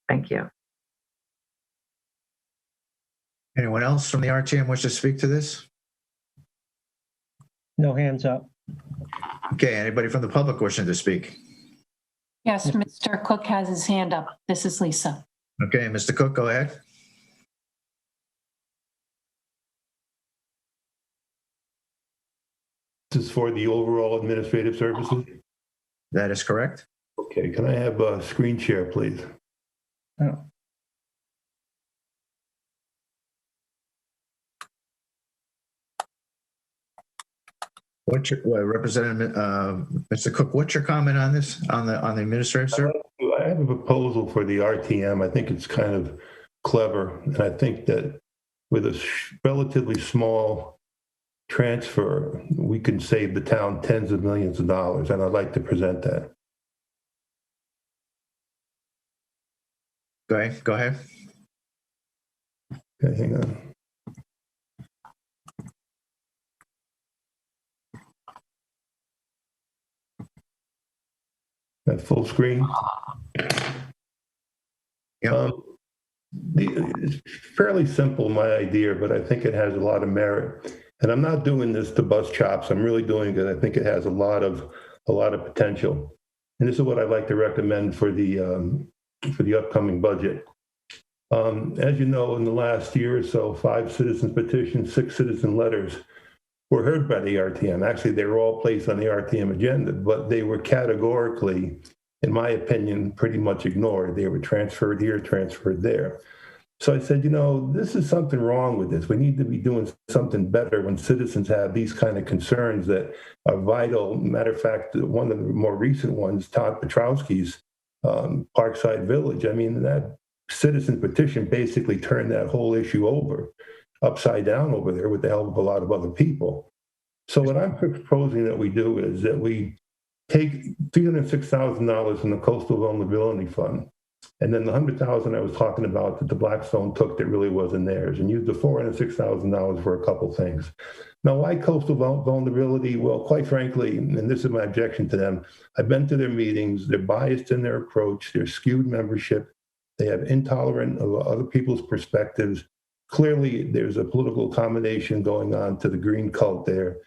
Thank you. Anyone else from the RTM wish to speak to this? No hands up. Okay, anybody from the public wishing to speak? Yes, Mr. Cook has his hand up. This is Lisa. Okay, Mr. Cook, go ahead. This is for the overall administrative services? That is correct. Okay, can I have a screen share, please? Oh. What's your Representative Mr. Cook? What's your comment on this on the administrative service? I have a proposal for the RTM. I think it's kind of clever, and I think that with a relatively small transfer, we can save the town tens of millions of dollars, and I'd like to present that. Go ahead. Okay, hang on. That full screen. Yep. It's fairly simple, my idea, but I think it has a lot of merit. And I'm not doing this to bust chops. I'm really doing it. I think it has a lot of potential. And this is what I'd like to recommend for the upcoming budget. As you know, in the last year or so, 5 citizens petitions, 6 citizen letters were heard by the RTM. Actually, they were all placed on the RTM agenda, but they were categorically, in my opinion, pretty much ignored. They were transferred here, transferred there. So I said, this is something wrong with this. We need to be doing something better when citizens have these kind of concerns that are vital. Matter of fact, one of the more recent ones, Todd Petrowski's Parkside Village. I mean, that citizen petition basically turned that whole issue upside down over there with the help of a lot of other people. So what I'm proposing that we do is that we take $306,000 from the Coastal Vulnerability Fund, and then the $100,000 I was talking about that the Blackstone took that really wasn't theirs, and use the $406,000 for a couple things. Now, why coastal vulnerability? Well, quite frankly, and this is my objection to them, I've been to their meetings, they're biased in their approach, they're skewed membership, they have intolerant of other people's perspectives. Clearly, there's a political combination going on to the green cult there,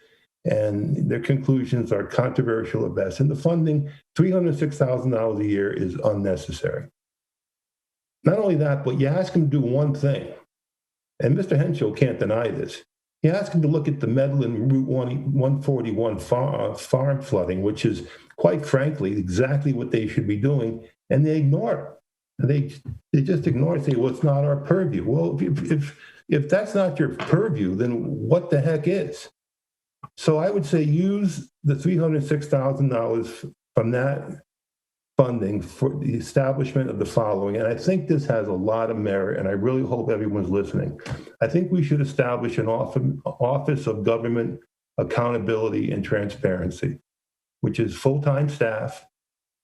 and their conclusions are controversial at best. And the funding, $306,000 a year, is unnecessary. Not only that, but you ask them to do one thing, and Mr. Henshaw can't deny this. You ask them to look at the Medlin Route 141 farm flooding, which is, quite frankly, exactly what they should be doing, and they ignore it. They just ignore it, say, well, it's not our purview. Well, if that's not your purview, then what the heck is? So I would say use the $306,000 from that funding for the establishment of the following. And I think this has a lot of merit, and I really hope everyone's listening. I think we should establish an Office of Government Accountability and Transparency, which is full-time staff,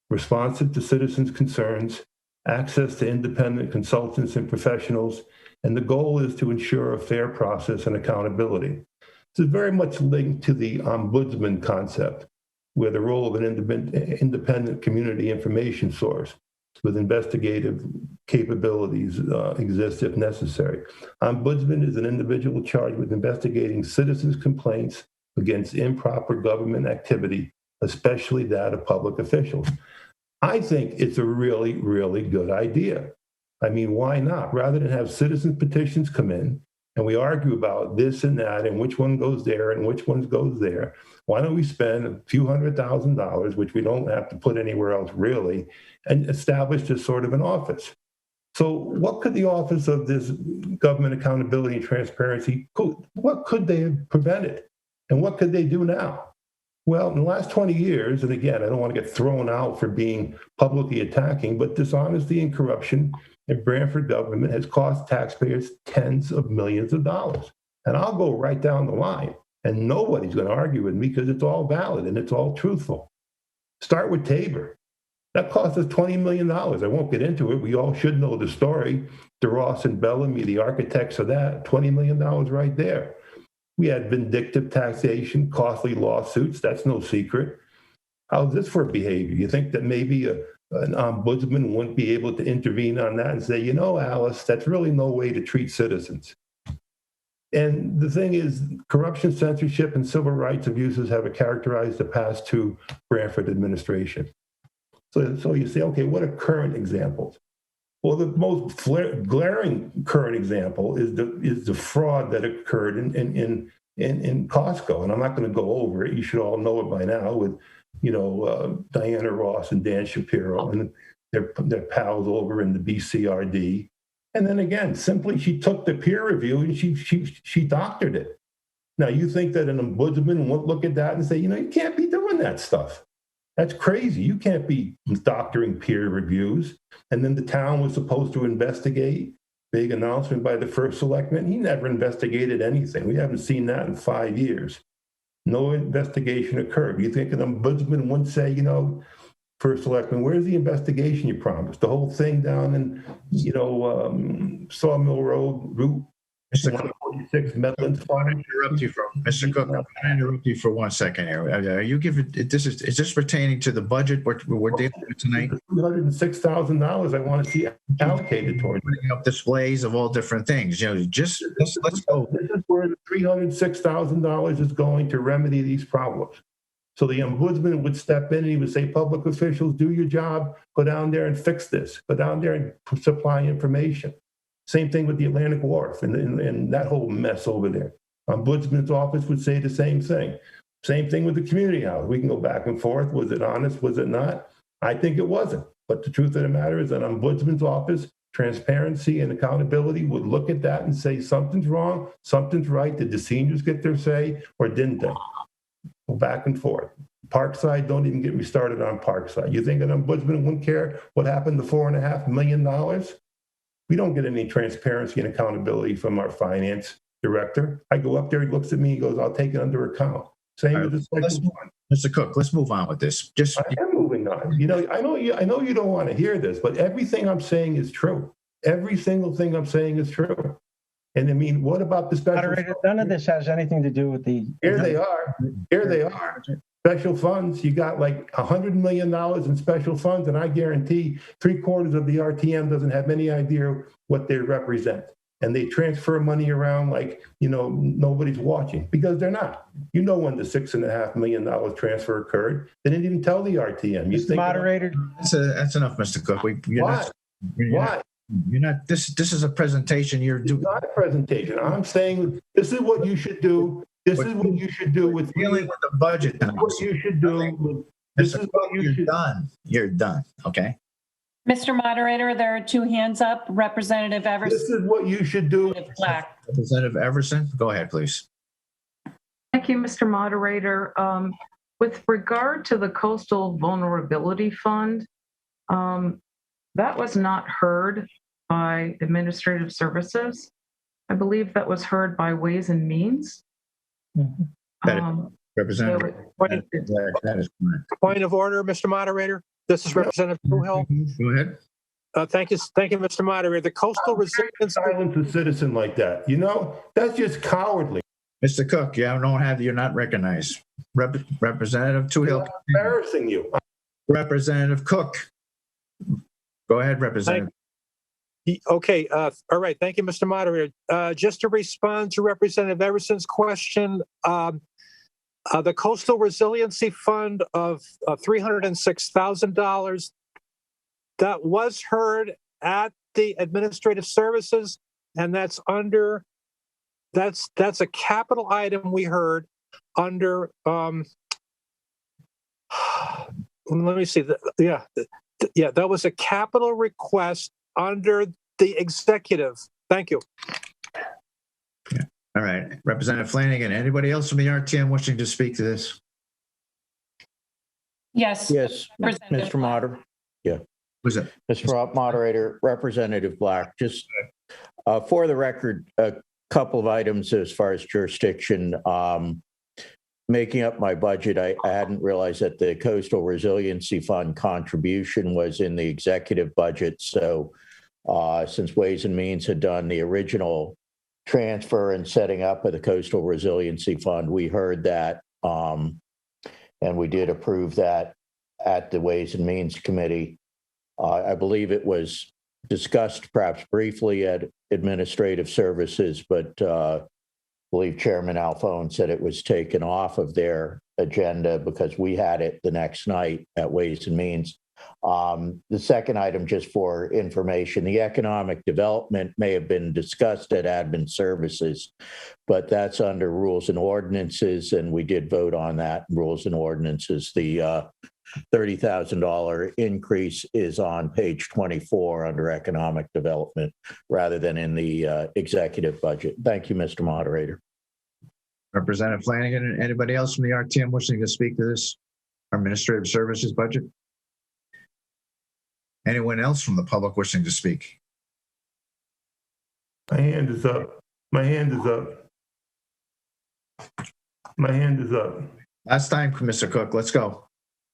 responsive to citizens' concerns, access to independent consultants and professionals, and the goal is to ensure a fair process and accountability. This is very much linked to the ombudsman concept, where the role of an independent community information source. with investigative capabilities exist if necessary. Ombudsman is an individual charged with investigating citizens' complaints against improper government activity, especially that of public officials. I think it's a really, really good idea. I mean, why not? Rather than have citizen petitions come in and we argue about this and that and which one goes there and which one goes there, why don't we spend a few $100,000, which we don't have to put anywhere else really, and establish this sort of an office? So what could the Office of this Government Accountability and Transparency, what could they have prevented? And what could they do now? Well, in the last 20 years, and again, I don't want to get thrown out for being publicly attacking, but dishonesty and corruption in Branford government has cost taxpayers tens of millions of dollars. And I'll go right down the line, and nobody's going to argue with me because it's all valid and it's all truthful. Start with Tabor. That cost us $20 million. I won't get into it. We all should know the story. DeRoss and Bellamy, the architects of that, $20 million right there. We had vindictive taxation, costly lawsuits. That's no secret. How's this for behavior? You think that maybe an ombudsman wouldn't be able to intervene on that and say, you know, Alice, that's really no way to treat citizens. And the thing is, corruption, censorship, and civil rights abuses have characterized the past two Branford administration. So you say, okay, what are current examples? Well, the most glaring current example is the fraud that occurred in Costco, and I'm not going to go over it. You should all know it by now. With Diana Ross and Dan Shapiro and their pals over in the BCRD, and then again, simply she took the peer review and she doctored it. Now you think that an ombudsman would look at that and say, you can't be doing that stuff. That's crazy. You can't be doctoring peer reviews. And then the town was supposed to investigate. Big announcement by the first selectman. He never investigated anything. We haven't seen that in 5 years. No investigation occurred. You think an ombudsman wouldn't say, first selectman, where's the investigation you promised? The whole thing down in, Sawmill Road, Route 146, Medlands Farm. Mr. Cook, I'm going to interrupt you for 1 second here. Are you giving, is this pertaining to the budget we're dealing with tonight? $306,000 I want to see allocated towards putting up displays of all different things. Let's go. This is where the $306,000 is going to remedy these problems. So the ombudsman would step in and he would say, public officials, do your job, go down there and fix this, go down there and supply information. Same thing with the Atlantic Wharf and that whole mess over there. Ombudsman's office would say the same thing. Same thing with the community house. We can go back and forth. Was it honest? Was it not? I think it wasn't. But the truth of the matter is that Ombudsman's office, transparency and accountability would look at that and say something's wrong, something's right. Did the seniors get their say or didn't they? Go back and forth. Parkside, don't even get me started on Parkside. You think an ombudsman wouldn't care what happened to $4.5 million? We don't get any transparency and accountability from our finance director. I go up there, he looks at me, he goes, I'll take it under account. Same with the special fund. Mr. Cook, let's move on with this. I am moving on. I know you don't want to hear this, but everything I'm saying is true. Every single thing I'm saying is true. And I mean, what about the special Moderator, none of this has anything to do with the... Here they are. Special funds, you got like $100 million in special funds, and I guarantee 3/4 of the RTM doesn't have any idea what they represent. And they transfer money around like, nobody's watching because they're not. When the $6.5 million transfer occurred, they didn't even tell the RTM. Mr. Moderator. That's enough, Mr. Cook. Why? You're not, this is a presentation you're doing. It's not a presentation. I'm saying this is what you should do. This is what you should do with dealing with the budget. This is what you should do. This is what you should do. You're done. Okay. Mr. Moderator, there are two hands up. Representative Everson. This is what you should do. Representative Everson, go ahead, please. Thank you, Mr. Moderator. With regard to the Coastal Vulnerability Fund, that was not heard by Administrative Services. I believe that was heard by Ways and Means. Representative, that is correct. Point of order, Mr. Moderator. This is Representative Truhill. Go ahead. Thank you, Mr. Moderator. The Coastal Resilience... Silence a citizen like that. That's just cowardly. Mr. Cook, you're not recognized. Representative Truhill. Embarrassing you. Representative Cook. Go ahead, Representative. Okay, all right. Thank you, Mr. Moderator. Just to respond to Representative Everson's question, the Coastal Resiliency Fund of $306,000, that was heard at the Administrative Services, and that's a capital item we heard under, let me see, that was a capital request under the executive. Thank you. Yeah. All right, Representative Flanagan. Anybody else from the RTM wishing to speak to this? Yes. Yes, Mr. Moderator. Yeah. Who's it? Mr. Moderator, Representative Black, just for the record, a couple of items as far as jurisdiction. Making up my budget, I hadn't realized that the Coastal Resiliency Fund contribution was in the executive budget. So since Ways and Means had done the original transfer and setting up of the Coastal Resiliency Fund, we heard that and we did approve that at the Ways and Means Committee. I believe it was discussed perhaps briefly at Administrative Services, but I believe Chairman Alphone said it was taken off of their agenda because we had it the next night at Ways and Means. The second item, just for information, the economic development may have been discussed at Admin Services, but that's under Rules and Ordinances, and we did vote on that Rules and Ordinances. The $30,000 increase is on page 24 under economic development rather than in the executive budget. Thank you, Mr. Moderator. Representative Flanagan. Anybody else from the RTM wishing to speak to this Administrative Services budget? Anyone else from the public wishing to speak? My hand is up. My hand is up. My hand is up. Last time, Mr. Cook. Let's go.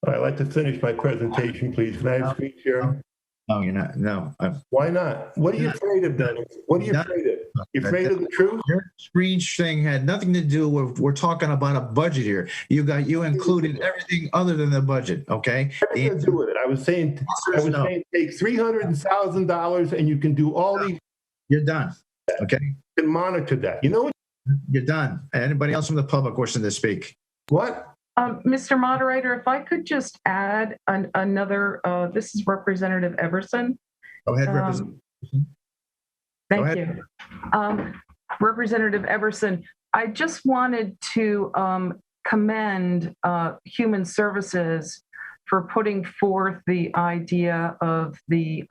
I'd like to finish my presentation, please. Can I have screen share? No, you're not. No. Why not? What are you afraid of, Dennis? What are you afraid of? You afraid of the truth? Your screen thing had nothing to do with, we're talking about a budget here. You included everything other than the budget, okay? Nothing to do with it. I was saying take $300,000 and you can do all these. You're done, okay? You can monitor that. You know what? You're done. Anybody else from the public wishing to speak? What? Mr. Moderator, if I could just add another, this is Representative Everson. Go ahead, Representative. Thank you. Representative Everson, I just wanted to commend Human Services for putting forth the idea of the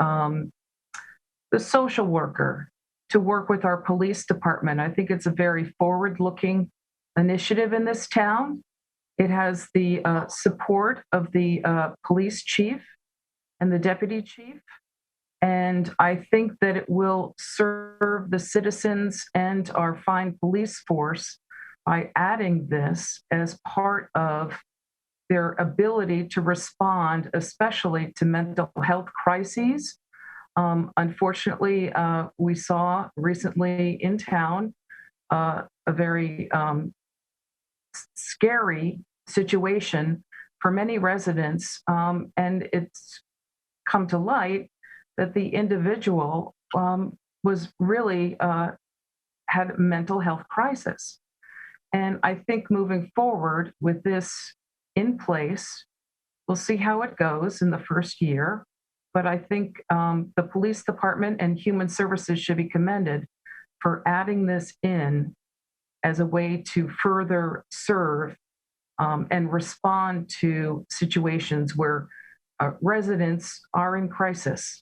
social worker to work with our police department. I think it's a very forward-looking initiative in this town. It has the support of the police chief and the deputy chief. And I think that it will serve the citizens and our fine police force by adding this as part of their ability to respond, especially to mental health crises. Unfortunately, we saw recently in town a very scary situation for many residents, and it's come to light that the individual was really had a mental health crisis. And I think moving forward with this in place, we'll see how it goes in the first year. But I think the police department and Human Services should be commended for adding this in as a way to further serve and respond to situations where residents are in crisis.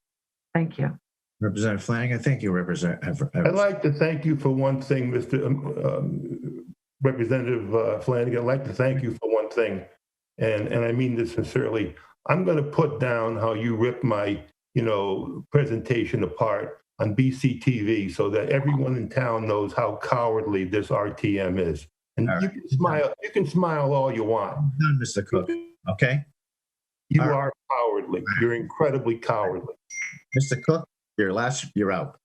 Thank you. Representative Flanagan, thank you, Representative. I'd like to thank you for one thing, Mr. Representative Flanagan. I'd like to thank you for one thing, and I mean this sincerely. I'm going to put down how you ripped my, presentation apart on BCTV so that everyone in town knows how cowardly this RTM is. And you can smile. You can smile all you want. Done, Mr. Cook. Okay. You are cowardly. You're incredibly cowardly. Mr. Cook, you're out.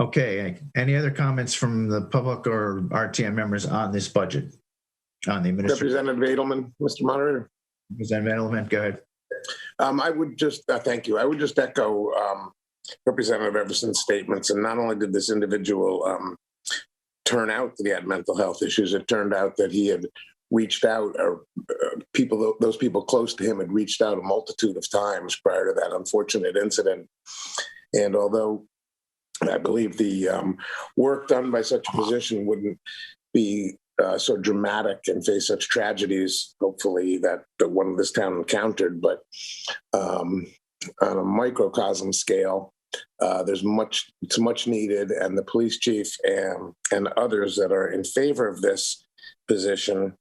Okay. Any other comments from the public or RTM members on this budget? On the administration? Representative Edelman, Mr. Moderator. Representative Edelman, go ahead. I would just, thank you. I would just echo Representative Everson's statements. And not only did this individual turn out that he had mental health issues, it turned out that he had reached out, or those people close to him had reached out a multitude of times prior to that unfortunate incident. And although I believe the work done by such a physician wouldn't be so dramatic and face such tragedies, hopefully, that the one this town encountered, but on a microcosm scale, it's much needed, and the police chief and others that are in favor of this position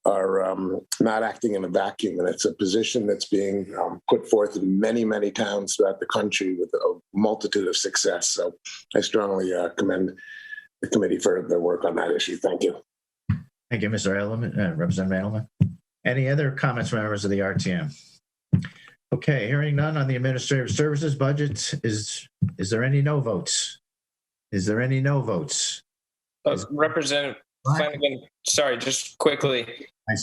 are not acting in a vacuum, and it's a position that's being put forth in many, many towns throughout the country with a multitude of success. So I strongly commend the committee for their work on that issue. Thank you. Thank you, Mr. Edelman, Representative Edelman. Any other comments from members of the RTM? Okay, hearing none on the administrative services budget. Is there any no votes? Is there any Representative Flanagan, sorry, just quickly. I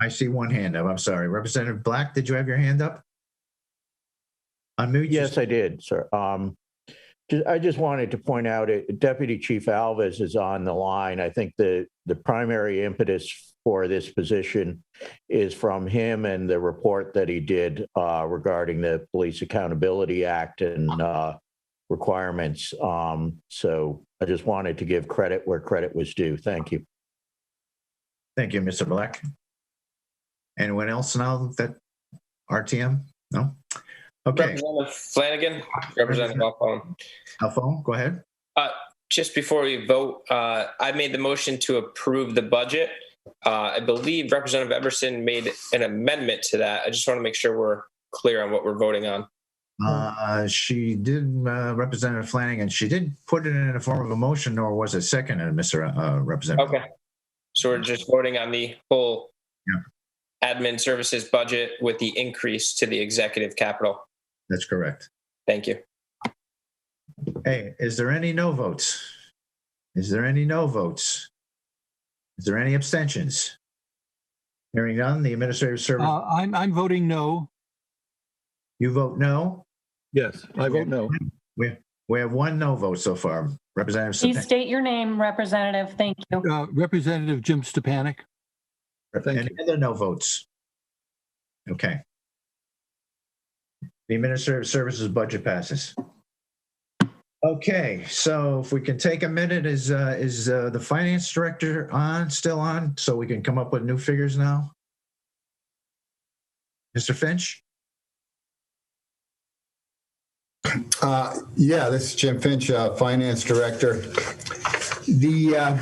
see one hand up. I'm sorry. Representative Black, did you have your hand up? Unmute. Yes, I did, sir. I just wanted to point out Deputy Chief Alves is on the line. I think the primary impetus for this position is from him and the report that he did regarding the Police Accountability Act and requirements. So I just wanted to give credit where credit was due. Thank you. Thank you, Mr. Black. Anyone else now that RTM? No? Okay. Representative Flanagan, Representative Alphone, go ahead. Just before we vote, I made the motion to approve the budget. I believe Representative Everson made an amendment to that. I just want to make sure we're clear on what we're voting on. She did, Representative Flanagan, she did put it in the form of a motion, or was it seconded, Mr. Representative? Okay. So we're just voting on the whole admin services budget with the increase to the executive capital. That's correct. Thank you. Hey, is there any no votes? Is there any no votes? Is there any abstentions? Hearing none, the administrative service. I'm voting no. You vote no? Yes, I vote no. We have one no vote so far. Representative Please state your name, Representative. Thank you. Representative Jim Stepanek. Any other no votes? Okay. The administrative services budget passes. Okay, so if we can take a minute, is the finance director still on, so we can come up with new figures now? Mr. Finch? Yeah, this is Jim Finch, finance director. The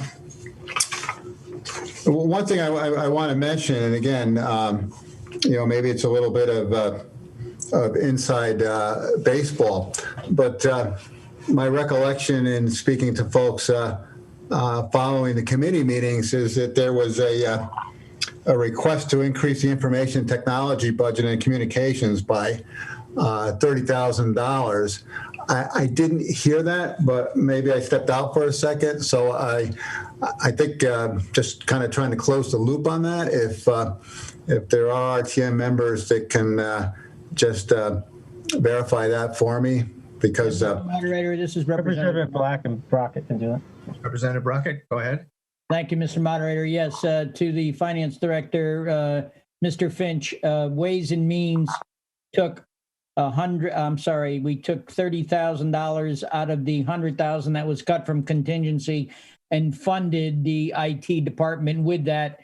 one thing I want to mention, and again, maybe it's a little bit of inside baseball, but my recollection in speaking to folks following the committee meetings is that there was a request to increase the information technology budget and communications by $30,000. I didn't hear that, but maybe I stepped out for a second. So I think just kind of trying to close the loop on that. If there are RTM members that can just verify that for me, because moderator, this is Representative Black, and Brockett can do it. Representative Brockett, go ahead. Thank you, Mr. Moderator. Yes, to the finance director, Mr. Finch, Ways and Means took we took $30,000 out of the $100,000 that was cut from contingency and funded the IT department with that.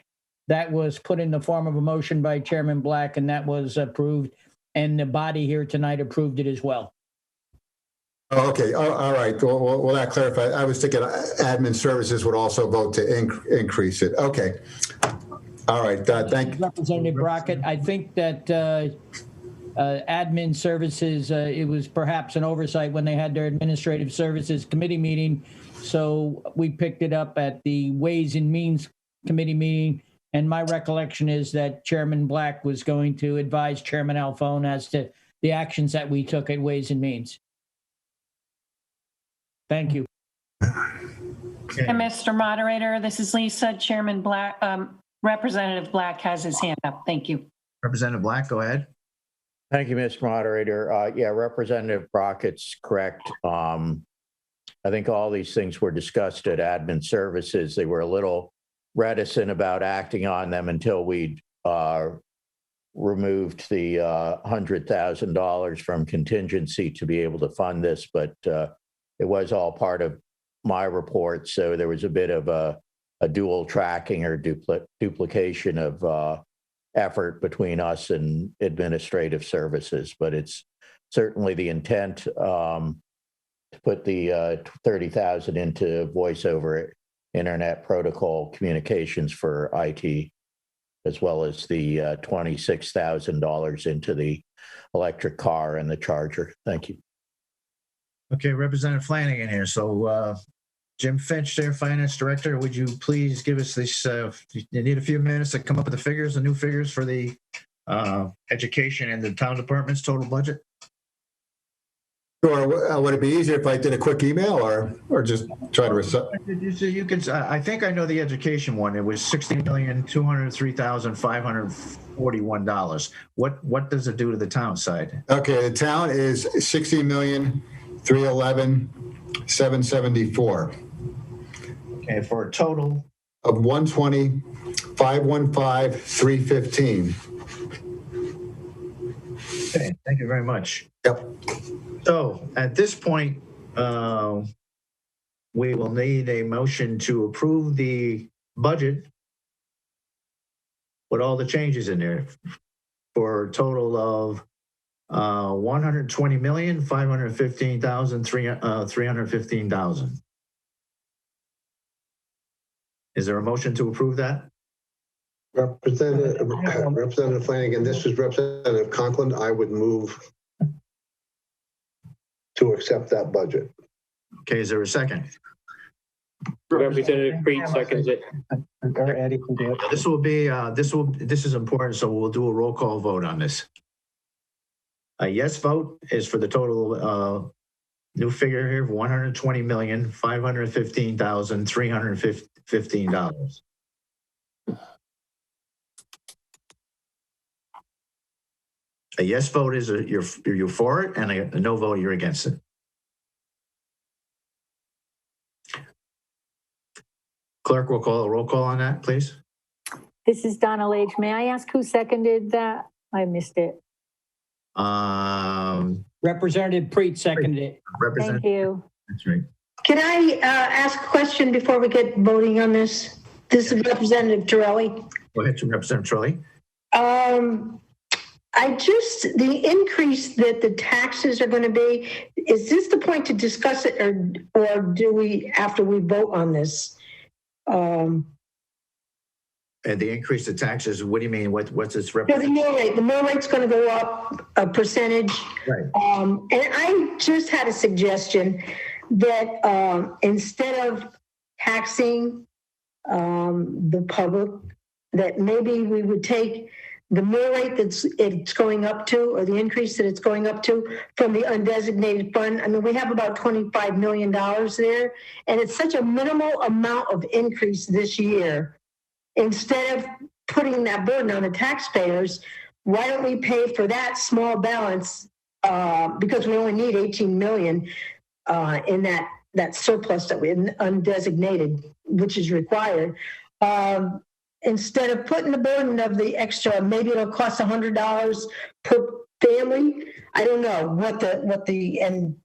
That was put in the form of a motion by Chairman Black, and that was approved. And the body here tonight approved it as well. Okay. All right. Well, that clarified. I was thinking admin services would also vote to increase it. Okay. All right. Thank you. Representative Brockett, I think that admin services, it was perhaps an oversight when they had their administrative services committee meeting. So we picked it up at the Ways and Means committee meeting. And my recollection is that Chairman Black was going to advise Chairman Alphone as to the actions that we took at Ways and Means. Thank you. And Mr. Moderator, this is Lisa. Chairman Black, Representative Black has his hand up. Thank you. Representative Black, go ahead. Thank you, Mr. Moderator. Yeah, Representative Brockett's correct. I think all these things were discussed at Admin Services. They were a little reticent about acting on them until we'd removed the $100,000 from contingency to be able to fund this, but it was all part of my report. So there was a bit of a dual tracking or duplication of effort between us and administrative services, but it's certainly the intent to put the 30,000 into voice over internet protocol communications for IT, as well as the $26,000 into the electric car and the charger. Thank you. Okay, Representative Flanagan here. So Jim Finch, their Finance Director, would you please give us this, you need a few minutes to come up with the figures, the new figures for the education and the town department's total budget? Sure. Would it be easier if I did a quick email or just try to You could. I think I know the education one. It was $60,203,541. What does it do to the town side? Okay, the town is $60,311,774. Okay, for a total of $120,515,315. Okay, thank you very much. Yep. So at this point, we will need a motion to approve the budget with all the changes in there for a total of $120,515,315. Is there a motion to approve that? Representative Flanagan, this is Representative Conklin. I would move to accept that budget. Okay, is there a second? Representative Preet seconds it. Or Eddie can do it. This will be, this is important, so we'll do a roll call vote on this. A yes vote is for the total new figure here of $120,515,315. A yes vote is you're for it, and a no vote, you're against it. Clerk will call a roll call on that, please. This is Donna Lage. May I ask who seconded that? I missed it. Representative Preet seconded it. Thank you. That's right. Can I ask a question before we get voting on this? This is Representative Torelli. Go ahead, Representative Torelli. The increase that the taxes are going to be, is this the point to discuss it or do we, after we vote on this? And the increase of taxes, what do you mean? What's its represent? The mill rate's going to go up a percentage. Right. And I just had a suggestion that instead of taxing the public, that maybe we would take the mill rate it's going up to, or the increase that it's going up to from the undesignated fund. I mean, we have about $25 million there, and it's such a minimal amount of increase this year. Instead of putting that burden on the taxpayers, why don't we pay for that small balance, because we only need 18 million in that surplus that we undesignated, which is required. Instead of putting the burden of the extra, maybe it'll cost $100 per family. I don't know what the end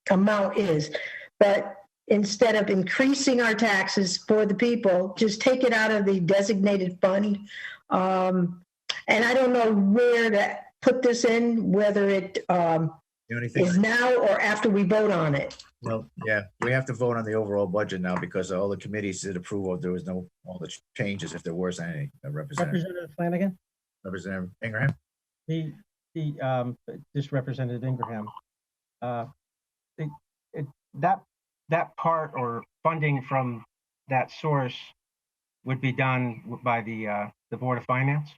amount is, but instead of increasing our taxes for the people, just take it out of the designated fund. And I don't know where to put this in, whether it is now or after we vote on it. Well, yeah, we have to vote on the overall budget now because all the committees did approve. There was all the changes, if there was any. Representative Flanagan? Representative Ingraham? Just Representative Ingraham. That part or funding from that source would be done by the Board of Finance?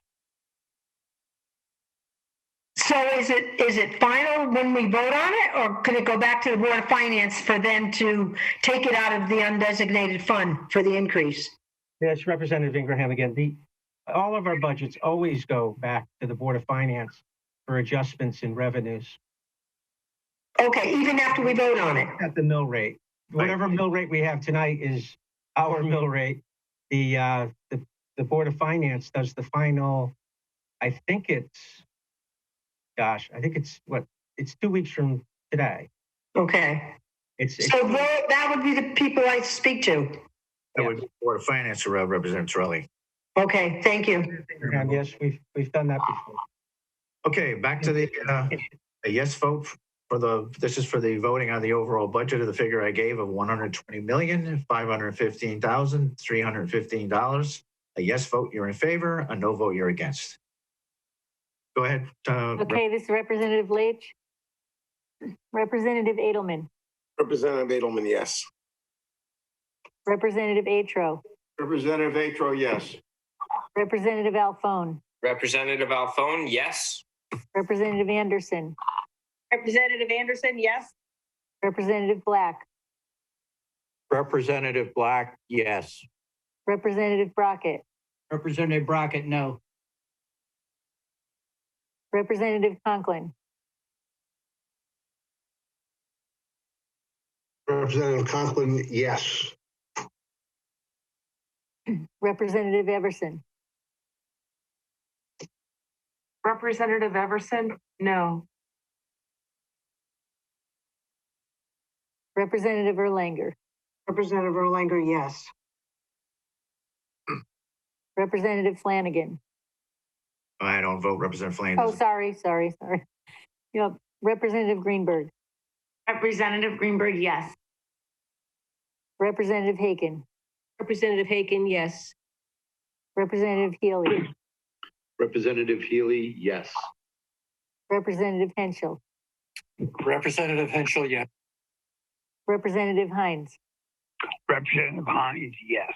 So is it final when we vote on it, or can it go back to the Board of Finance for them to take it out of the undesignated fund for the increase? Yes, Representative Ingraham again. All of our budgets always go back to the Board of Finance for adjustments in revenues. Okay, even after we vote on it. At the mill rate. Whatever mill rate we have tonight is our mill rate. The Board of Finance does the final, I think it's 2 weeks from today. Okay. It's So that would be the people I speak to. That would be Board of Finance, Representative Torelli. Okay, thank you. And yes, we've done that before. Okay, back to the a yes vote this is for the voting on the overall budget of the figure I gave of $120,515,315. A yes vote, you're in favor. A no vote, you're against. Go ahead. Okay, this is Representative Leach. Representative Edelman. Representative Edelman, yes. Representative Atro. Representative Atro, yes. Representative Alphone. Representative Alphone, yes. Representative Anderson. Representative Anderson, yes. Representative Black. Representative Black, yes. Representative Brockett. Representative Brockett, no. Representative Conklin. Representative Conklin, yes. Representative Everson. Representative Everson, no. Representative Erlanger. Representative Erlanger, yes. Representative Flanagan. I don't vote. Representative Flanagan. Oh, sorry. Yep. Representative Greenberg. Representative Greenberg, yes. Representative Haken. Representative Haken, yes. Representative Healy. Representative Healy, yes. Representative Henschel. Representative Henschel, yes. Representative Hines. Representative Hines, yes.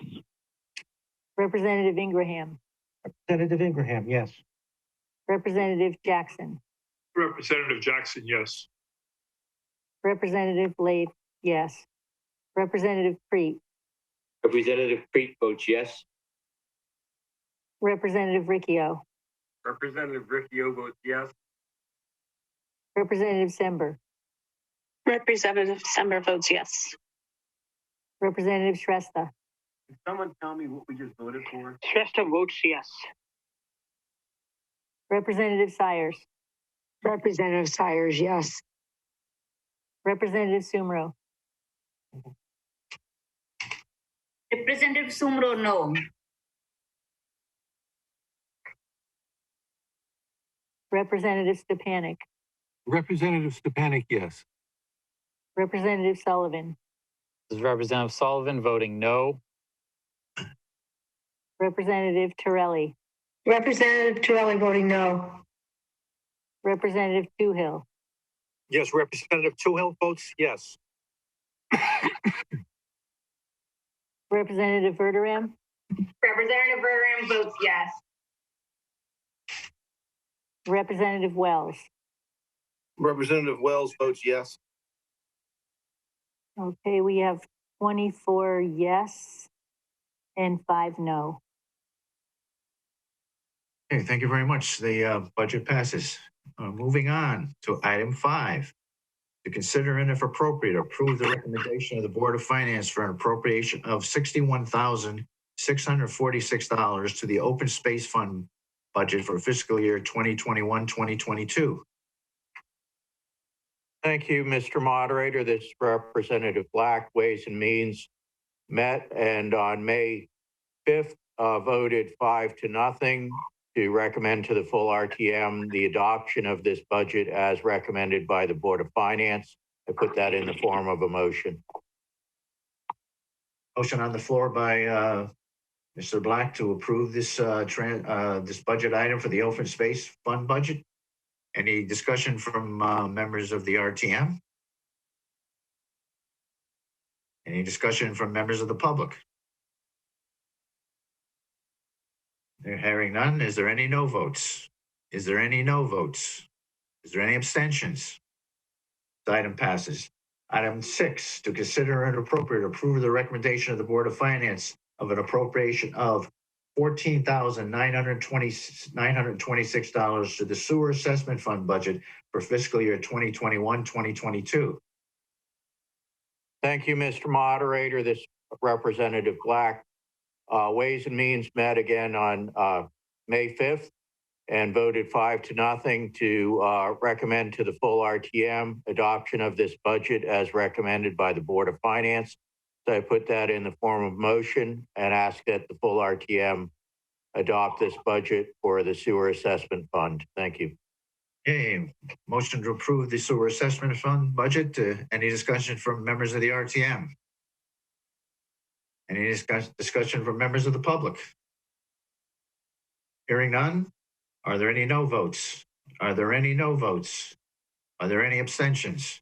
Representative Ingraham. Representative Ingraham, yes. Representative Jackson. Representative Jackson, yes. Representative Lade, yes. Representative Preet. Representative Preet votes yes. Representative Riccio. Representative Riccio votes yes. Representative Sember. Representative Sember votes yes. Representative Shrestha. Can someone tell me what we just voted for? Shrestha votes yes. Representative Sires. Representative Sires, yes. Representative Sumro. Representative Sumro, no. Representative Stepanek. Representative Stepanek, yes. Representative Sullivan. This is Representative Sullivan voting no. Representative Torelli. Representative Torelli voting no. Representative Toohill. Yes, Representative Toohill votes yes. Representative Verderam. Representative Verderam votes yes. Representative Wells. Representative Wells votes yes. Okay, we have 24 yes and 5 no. Okay, thank you very much. The budget passes. Moving on to item 5. To consider and if appropriate, approve the recommendation of the Board of Finance for an appropriation of $61,646 to the Open Space Fund budget for fiscal year 2021-2022. Thank you, Mr. Moderator. This is Representative Black. Ways and Means met and on May 5th voted 5-0 to recommend to the full RTM the adoption of this budget as recommended by the Board of Finance. I put that in the form of a motion. Motion on the floor by Mr. Black to approve this this budget item for the Open Space Fund budget. Any discussion from members of the RTM? Any discussion from members of the public? They're hearing none. Is there any no votes? Is there any no votes? Is there any abstentions? This item passes. Item 6, to consider and appropriate approve the recommendation of the Board of Finance of an appropriation of $14,926 to the Sewer Assessment Fund budget for fiscal year 2021-2022. Thank you, Mr. Moderator. This is Representative Black. Ways and Means met again on May 5th and voted 5-0 to recommend to the full RTM adoption of this budget as recommended by the Board of Finance. So I put that in the form of motion and ask that the full RTM adopt this budget for the Sewer Assessment Fund. Thank you. Okay, motion to approve the Sewer Assessment Fund budget. Any discussion from members of the RTM? Any discussion from members of the public? Hearing none. Are there any no votes? Are there any no votes? Are there any abstentions?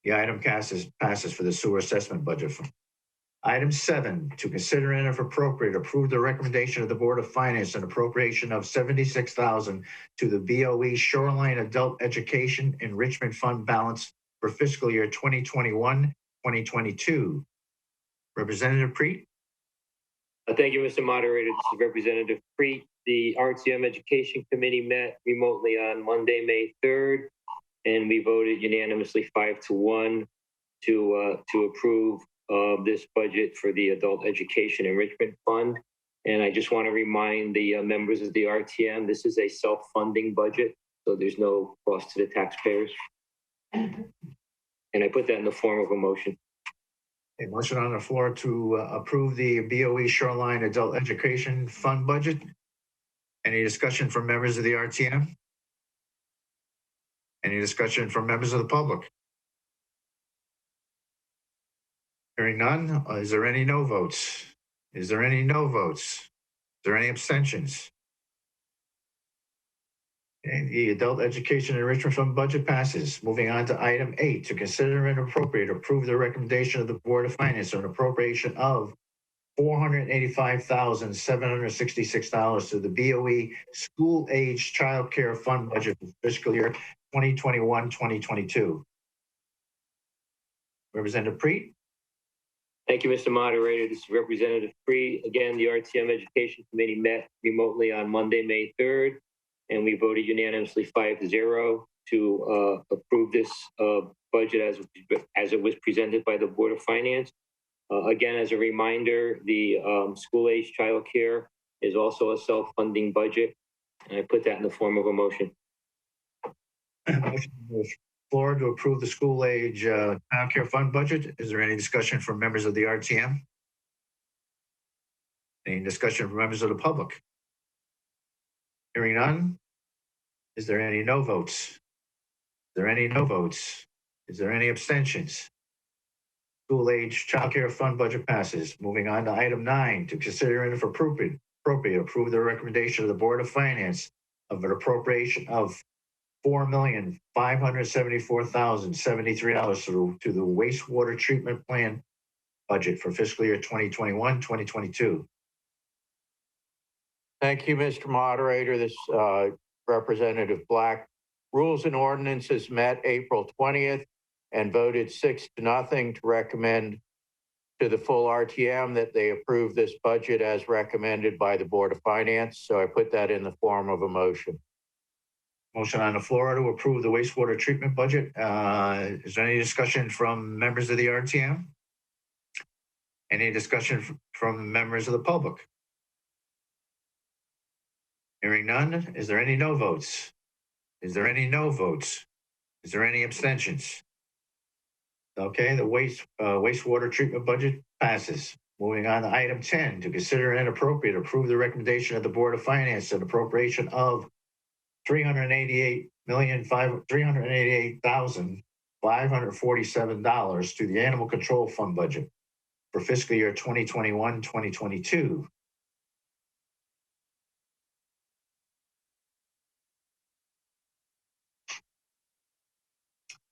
The item passes for the Sewer Assessment Budget Fund. Item 7, to consider and if appropriate, approve the recommendation of the Board of Finance an appropriation of $76,000 to the BOE Shoreline Adult Education Enrichment Fund balance for fiscal year 2021-2022. Representative Preet. Thank you, Mr. Moderator. This is Representative Preet. The RTM Education Committee met remotely on Monday, May 3rd, and we voted unanimously 5-1 to approve this budget for the Adult Education Enrichment Fund. And I just want to remind the members of the RTM, this is a self-funding budget, so there's no cost to the taxpayers. And I put that in the form of a motion. A motion on the floor to approve the BOE Shoreline Adult Education Fund budget. Any discussion from members of the RTM? Any discussion from members of the public? Hearing none. Is there any no votes? Is there any no votes? Is there any abstentions? Okay, the Adult Education Enrichment Fund budget passes. Moving on to item 8, to consider and appropriate, approve the recommendation of the Board of Finance on appropriation of $485,766 to the BOE School Age Child Care Fund budget for fiscal year 2021-2022. Representative Preet. Thank you, Mr. Moderator. This is Representative Preet. Again, the RTM Education Committee met remotely on Monday, May 3rd, and we voted unanimously 5-0 to approve this budget as it was presented by the Board of Finance. Again, as a reminder, the school-age child care is also a self-funding budget, and I put that in the form of a motion. Motion on the floor to approve the school-age child care fund budget. Is there any discussion from members of the RTM? Any discussion from members of the public? Hearing none. Is there any no votes? Is there any no votes? Is there any abstentions? School age child care fund budget passes. Moving on to item 9, to consider and if appropriate, approve the recommendation of the Board of Finance of an appropriation of $4,574,073 to the wastewater treatment plan budget for fiscal year 2021-2022. Thank you, Mr. Moderator. This Representative Black. Rules and Ordinances met April 20th and voted 6-0 to recommend to the full RTM that they approve this budget as recommended by the Board of Finance. So I put that in the form of a motion. Motion on the floor to approve the wastewater treatment budget. Is there any discussion from members of the RTM? Any discussion from members of the public? Hearing none. Is there any no votes? Is there any no votes? Is there any abstentions? Okay, the wastewater treatment budget passes. Moving on to item 10, to consider and appropriate, approve the recommendation of the Board of Finance an appropriation of $388,547 to the Animal Control Fund budget for fiscal year 2021-2022.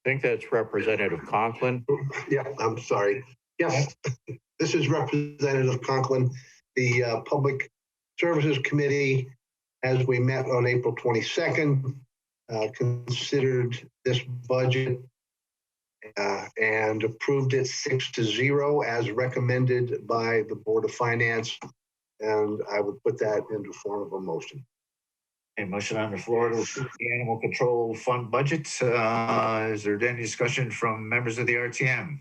I think that's Representative Conklin. Yeah, I'm sorry. Yes, this is Representative Conklin. The Public Services Committee, as we met on April 22nd, considered this budget and approved it 6-0 as recommended by the Board of Finance. and I would put that into form of a motion. A motion on the floor to approve the Animal Control Fund budget. Is there any discussion from members of the RTM?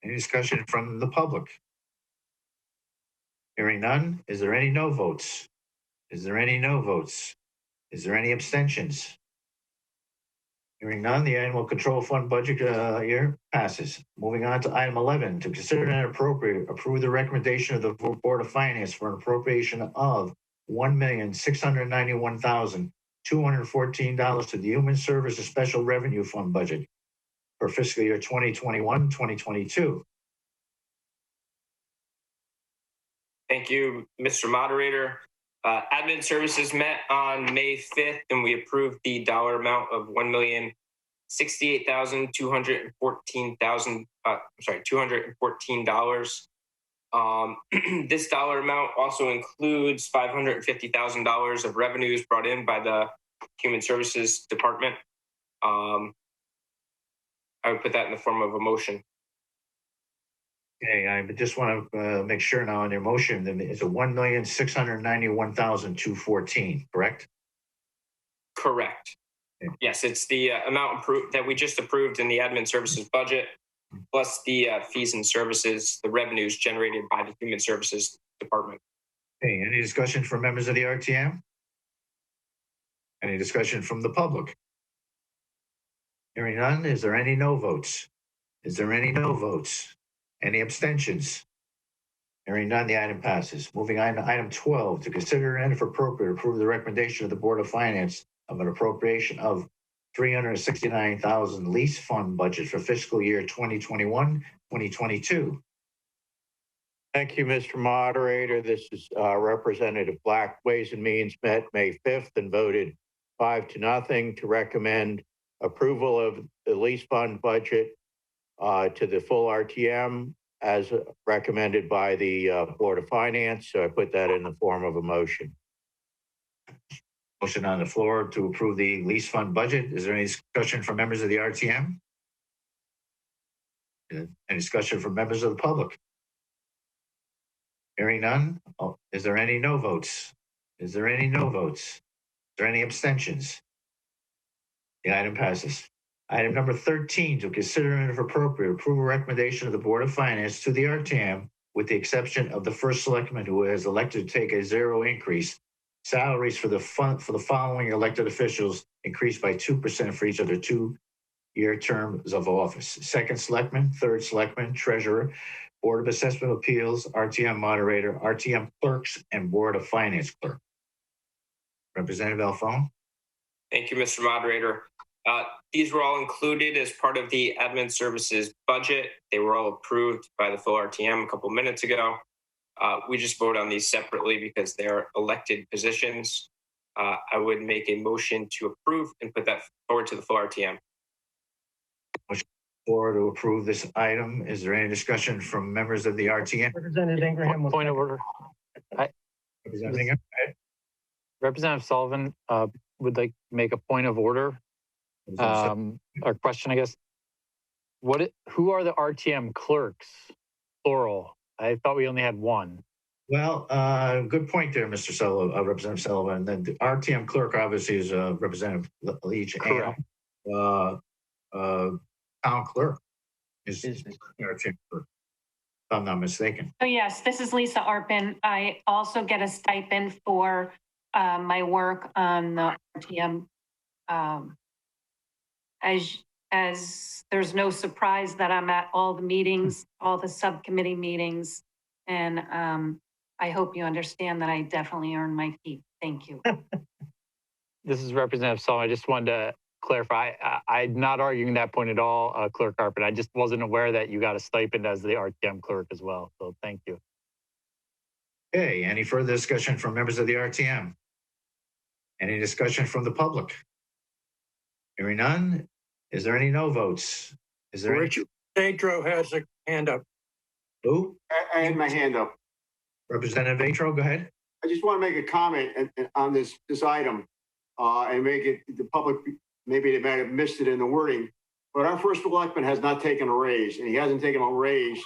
Any discussion from the public? Hearing none. Is there any no votes? Is there any no votes? Is there any abstentions? Hearing none, the Animal Control Fund budget year passes. Moving on to item 11, to consider and approve the recommendation of the Board of Finance for an appropriation of $1,691,214 to the Human Services Special Revenue Fund budget for fiscal year 2021-2022. Thank you, Mr. Moderator. Admin services met on May 5th, and we approved the dollar amount of $214,000. This dollar amount also includes $550,000 of revenues brought in by the Human Services Department. I would put that in the form of a motion. Okay, I just want to make sure now on your motion that it's a $1,691,214, correct? Correct. Okay. Yes, it's the amount that we just approved in the admin services budget, plus the fees and services, the revenues generated by the Human Services Department. Okay, any discussion from members of the RTM? Any discussion from the public? Hearing none, is there any no votes? Is there any no votes? Any abstentions? Hearing none, the item passes. Moving on to item 12, to consider and if appropriate, approve the recommendation of the Board of Finance of an appropriation of $369,000 lease fund budget for fiscal year 2021-2022. Thank you, Mr. Moderator. This is Representative Black. Ways and Means met May 5th and voted 5-0 to recommend approval of the lease fund budget to the full RTM as recommended by the Board of Finance. So I put that in the form of a motion. Motion on the floor to approve the lease fund budget. Is there any discussion from members of the RTM? Any discussion from members of the public? Hearing none. Oh, is there any no votes? Is there any no votes? Is there any abstentions? The item passes. Item number 13, to consider and if appropriate, approve a recommendation of the Board of Finance to the RTM with the exception of the first selectman who has elected to take a zero increase. Salaries for the following elected officials increased by 2% for each of their 2-year terms of office. Second selectman, third selectman, treasurer, Board of Assessment Appeals, RTM moderator, RTM clerks, and Board of Finance clerk. Representative Alphone. Thank you, Mr. Moderator. These were all included as part of the admin services budget. They were all approved by the full RTM a couple minutes ago. We just vote on these separately because they are elected positions. I would make a motion to approve and put that forward to the full RTM. Motion forward to approve this item. Is there any discussion from members of the RTM? Representative Ingraham. Point of order. Representative Sullivan would like to make a point of order. Or question, I guess. Who are the RTM clerks? Plural. I thought we only had one. Well, good point there, Mr. Sullivan, Representative Sullivan. Then the RTM clerk obviously is Representative Leach. Correct. Town clerk is RTM clerk, if I'm not mistaken. Oh, yes, this is Lisa Arpin. I also get a stipend for my work on the RTM. As there's no surprise that I'm at all the meetings, all the subcommittee meetings, and I hope you understand that I definitely earn my keep. Thank you. This is Representative Sullivan. I just wanted to clarify. I'm not arguing that point at all, Clerk Arpin. I just wasn't aware that you got a stipend as the RTM clerk as well. So thank you. Okay, any further discussion from members of the RTM? Any discussion from the public? Hearing none. Is there any no votes? Is there Richard Atro has a hand up. Who? I have my hand up. Representative Atro, go ahead. I just want to make a comment on this item and make it the public. Maybe they might have missed it in the wording, but our first selectman has not taken a raise, and he hasn't taken a raise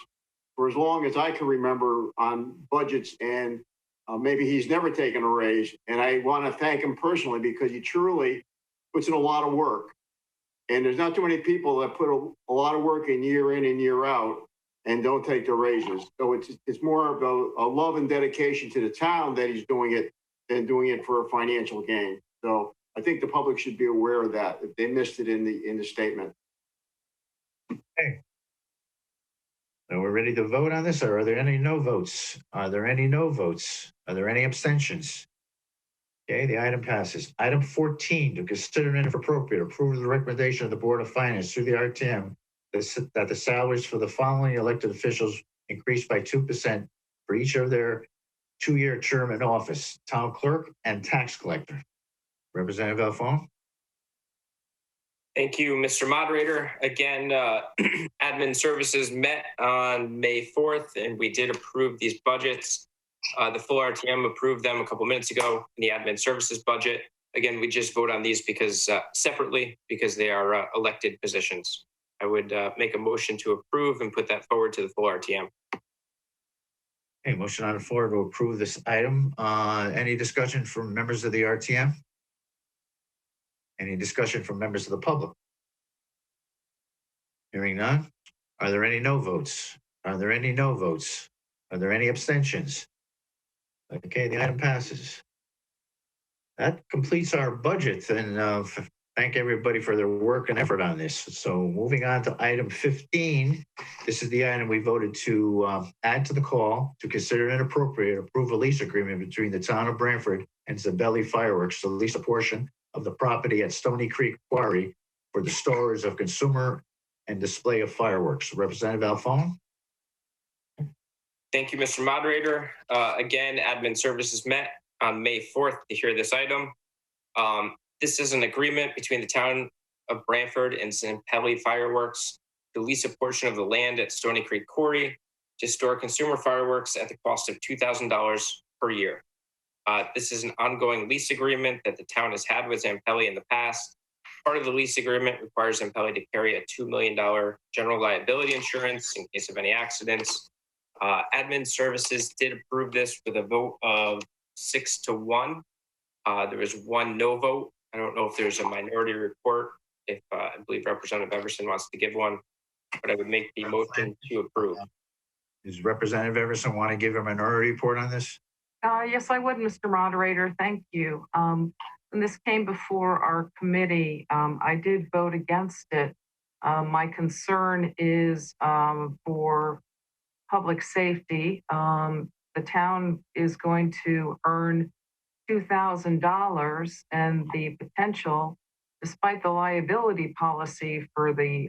for as long as I can remember on budgets, and maybe he's never taken a raise. And I want to thank him personally because he truly puts in a lot of work. And there's not too many people that put a lot of work in and year out and don't take the raises. So it's more of a love and dedication to the town that he's doing it than doing it for a financial gain. So I think the public should be aware of that if they missed it in the statement. Okay. So we're ready to vote on this, or are there any no votes? Are there any no votes? Are there any abstentions? Okay, the item passes. Item 14, to consider and if appropriate, approve the recommendation of the Board of Finance through the RTM that the salaries for the following elected officials increase by 2% for each of their 2-year term in office: town clerk and tax collector. Representative Alphone. Thank you, Mr. Moderator. Again, admin services met on May 4th, and we did approve these budgets. The full RTM approved them a couple minutes ago in the admin services budget. Again, we just vote on these because separately because they are elected positions. I would make a motion to approve and put that forward to the full RTM. Okay, motion on the floor to approve this item. Any discussion from members of the RTM? Any discussion from members of the public? Hearing none. Are there any no votes? Are there any no votes? Are there any abstentions? Okay, the item passes. That completes our budget, and thank everybody for their work and effort on this. So moving on to item 15, this is the item we voted to add to the call to consider and appropriate approve a lease agreement between the town of Branford and Zambelli Fireworks to lease a portion of the property at Stony Creek Quarry for the storage of consumer and display of fireworks. Representative Alphone. Thank you, Mr. Moderator. Again, admin services met on May 4th to hear this item. This is an agreement between the town of Branford and Zambelli Fireworks to lease a portion of the land at Stony Creek Quarry to store consumer fireworks at the cost of $2,000 per year. This is an ongoing lease agreement that the town has had with Zambelli in the past. Part of the lease agreement requires Zambelli to carry a $2 million general liability insurance in case of any accidents. Admin services did approve this with a vote of 6-1. There was one no vote. I don't know if there's a minority report, if I believe Representative Everson wants to give one, but I would make the motion to approve. Does Representative Everson want to give a minority report on this? Yes, I would, Mr. Moderator. Thank you. When this came before our committee, I did vote against it. My concern is for public safety. The town is going to earn $2,000, and the potential, despite the liability policy for the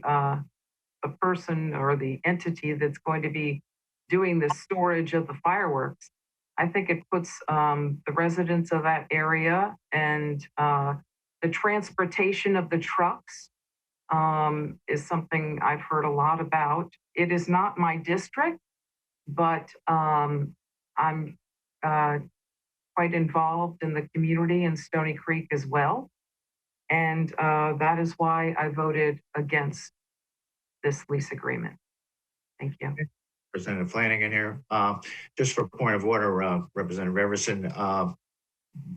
person or the entity that's going to be doing the storage of the fireworks, I think it puts the residents of that area and the transportation of the trucks is something I've heard a lot about. It is not my district, but I'm quite involved in the community in Stony Creek as well. And that is why I voted against this lease agreement. Thank you. Representative Flanagan here. Just for point of order, Representative Everson,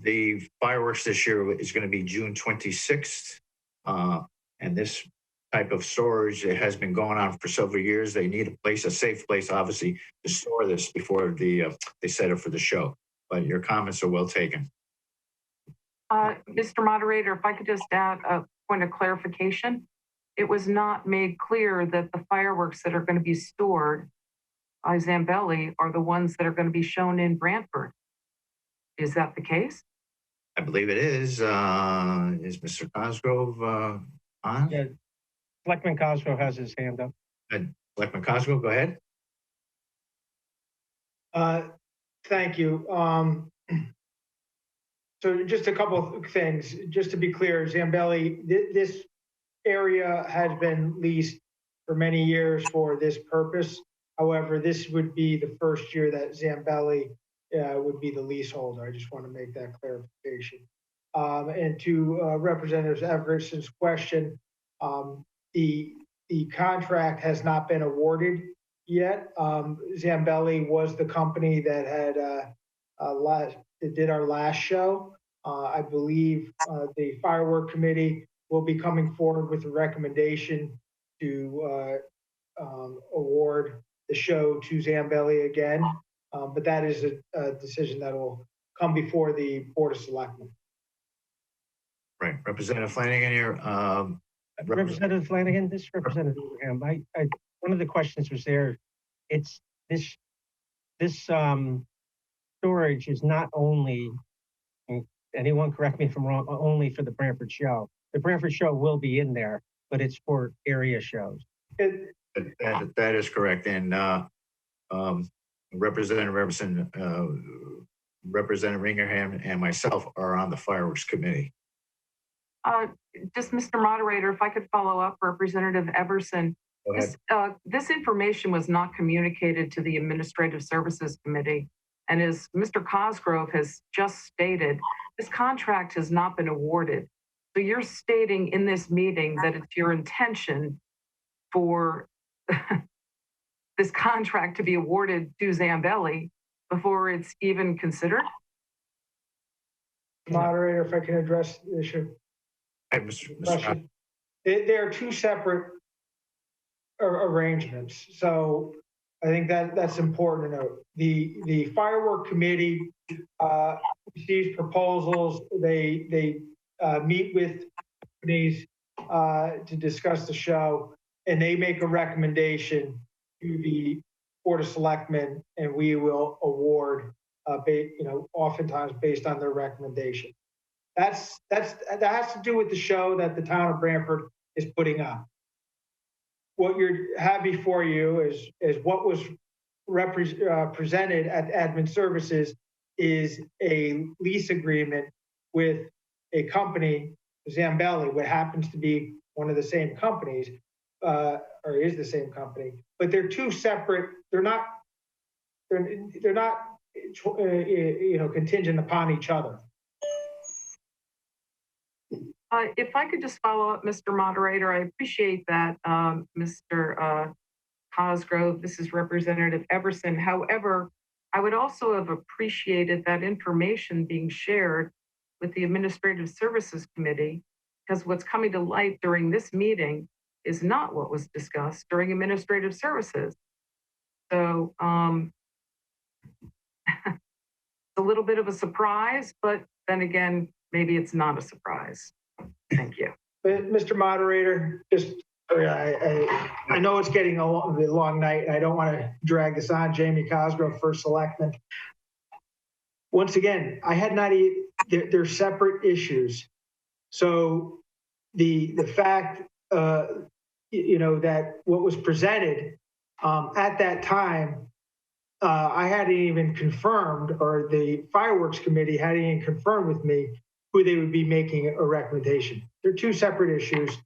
the fireworks this year is going to be June 26th. And this type of storage, it has been going on for several years. They need a place, a safe place, obviously, to store this before they set it for the show. But your comments are well taken. Mr. Moderator, if I could just add a point of clarification. It was not made clear that the fireworks that are going to be stored by Zambelli are the ones that are going to be shown in Branford. Is that the case? I believe it is. Is Mr. Cosgrove on? Yeah, Selectman Cosgrove has his hand up. Selectman Cosgrove, go ahead. Thank you. So just a couple of things. Just to be clear, Zambelli, this area has been leased for many years for this purpose. However, this would be the first year that Zambelli would be the leaseholder. I just want to make that clarification. And to Representative Everson's question, the contract has not been awarded yet. Zambelli was the company that had that did our last show. I believe the firework committee will be coming forward with a recommendation to award the show to Zambelli again. But that is a decision that will come before the Board of Selectmen. Right. Representative Flanagan here. Representative Flanagan, this is Representative Ingraham. One of the questions was there. It's this storage is not only, anyone correct me if I'm wrong, only for the Branford show. The Branford show will be in there, but it's for area shows. That is correct. And Representative Everson, Representative Ingraham, and myself are on the fireworks committee. Just Mr. Moderator, if I could follow up, Representative Everson. This information was not communicated to the Administrative Services Committee. And as Mr. Cosgrove has just stated, this contract has not been awarded. So you're stating in this meeting that it's your intention for this contract to be awarded to Zambelli before it's even considered? Moderator, if I can address the issue. There are two separate arrangements. So I think that's important to note. The firework committee receives proposals. They meet with companies to discuss the show, and they make a recommendation to the Board of Selectmen, and we will award, oftentimes based on their recommendation. That has to do with the show that the town of Branford is putting on. What you have before you is what was presented at Admin Services is a lease agreement with a company, Zambelli, what happens to be one of the same companies, or is the same company, but they're two separate. They're not contingent upon each other. If I could just follow up, Mr. Moderator, I appreciate that, Mr. Cosgrove. This is Representative Everson. However, I would also have appreciated that information being shared with the Administrative Services Committee, because what's coming to light during this meeting is not what was discussed during Administrative Services. So it's a little bit of a surprise, but then again, maybe it's not a surprise. Thank you. Mr. Moderator, I know it's getting a long night, and I don't want to drag this on. Jamie Cosgrove, First Selectman. Once again, I had not. They're separate issues. So the fact, that what was presented at that time, I hadn't even confirmed, or the fireworks committee hadn't even confirmed with me who they would be making a recommendation. They're two separate issues.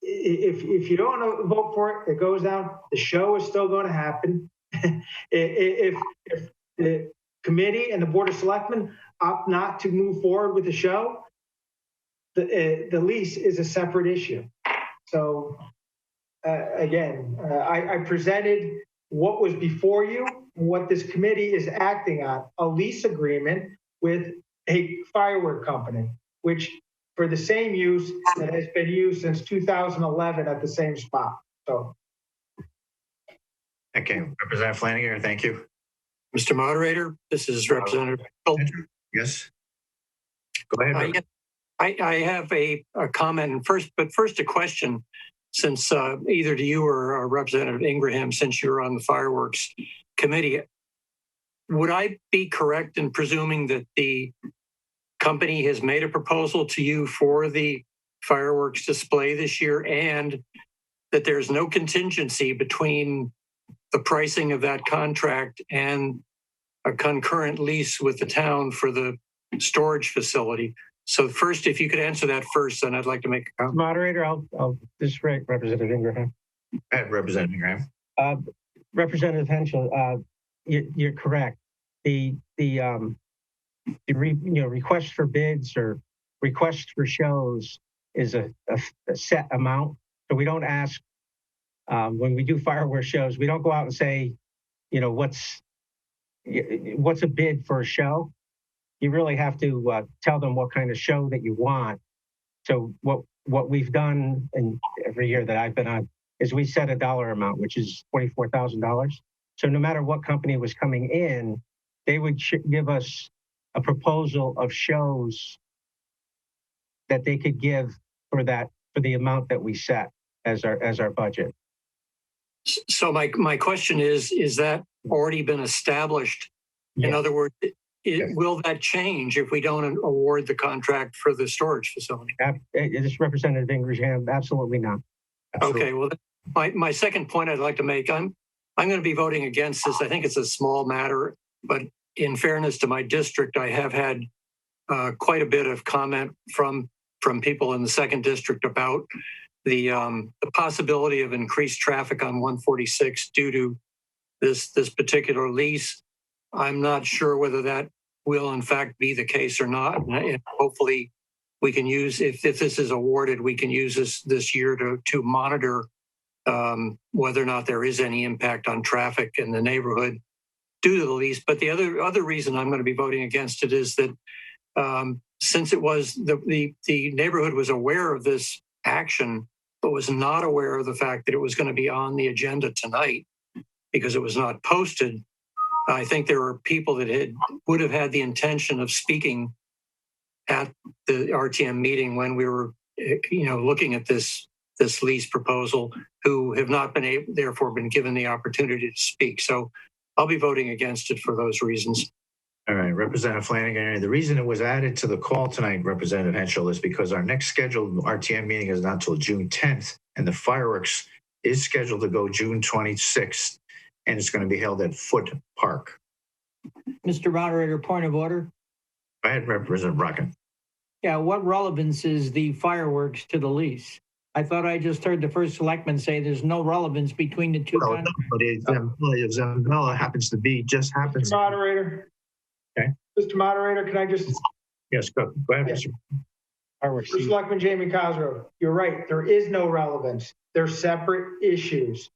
If you don't want to vote for it, it goes down. The show is still going to happen. if the committee and the Board of Selectmen opt not to move forward with the show, the lease is a separate issue. So again, I presented what was before you, what this committee is acting on, a lease agreement with a firework company, which for the same use that has been used since 2011 at the same spot. So. Okay, Representative Flanagan, thank you. Mr. Moderator, this is Representative. Yes. Go ahead. I have a comment first a question, since either to you or Representative Ingraham, since you're on the fireworks committee. Would I be correct in presuming that the company has made a proposal to you for the fireworks display this year, and that there's no contingency between the pricing of that contract and a concurrent lease with the town for the storage facility? So first, if you could answer that first, then I'd like to make a comment. Moderator, this is Representative Ingraham. Representative Ingraham. Representative Henschel, you're correct. The request for bids or request for shows is a set amount. So we don't ask when we do fireworks shows, we don't go out and say, you know, what's a bid for a show. You really have to tell them what kind of show that you want. So what we've done, and every year that I've been on, is we set a dollar amount, which is $24,000. So no matter what company was coming in, they would give us a proposal of shows that they could give for the amount that we set as our budget. So my question is that already been established? Yes. In other words, will that change if we don't award the contract for the storage facility? This Representative Ingraham, absolutely not. Absolutely. Okay, well, my second point I'd like to make, I'm going to be voting against this. I think it's a small matter, but in fairness to my district, I have had quite a bit of comment from people in the second district about the possibility of increased traffic on 146 due to this particular lease. I'm not sure whether that will in fact be the case or not. And hopefully we can use, if this is awarded, we can use this year to monitor whether or not there is any impact on traffic in the neighborhood due to the lease. But the other reason I'm going to be voting against it is that since it was the neighborhood was aware of this action, but was not aware of the fact that it was going to be on the agenda tonight because it was not posted. I think there were people that would have had the intention of speaking at the RTM meeting when we were, looking at this lease proposal, who have not therefore been given the opportunity to speak. So I'll be voting against it for those reasons. All right, Representative Flanagan. The reason it was added to the call tonight, Representative Henschel, is because our next scheduled RTM meeting is not until June 10th, and the fireworks is scheduled to go June 26th, and it's going to be held at Foot Park. Mr. Moderator, point of order. Go ahead, Representative Bracken. Yeah, what relevance is the fireworks to the lease? I thought I just heard the first selectman say there's no relevance between the two. Well, but if Zambella happens to be, just happens. Mr. Moderator. Okay. Mr. Moderator, can I just? Yes, go ahead, Mr. First Selectman Jamie Cosgrove, you're right. There is no relevance. They're separate issues.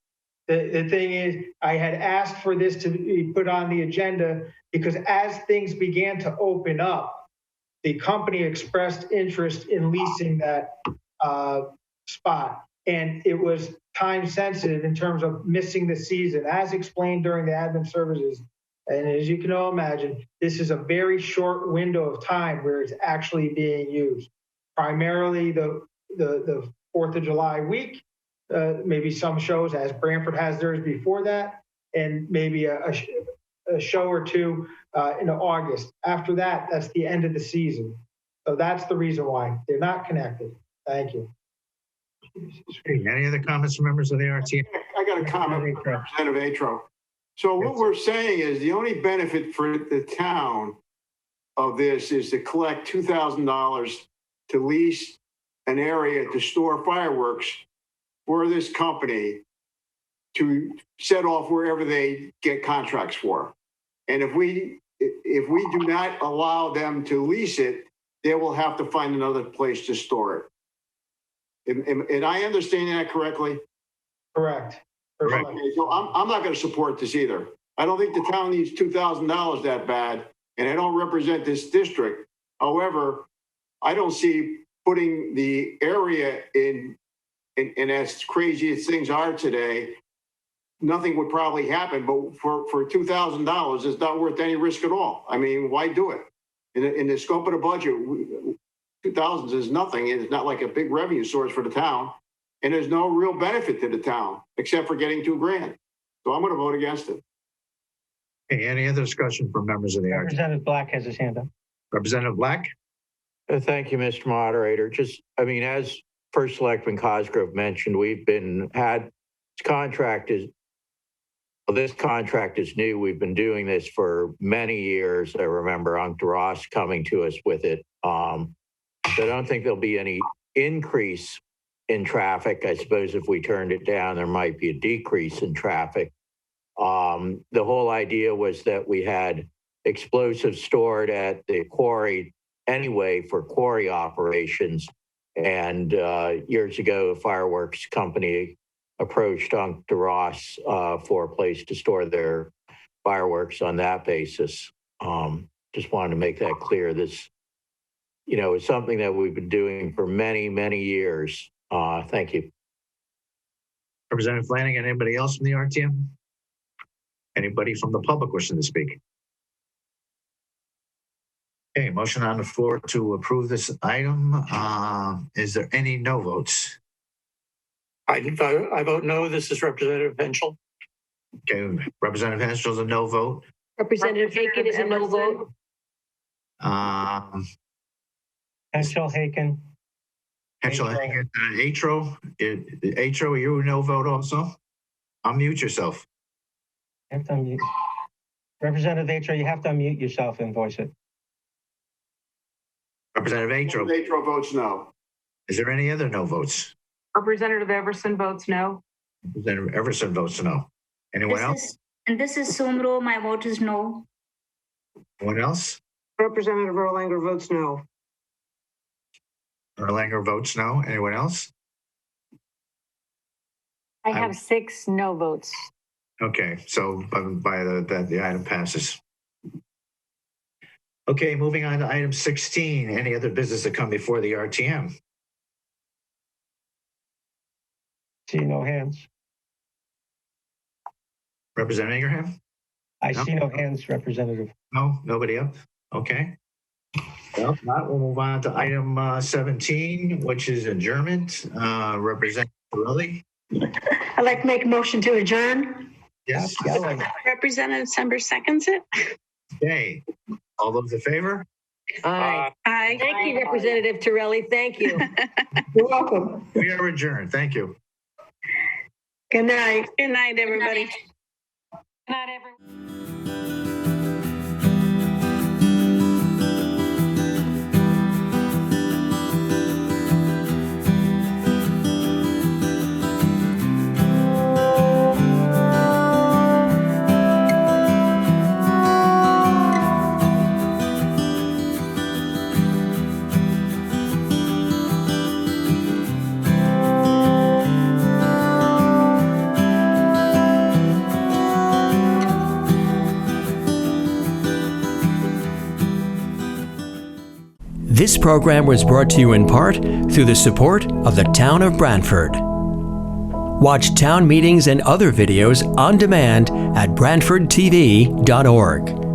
The thing is, I had asked for this to be put on the agenda because as things began to open up, the company expressed interest in leasing that spot. And it was time sensitive in terms of missing the season, as explained during the admin services. And as you can all imagine, this is a very short window of time where it's actually being used. Primarily the 4th of July week, maybe some shows, as Branford has theirs before that, and maybe a show or two in August. After that, that's the end of the season. So that's the reason why they're not connected. Thank you. Any other comments from members of the RTM? I got a comment, Representative Atro. So what we're saying is the only benefit for the town of this is to collect $2,000 to lease an area to store fireworks for this company to set off wherever they get contracts for. And if we do not allow them to lease it, they will have to find another place to store it. And I understand that correctly? Correct. Okay, so I'm not going to support this either. I don't think the town needs $2,000 that bad, and I don't represent this district. However, I don't see putting the area in as crazy as things are today, nothing would probably happen, but for $2,000, it's not worth any risk at all. I mean, why do it? In the scope of the budget, 2,000 is nothing. It's not like a big revenue source for the town. And there's no real benefit to the town except for getting $2,000. So I'm going to vote against it. Okay, any other discussion from members of the RTM? Representative Black has his hand up. Representative Black? Thank you, Mr. Moderator. As First Selectman Cosgrove mentioned, this contract is new. We've been doing this for many years. I remember Uncle Ross coming to us with it. So I don't think there'll be any increase in traffic. I suppose if we turned it down, there might be a decrease in traffic. The whole idea was that we had explosives stored at the quarry anyway for quarry operations. And years ago, a fireworks company approached Unc DeRoss for a place to store their fireworks on that basis. Just wanted to make that clear. This, is something that we've been doing for many, many years. Thank you. Representative Flanagan, anybody else from the RTM? Anybody from the public wishing to speak? Okay, motion on the floor to approve this item. Is there any no votes? I vote no. This is Representative Henschel. Okay, Representative Henschel is a no vote. Representative Haken is a no vote. Henschel, Haken. Henschel, Atro, Atro, you a no vote also? Unmute yourself. You have to unmute. Representative Atro, you have to unmute yourself and voice it. Representative Atro. Atro votes no. Is there any other no votes? Representative Everson votes no. Representative Everson votes no. Anyone else? This is Sumro. My vote is no. Anyone else? Representative Erlanger votes no. Erlanger votes no. Anyone else? I have 6 no votes. Okay, so by the item passes. Okay, moving on to item 16. Any other business that come before the RTM? See no hands. Representative Ingraham? I see no hands, Representative. No, nobody up? Okay. Well, if not, we'll move on to item 17, which is adjournment. Representative Torelli? I'd like to make a motion to adjourn. Yes. Representative Sember seconds it. Okay. All those in favor? Aye. Aye. Thank you, Representative Torelli. Thank you. You're welcome. We are adjourned. Thank you. Good night. Good night, everybody. Good night, everyone. This program was brought to you in part through the support of the Town of Branford. Watch town meetings and other videos on demand at BranfordTV.org.